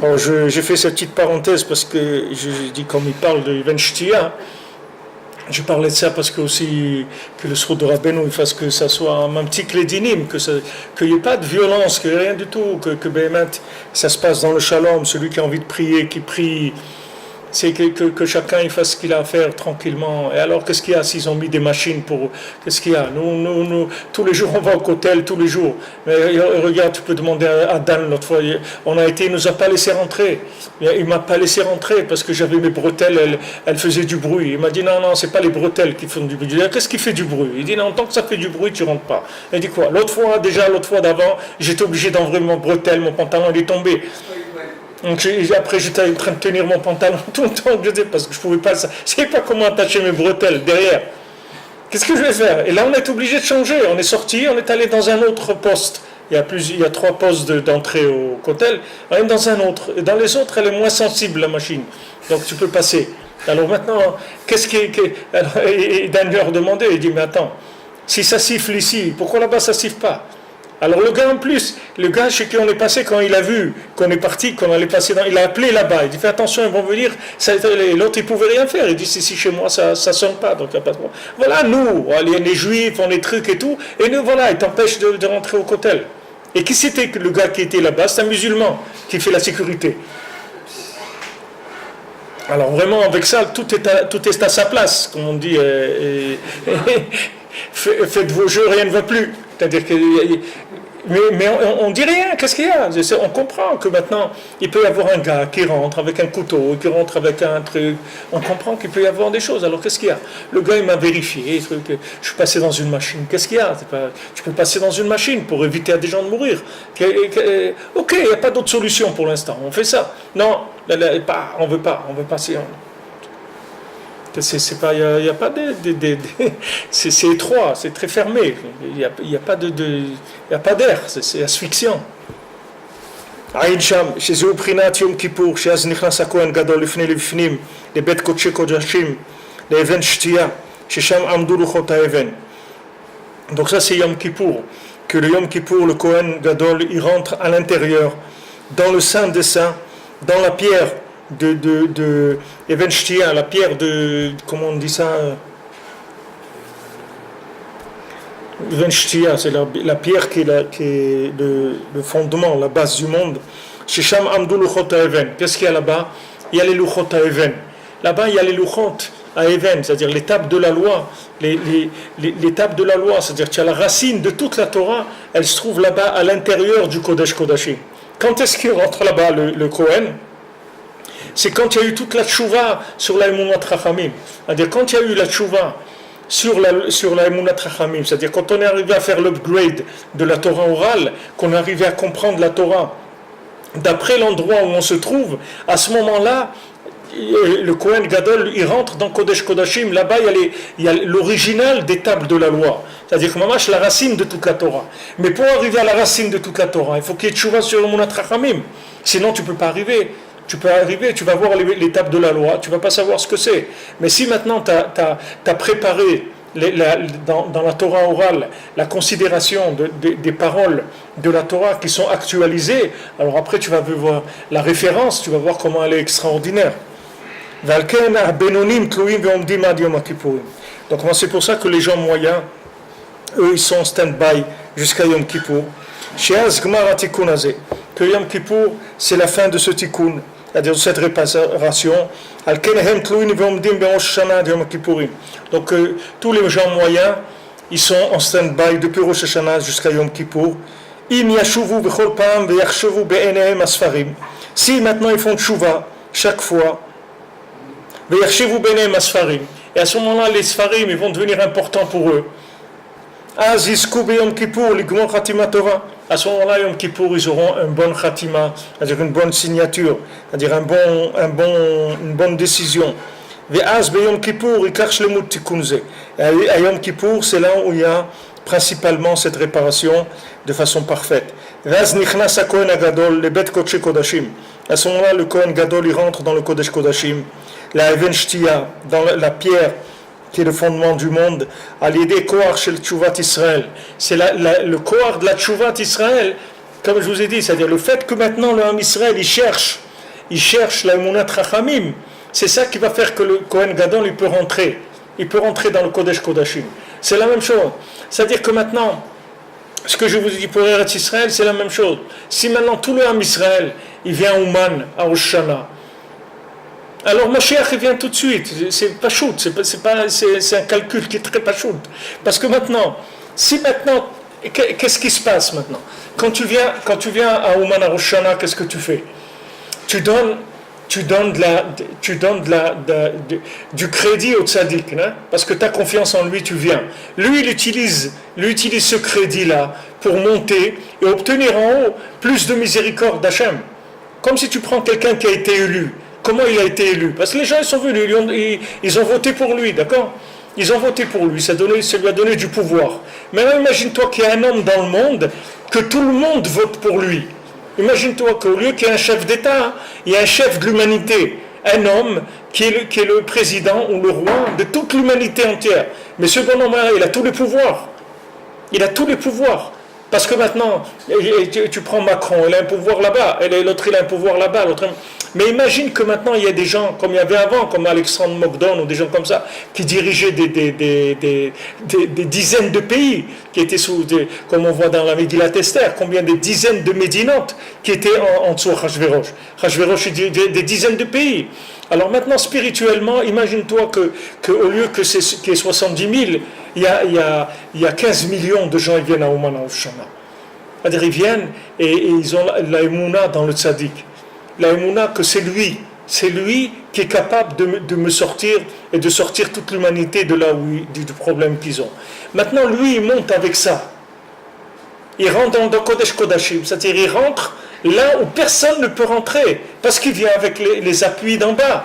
[SPEAKER 1] Alors, j'ai fait cette petite parenthèse parce que je dis, comme il parle de Ibn Shtia, je parlais de ça parce que aussi que le Sroud de Rabbeinu fasse que ça soit un petit clédinim, qu'il n'y ait pas de violence, qu'il n'y ait rien du tout, que Béhémet, ça se passe dans le shalom, celui qui a envie de prier, qui prie, c'est que chacun il fasse ce qu'il a à faire tranquillement. Et alors qu'est-ce qu'il y a s'ils ont mis des machines pour... Qu'est-ce qu'il y a nous, tous les jours on va au cotel, tous les jours. Mais regarde, tu peux demander à Dan l'autre fois, on a été, il ne nous a pas laissé rentrer. Il ne m'a pas laissé rentrer parce que j'avais mes bretelles, elles faisaient du bruit. Il m'a dit non, c'est pas les bretelles qui font du bruit. Je dis, qu'est-ce qui fait du bruit? Il dit non, tant que ça fait du bruit, tu rentres pas. Il dit quoi? L'autre fois d'avant, j'étais obligé d'enlever mon bretelle, mon pantalon il est tombé. Donc après j'étais en train de tenir mon pantalon tout le temps parce que je pouvais pas, je savais pas comment attacher mes bretelles derrière. Qu'est-ce que je vais faire? Et là on est obligé de changer. On est sorti, on est allé dans un autre poste. Il y a 3 postes d'entrée au cotel. On est dans un autre. Et dans les autres elle est moins sensible la machine. Donc tu peux passer. Alors maintenant et Daniel demandait, il dit mais attends, si ça siffle ici, pourquoi là-bas ça siffle pas? Alors le gars en plus, le gars chez qui on est passé quand il a vu qu'on est parti, qu'on allait passer il a appelé là-bas, il dit fais attention, ils vont venir, l'autre il pouvait rien faire, il dit si chez moi ça sonne pas, donc il n'y a pas de problème. Voilà nous, les juifs, on les trucs et tout, et nous voilà, ils t'empêchent de rentrer au cotel. Et qui c'était le gars qui était là-bas? C'est un musulman qui fait la sécurité. Alors vraiment avec ça, tout est à sa place, comme on dit, faites vos jeux, rien ne va plus. C'est-à-dire que mais on dit rien, qu'est-ce qu'il y a? On comprend que maintenant, il peut y avoir un gars qui rentre avec un couteau, qui rentre avec un truc, on comprend qu'il peut y avoir des choses, alors qu'est-ce qu'il y a? Le gars, il m'a vérifié, je suis passé dans une machine, qu'est-ce qu'il y a? Tu peux passer dans une machine pour éviter à des gens de mourir. Ok, il n'y a pas d'autre solution pour l'instant, on fait ça. Non, on veut pas passer. C'est pas, il y a pas c'est étroit, c'est très fermé. Il y a pas d'air, c'est asphyxiant. עין שם, שזהו בחינת יום כיפור, שאז נכנס הכהן גדול לפני לבפנים, לבית קודשי קודשים, לאבן שתייה, ששם עמדו לוחות האבן. Donc ça c'est Yom Kippour, que le Yom Kippour, le Kohen Gadol, il rentre à l'intérieur, dans le Saint des Saints, dans la pierre de Even Shtia, la pierre de, comment on dit ça, Even Shtia, c'est la pierre qui est le fondement, la base du monde. Shisham Amdou Luchot Even. Qu'est-ce qu'il y a là-bas? Il y a les Luchot Even. Là-bas, il y a les Luchot à Even, c'est-à-dire l'étape de la loi, l'étape de la loi, c'est-à-dire qu'il y a la racine de toute la Torah, elle se trouve là-bas à l'intérieur du Kodesh Kodashim. Quand est-ce qu'il rentre là-bas le Kohen? C'est quand il y a eu toute la tchouva sur la Emunat Chachamim. C'est-à-dire quand il y a eu la tchouva sur la Emunat Chachamim, c'est-à-dire quand on est arrivé à faire l'upgrade de la Torah orale, qu'on est arrivé à comprendre la Torah d'après l'endroit où on se trouve, à ce moment-là, le Kohen Gadol, il rentre dans Kodesh Kodashim, là-bas il y a l'original des tables de la loi, c'est-à-dire que mamash la racine de toute la Torah. Mais pour arriver à la racine de toute la Torah, il faut qu'il y ait tchouva sur l'Emunat Chachamim, sinon tu ne peux pas arriver. Tu peux arriver, tu vas voir l'étape de la loi, tu ne vas pas savoir ce que c'est. Mais si maintenant tu as préparé dans la Torah orale la considération des paroles de la Torah qui sont actualisées, alors après tu vas voir la référence, tu vas voir comment elle est extraordinaire. Donc c'est pour ça que les gens moyens, eux ils sont en stand-by jusqu'à Yom Kippour. Que Yom Kippour c'est la fin de ce tikkun, c'est-à-dire de cette réparation. Donc tous les gens moyens ils sont en stand-by depuis Rosh Hashanah jusqu'à Yom Kippour. Si maintenant ils font tchouva chaque fois, Et à ce moment-là, les Sfarim, ils vont devenir importants pour eux. À ce moment-là, Yom Kippour, ils auront un bon khatima, c'est-à-dire une bonne signature, c'est-à-dire une bonne décision. Et à Yom Kippour, c'est là où il y a principalement cette réparation de façon parfaite. À ce moment-là, le Kohen Gadol, il rentre dans le Kodesh Kodashim, la Even Shtia, dans la pierre qui est le fondement du monde, à l'idée Koar shel Tchouvat Israël. C'est le Koar de la Tchouvat Israël, comme je vous ai dit, c'est-à-dire le fait que maintenant le Ham Israël, il cherche la Emunat Chachamim, c'est ça qui va faire que le Kohen Gadol, il peut rentrer dans le Kodesh Kodashim. C'est la même chose. C'est-à-dire que maintenant, ce que je vous ai dit pour Eretz Israël, c'est la même chose. Si maintenant tout le Ham Israël, il vient à Ouman, à Rosh Hashanah, alors Moshiach il vient tout de suite, c'est pas shoot, c'est un calcul qui est très pas shoot. Parce que maintenant, qu'est-ce qui se passe maintenant? Quand tu viens à Ouman à Rosh Hashanah, qu'est-ce que tu fais? Tu donnes du crédit au tzaddik, hein? Parce que tu as confiance en lui, tu viens. Lui, il utilise ce crédit-là pour monter et obtenir en haut plus de miséricorde d'Hachem. Comme si tu prends quelqu'un qui a été élu. Comment il a été élu? Parce que les gens ils sont venus, ils ont voté pour lui, d'accord? Ils ont voté pour lui, ça lui a donné du pouvoir. Maintenant, imagine-toi qu'il y a un homme dans le monde, que tout le monde vote pour lui. Imagine-toi qu'au lieu qu'il y ait un chef d'État, il y a un chef de l'humanité, un homme qui est le président ou le roi de toute l'humanité entière. Mais ce bonhomme-là, il a tous les pouvoirs. Il a tous les pouvoirs. Parce que maintenant, tu prends Macron, il a un pouvoir là-bas, l'autre il a un pouvoir là-bas, Mais imagine que maintenant il y a des gens, comme il y avait avant, comme Alexandre Mogdon ou des gens comme ça, qui dirigeaient des dizaines de pays, qui étaient comme on voit dans la Megillat Esther, combien de dizaines de médinotes qui étaient en dessous de Hachvérosh. Hachvérosh, c'est des dizaines de pays. Alors maintenant, spirituellement, imagine-toi qu'au lieu qu'il y ait 70 000, il y a 15 millions de gens qui viennent à Ouman à Oshana. C'est-à-dire, ils viennent et ils ont la Emouna dans le tzaddik. La Emouna que c'est lui qui est capable de me sortir et de sortir toute l'humanité de là où du problème qu'ils ont. Maintenant, lui, il monte avec ça. Il rentre dans Kodesh Kodashim, c'est-à-dire il rentre là où personne ne peut rentrer, parce qu'il vient avec les appuis d'en bas.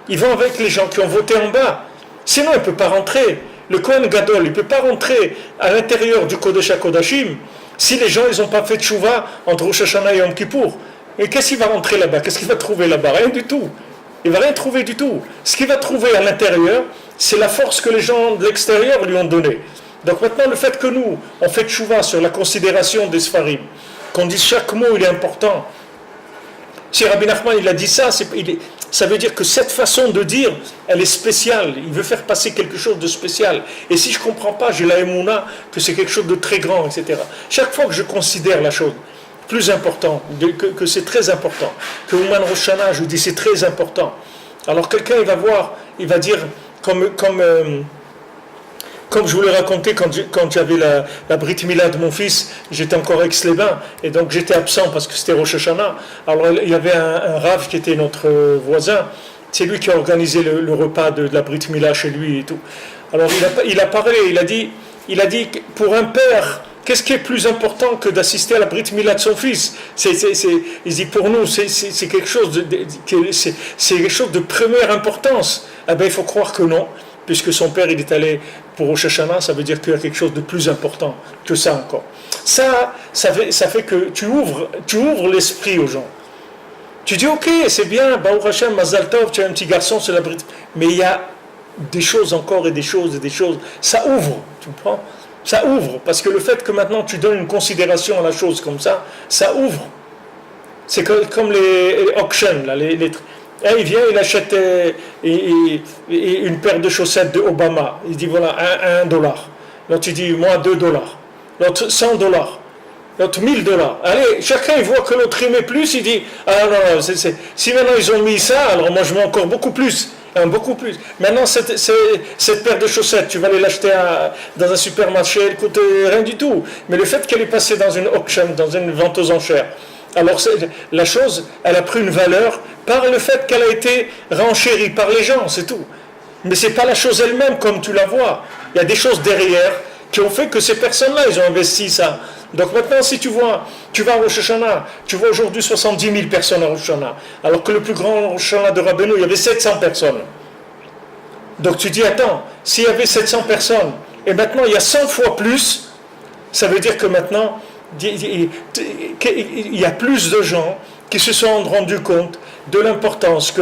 [SPEAKER 1] Il va avec les gens qui ont voté en bas. Sinon, il ne peut pas rentrer. Le Kohen Gadol, il ne peut pas rentrer à l'intérieur du Kodesh HaKodashim si les gens n'ont pas fait tchouva entre Rosh Hashanah et Yom Kippour. Et qu'est-ce qu'il va rentrer là-bas? Qu'est-ce qu'il va trouver là-bas? Rien du tout. Il ne va rien trouver du tout. Ce qu'il va trouver à l'intérieur, c'est la force que les gens de l'extérieur lui ont donnée. Donc maintenant, le fait que nous, on fait tchouva sur la considération des Sfarim, qu'on dise chaque mot, il est important. Si Rabbi Nachman, il a dit ça, ça veut dire que cette façon de dire, elle est spéciale. Il veut faire passer quelque chose de spécial. Et si je ne comprends pas, j'ai la émouna, que c'est quelque chose de très grand, etc. Chaque fois que je considère la chose plus importante, que c'est très important, que Ouman Rosh Hashanah, je dis c'est très important. Alors quelqu'un, il va voir, il va dire, comme je vous l'ai raconté quand j'avais la Brit Mila de mon fils, j'étais encore à Aix-les-Bains, et donc j'étais absent parce que c'était Rosh Hashanah. Alors il y avait un Rav qui était notre voisin, c'est lui qui a organisé le repas de la Brit Mila chez lui et tout. Alors il a parlé, il a dit pour un père, qu'est-ce qui est plus important que d'assister à la Brit Mila de son fils? Il dit pour nous, c'est quelque chose de première importance. Eh bien, il faut croire que non. Puisque son père il est allé pour Rosh Hashanah, ça veut dire qu'il y a quelque chose de plus important que ça encore. Ça fait que tu ouvres l'esprit aux gens. Tu dis ok, c'est bien, Baruch Hashem, Mazal Tov, tu as un petit garçon sur la Brit, mais il y a des choses encore et des choses. Ça ouvre, tu comprends? Ça ouvre, parce que le fait que maintenant tu donnes une considération à la chose comme ça ouvre. C'est comme les auctions, là, et il vient, il achète une paire de chaussettes de Obama. Il dit voilà, $1. L'autre il dit moi $2. L'autre $100. L'autre $1000. Allez, chacun il voit que l'autre il met plus, il dit ah non, si maintenant ils ont mis ça, alors moi je mets encore beaucoup plus. Beaucoup plus. Maintenant, cette paire de chaussettes, tu vas aller l'acheter dans un supermarché, elle coûte rien du tout. Mais le fait qu'elle est passée dans une auction, dans une vente aux enchères, alors la chose, elle a pris une valeur par le fait qu'elle a été renchérie par les gens, c'est tout. Mais ce n'est pas la chose elle-même comme tu la vois. Il y a des choses derrière qui ont fait que ces personnes-là, ils ont investi ça. Donc maintenant, si tu vas à Rosh Hashanah, tu vois aujourd'hui 70 000 personnes à Rosh Hashanah, alors que le plus grand Rosh Hashanah de Rabbeinu, il y avait 700 personnes. Donc tu dis, attends, s'il y avait 700 personnes, et maintenant il y a 100 fois plus, ça veut dire que maintenant, il y a plus de gens qui se sont rendus compte de l'importance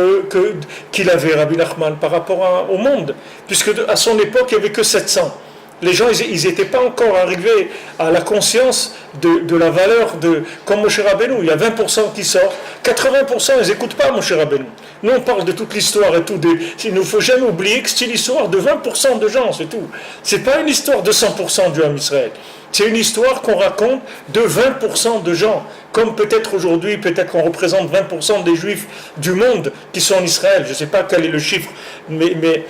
[SPEAKER 1] qu'il avait, Rabbi Nachman, par rapport au monde, puisque à son époque, il n'y avait que 700. Les gens, ils n'étaient pas encore arrivés à la conscience de la valeur de... Comme Moshe Rabbeinu, il y a 20% qui sortent, 80% ils n'écoutent pas Moshe Rabbeinu. Nous, on parle de toute l'histoire et tout. Il ne faut jamais oublier que c'est l'histoire de 20% de gens, c'est tout. Ce n'est pas une histoire de 100% du Ham Israël. C'est une histoire qu'on raconte de 20% de gens. Comme peut-être aujourd'hui, peut-être qu'on représente 20% des Juifs du monde qui sont en Israël. Je ne sais pas quel est le chiffre, mais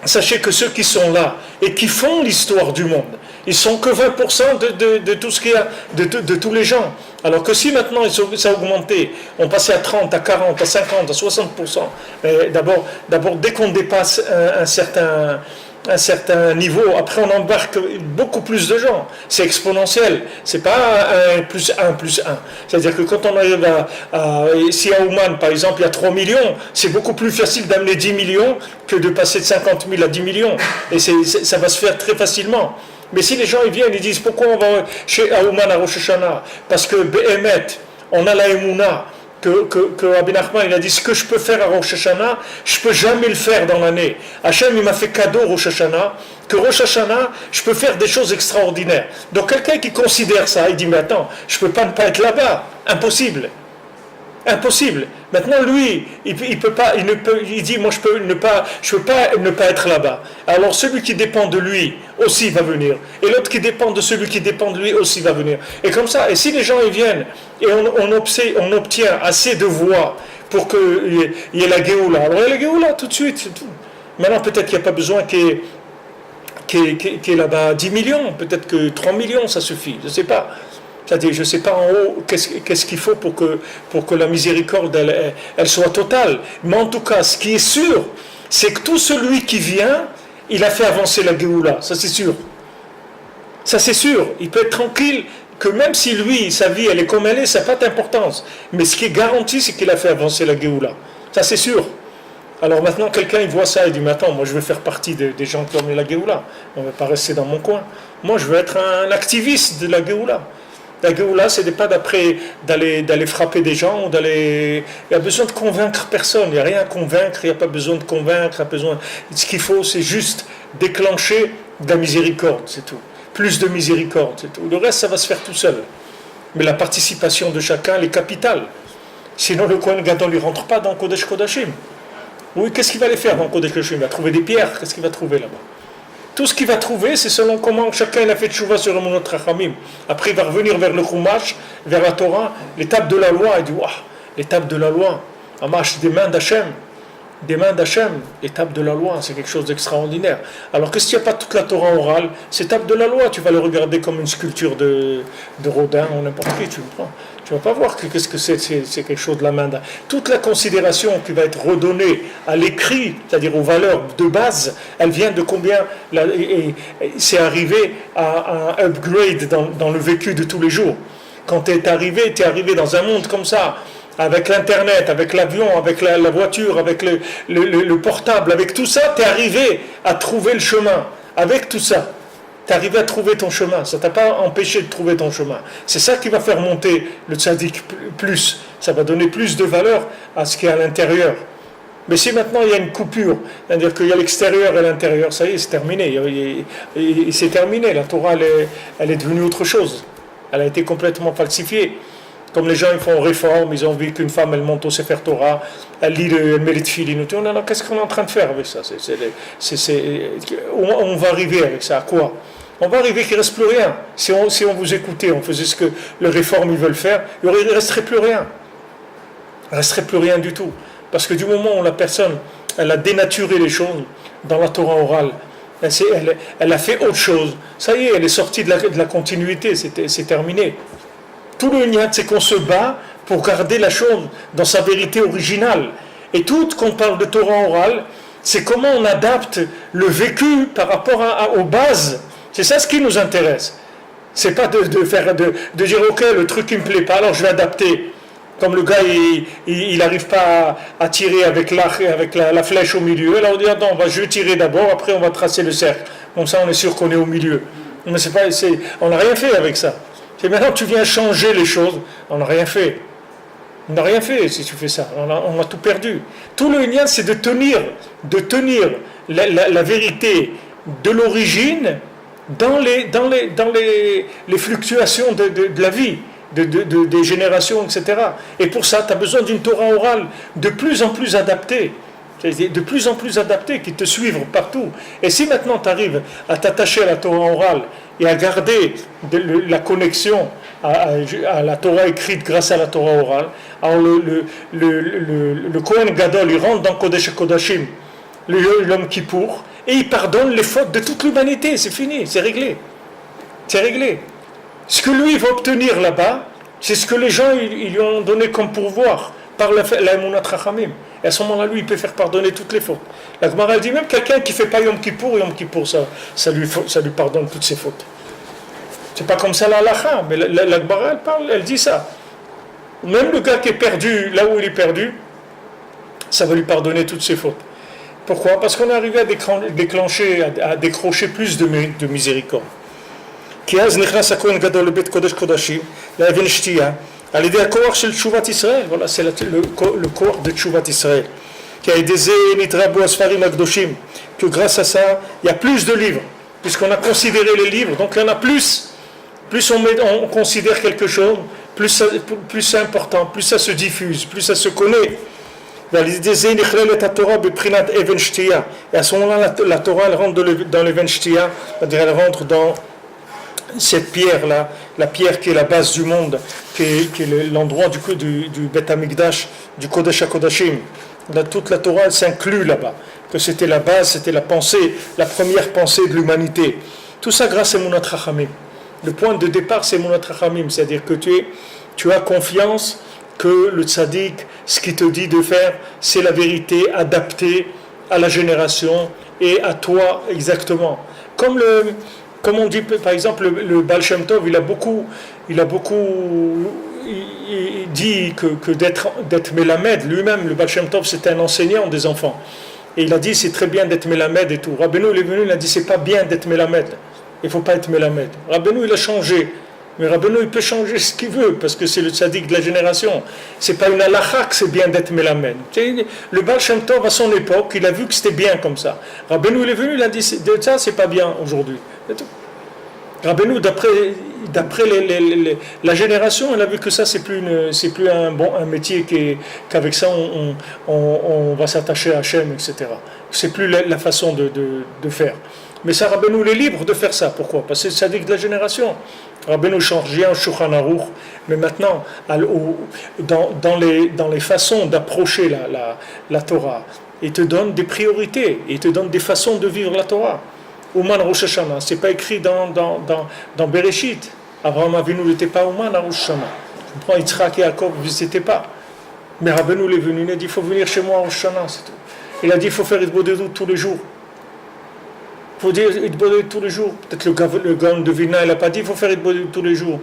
[SPEAKER 1] sachez que ceux qui sont là et qui font l'histoire du monde, ils sont que 20% de tout ce qu'il y a, de tous les gens. Alors que si maintenant ça a augmenté, on passait à 30, à 40, à 50, à 60%, d'abord dès qu'on dépasse un certain niveau, après on embarque beaucoup plus de gens. C'est exponentiel. C'est pas 1 plus 1 plus 1. C'est-à-dire que quand on arrive si à Ouman, par exemple, il y a 3 millions, c'est beaucoup plus facile d'amener 10 millions que de passer de 50 000 à 10 millions. Et ça va se faire très facilement. Mais si les gens ils viennent, ils disent pourquoi on va chez Ouman à Rosh Hashanah? Parce que Behemet, on a la Emouna, que Rabbi Nachman il a dit ce que je peux faire à Rosh Hashanah, je ne peux jamais le faire dans l'année. Hachem il m'a fait cadeau Rosh Hashanah, que Rosh Hashanah, je peux faire des choses extraordinaires. Donc quelqu'un qui considère ça, il dit mais attends, je ne peux pas ne pas être là-bas, impossible. Impossible. Maintenant lui, il peut pas, il dit moi je peux pas ne pas être là-bas. Alors celui qui dépend de lui aussi va venir, et l'autre qui dépend de celui qui dépend de lui aussi va venir. Et comme ça, et si les gens ils viennent et on obtient assez de voix pour qu'il y ait la Géoula, alors il y a la Géoula tout de suite, c'est tout. Maintenant peut-être qu'il n'y a pas besoin qu'il y ait là-bas 10 millions, peut-être que 3 millions ça suffit, je ne sais pas. C'est-à-dire, je ne sais pas en haut qu'est-ce qu'il faut pour que la miséricorde elle soit totale. Mais en tout cas, ce qui est sûr, c'est que tout celui qui vient, il a fait avancer la Géoula. Ça c'est sûr. Ça c'est sûr. Il peut être tranquille que même si lui, sa vie, elle est comme elle est, ça n'a pas d'importance. Mais ce qui est garanti, c'est qu'il a fait avancer la Géoula. Ça c'est sûr. Alors maintenant, quelqu'un il voit ça et dit mais attends, moi je veux faire partie des gens qui ont mis la Géoula. On ne va pas rester dans mon coin. Moi je veux être un activiste de la Géoula. La Géoula, ce n'est pas d'aller frapper des gens ou d'aller. Il n'y a besoin de convaincre personne. Il n'y a rien à convaincre. Il n'y a pas besoin de convaincre. Ce qu'il faut, c'est juste déclencher de la miséricorde, c'est tout. Plus de miséricorde, c'est tout. Le reste, ça va se faire tout seul. Mais la participation de chacun, elle est capitale. Sinon, le Kohen Gadol ne rentre pas dans Kodesh Kodashim. Oui, qu'est-ce qu'il va aller faire dans Kodesh Kodashim? Il va trouver des pierres. Qu'est-ce qu'il va trouver là-bas? Tout ce qu'il va trouver, c'est selon comment chacun il a fait tchouva sur Emunot Rachamim. Après, il va revenir vers le Chumash, vers la Torah, l'étape de la loi. Il dit, waouh, l'étape de la loi, Amash, des mains d'Hachem. Des mains d'Hachem, l'étape de la loi, c'est quelque chose d'extraordinaire. Alors que s'il n'y a pas toute la Torah orale, cette étape de la loi, tu vas le regarder comme une sculpture de Rodin ou n'importe qui, tu le prends. Tu ne vas pas voir qu'est-ce que c'est quelque chose de la main d'Hachem. Toute la considération qui va être redonnée à l'écrit, c'est-à-dire aux valeurs de base, elle vient de combien c'est arrivé à un upgrade dans le vécu de tous les jours. Quand tu es arrivé dans un monde comme ça, avec l'internet, avec l'avion, avec la voiture, avec le portable, avec tout ça, tu es arrivé à trouver le chemin. Avec tout ça, tu es arrivé à trouver ton chemin. Ça ne t'a pas empêché de trouver ton chemin. C'est ça qui va faire monter le tzaddik plus. Ça va donner plus de valeur à ce qui est à l'intérieur. Mais si maintenant il y a une coupure, c'est-à-dire qu'il y a l'extérieur et l'intérieur, ça y est, c'est terminé. C'est terminé. La Torah, elle est devenue autre chose. Elle a été complètement falsifiée. Comme les gens ils font réforme, ils ont vu qu'une femme elle monte au Sefer Torah, elle met les tefilin. Alors qu'est-ce qu'on est en train de faire avec ça? On va arriver avec ça à quoi? On va arriver qu'il ne reste plus rien. Si on vous écoutait, on faisait ce que les réformes ils veulent faire, il ne resterait plus rien. Il ne resterait plus rien du tout. Parce que du moment où la personne elle a dénaturé les choses dans la Torah orale, elle a fait autre chose, ça y est, elle est sortie de la continuité, c'est terminé. Tout le niat, c'est qu'on se bat pour garder la chose dans sa vérité originale. Et tout, quand on parle de Torah orale, C'est comment on adapte le vécu par rapport aux bases. C'est ça ce qui nous intéresse. C'est pas de dire ok, le truc qui me plaît pas, alors je vais adapter. Comme le gars il n'arrive pas à tirer avec la flèche au milieu, alors on dit attends, je vais tirer d'abord, après on va tracer le cercle. Comme ça on est sûr qu'on est au milieu. Mais on n'a rien fait avec ça. C'est maintenant tu viens changer les choses, on n'a rien fait. On n'a rien fait si tu fais ça, on a tout perdu. Tout le lien c'est de tenir la vérité de l'origine dans les fluctuations de la vie, des générations, etc. Et pour ça, tu as besoin d'une Torah orale de plus en plus adaptée, qui te suivre partout. Et si maintenant tu arrives à t'attacher à la Torah orale et à garder la connexion à la Torah écrite grâce à la Torah orale, alors le Kohen Gadol, il rentre dans Kodesh HaKodashim, l'homme Kippour, et il pardonne les fautes de toute l'humanité, c'est fini, c'est réglé. C'est réglé. Ce que lui va obtenir là-bas, c'est ce que les gens ils lui ont donné comme pourvoir par la Emunat Chachamim. Et à ce moment-là, lui, il peut faire pardonner toutes les fautes. La Gemara dit même quelqu'un qui ne fait pas Yom Kippour, ça lui pardonne toutes ses fautes. C'est pas comme ça la halakha, mais la Gemara, elle dit ça. Même le gars qui est perdu, là où il est perdu, ça va lui pardonner toutes ses fautes. Pourquoi? Parce qu'on est arrivé à décrocher plus de miséricorde. Voilà, c'est le corps de Tshuvat Israël. Que grâce à ça, il y a plus de livres. Puisqu'on a considéré les livres, donc il y en a plus. Plus on considère quelque chose, plus c'est important, plus ça se diffuse, plus ça se connaît. Et à ce moment-là, la Torah elle rentre dans l'Even Shtia, c'est-à-dire elle rentre dans cette pierre-là, la pierre qui est la base du monde, qui est l'endroit du Beth Amikdash, du Kodesh HaKodashim. Toute la Torah elle s'inclut là-bas, que c'était la base, c'était la première pensée de l'humanité. Tout ça grâce à Emunat Chachamim. Le point de départ, c'est Emunat Chachamim, c'est-à-dire que tu as confiance que le tzaddik, ce qu'il te dit de faire, c'est la vérité adaptée à la génération et à toi exactement. Comme on dit, par exemple, le Baal Shem Tov, il dit que d'être Melamed, lui-même, le Baal Shem Tov, c'était un enseignant des enfants. Et il a dit, c'est très bien d'être Melamed et tout. Rabbeinu, il est venu, il a dit, c'est pas bien d'être Melamed. Il ne faut pas être Melamed. Rabbeinu, il a changé. Mais Rabbeinu, il peut changer ce qu'il veut, parce que c'est le tzaddik de la génération. C'est pas une halakha que c'est bien d'être Melamed. Le Baal Shem Tov, à son époque, il a vu que c'était bien comme ça. Rabbeinu, il est venu, il a dit, ça, c'est pas bien aujourd'hui. Rabbeinu, d'après la génération, elle a vu que ça, c'est plus un métier qu'avec ça, on va s'attacher à Hachem, etc. C'est plus la façon de faire. Mais ça, Rabbeinu, il est libre de faire ça. Pourquoi? Parce que c'est le tzaddik de la génération. Rabbeinu change rien au Shulchan Aruch, mais maintenant, dans les façons d'approcher la Torah, il te donne des priorités, il te donne des façons de vivre la Torah. Ouman Rosh Hashanah, c'est pas écrit dans Bereshit. Abraham Avinu n'était pas Ouman à Rosh Hashanah. Je comprends, Yitzhak et Jacob ne visitaient pas. Mais Rabbeinu est venu, il a dit il faut venir chez moi à Rosh Hashanah, c'est tout. Il a dit il faut faire Hitbodedut tous les jours. Il faut dire Hitbodedut tous les jours. Peut-être le Gaon de Vilna, il n'a pas dit il faut faire Hitbodedut tous les jours.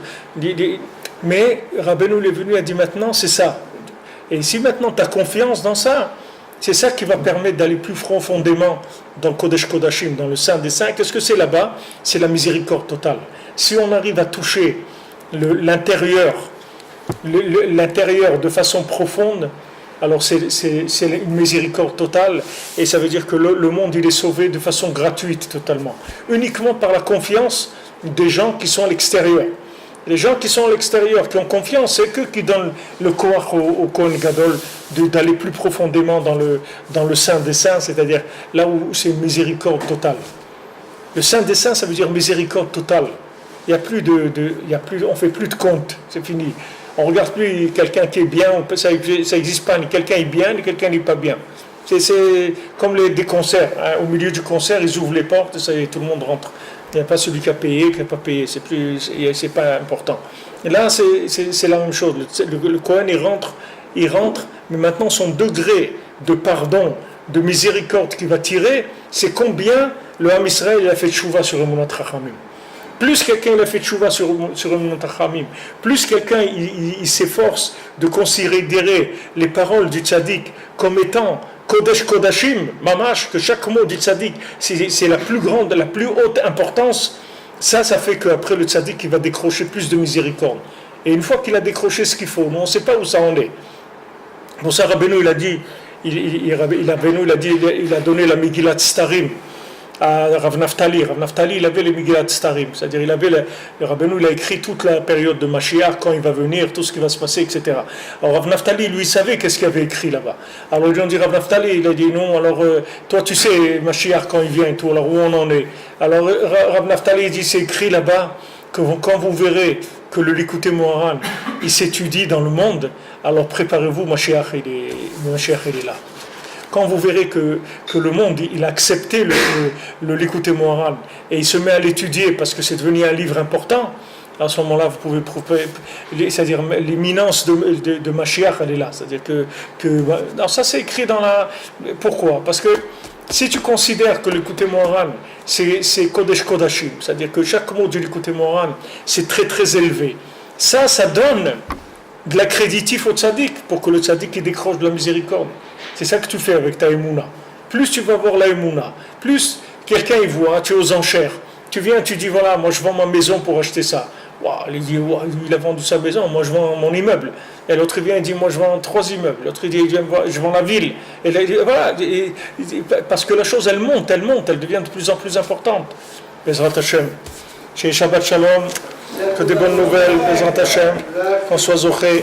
[SPEAKER 1] Mais Rabbeinu est venu, il a dit maintenant c'est ça. Et si maintenant tu as confiance dans ça, c'est ça qui va permettre d'aller plus profondément dans le Kodesh Kodashim, dans le Saint des Saints. Qu'est-ce que c'est là-bas? C'est la miséricorde totale. Si on arrive à toucher l'intérieur de façon profonde, alors c'est une miséricorde totale, et ça veut dire que le monde il est sauvé de façon gratuite totalement, uniquement par la confiance des gens qui sont à l'extérieur. Les gens qui sont à l'extérieur, qui ont confiance, c'est eux qui donnent le koach au Kohen Gadol d'aller plus profondément dans le Saint des Saints, c'est-à-dire là où c'est une miséricorde totale. Le Saint des Saints, ça veut dire miséricorde totale. Il y a plus on fait plus de compte, c'est fini. On regarde plus quelqu'un qui est bien, ça n'existe pas, ni quelqu'un est bien, ni quelqu'un n'est pas bien. C'est comme des concerts. Hein. Au milieu du concert, ils ouvrent les portes, et tout le monde rentre. Il n'y a pas celui qui a payé, qui n'a pas payé, c'est pas important. Et là, c'est la même chose. Le Kohen, il rentre, mais maintenant son degré de pardon de miséricorde qu'il va tirer, c'est combien le Ham Israël a fait tchouva sur Emunat Chachamim. Plus quelqu'un a fait tchouva sur Emunat Chachamim, plus quelqu'un il s'efforce de considérer les paroles du tzaddik comme étant Kodesh Kodashim, mamash, que chaque mot du tzaddik c'est la plus grande, la plus haute importance, ça fait qu'après le tzaddik il va décrocher plus de miséricorde. Et une fois qu'il a décroché ce qu'il faut, nous on ne sait pas où ça en est. Pour ça Rabbeinu il a dit, il a donné la Megillat Starim à Rav Naftali. Rav Naftali, il avait les Megillat Starim, c'est-à-dire le Rabbeinu, il a écrit toute la période de Mashiach, quand il va venir, tout ce qui va se passer, etc. Alors Rav Naftali, lui, savait qu'est-ce qu'il avait écrit là-bas. Alors ils lui ont dit, Rav Naftali, il a dit non, alors toi tu sais Mashiach quand il vient et tout, alors où on en est. Alors Rav Naftali, il dit, c'est écrit là-bas, que quand vous verrez que le Likutei Moharan, il s'étudie dans le monde, alors préparez-vous, Mashiach, il est là. Quand vous verrez que le monde il a accepté le Likutei Moharan et il se met à l'étudier parce que c'est devenu un livre important, à ce moment-là vous pouvez prouver, c'est-à-dire l'imminence de Mashiach elle est là, c'est-à-dire alors ça c'est écrit dans la. Pourquoi? Parce que si tu considères que le Likutei Moharan c'est Kodesh Kodashim, c'est-à-dire que chaque mot du Likutei Moharan c'est très très élevé, ça donne de l'accréditif au tzaddik pour que le tzaddik il décroche de la miséricorde. C'est ça que tu fais avec ta émouna. Plus tu vas voir la émouna, plus quelqu'un y voit, tu es aux enchères. Tu viens, tu dis voilà, moi je vends ma maison pour acheter ça. Wow, il dit wow, il a vendu sa maison, moi je vends mon immeuble. Et l'autre vient et dit moi je vends 3 immeubles. L'autre il dit je vends la ville. Et là, voilà, parce que la chose elle monte, elle devient de plus en plus importante. Bezrat Hashem. Chez Shabbat Shalom, que des bonnes nouvelles, Bezrat Hashem, qu'on soit zoché,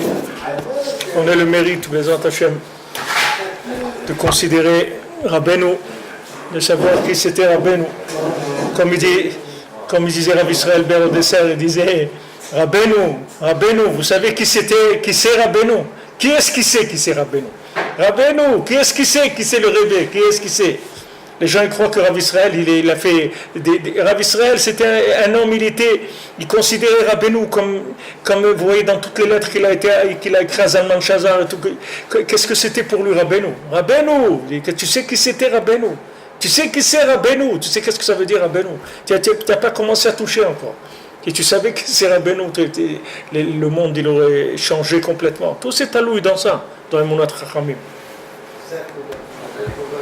[SPEAKER 1] qu'on ait le mérite, Bezrat Hashem, de considérer Rabbeinu, de savoir qui c'était Rabbeinu. Comme il disait Rav Israël Ber au dessert, il disait Rabbeinu, vous savez qui c'est Rabbeinu? Qui est-ce qui sait qui c'est Rabbeinu? Rabbeinu, qui est-ce qui sait le Rebbe? Qui est-ce qui sait? Les gens ils croient que Rav Israël, il a fait. Rav Israël, c'était un homme, il considérait Rabbeinu comme vous voyez dans toutes les lettres qu'il a écrit à Zalman Shazar et tout. Qu'est-ce que c'était pour lui Rabbeinu? Rabbeinu, tu sais qui c'était Rabbeinu? Tu sais qui c'est Rabbeinu? Tu sais qu'est-ce que ça veut dire Rabbeinu? Tu n'as pas commencé à toucher encore. Et tu savais que c'est Rabbeinu, le monde il aurait changé complètement. Tout s'est alloué dans ça, dans les Emunat Chachamim.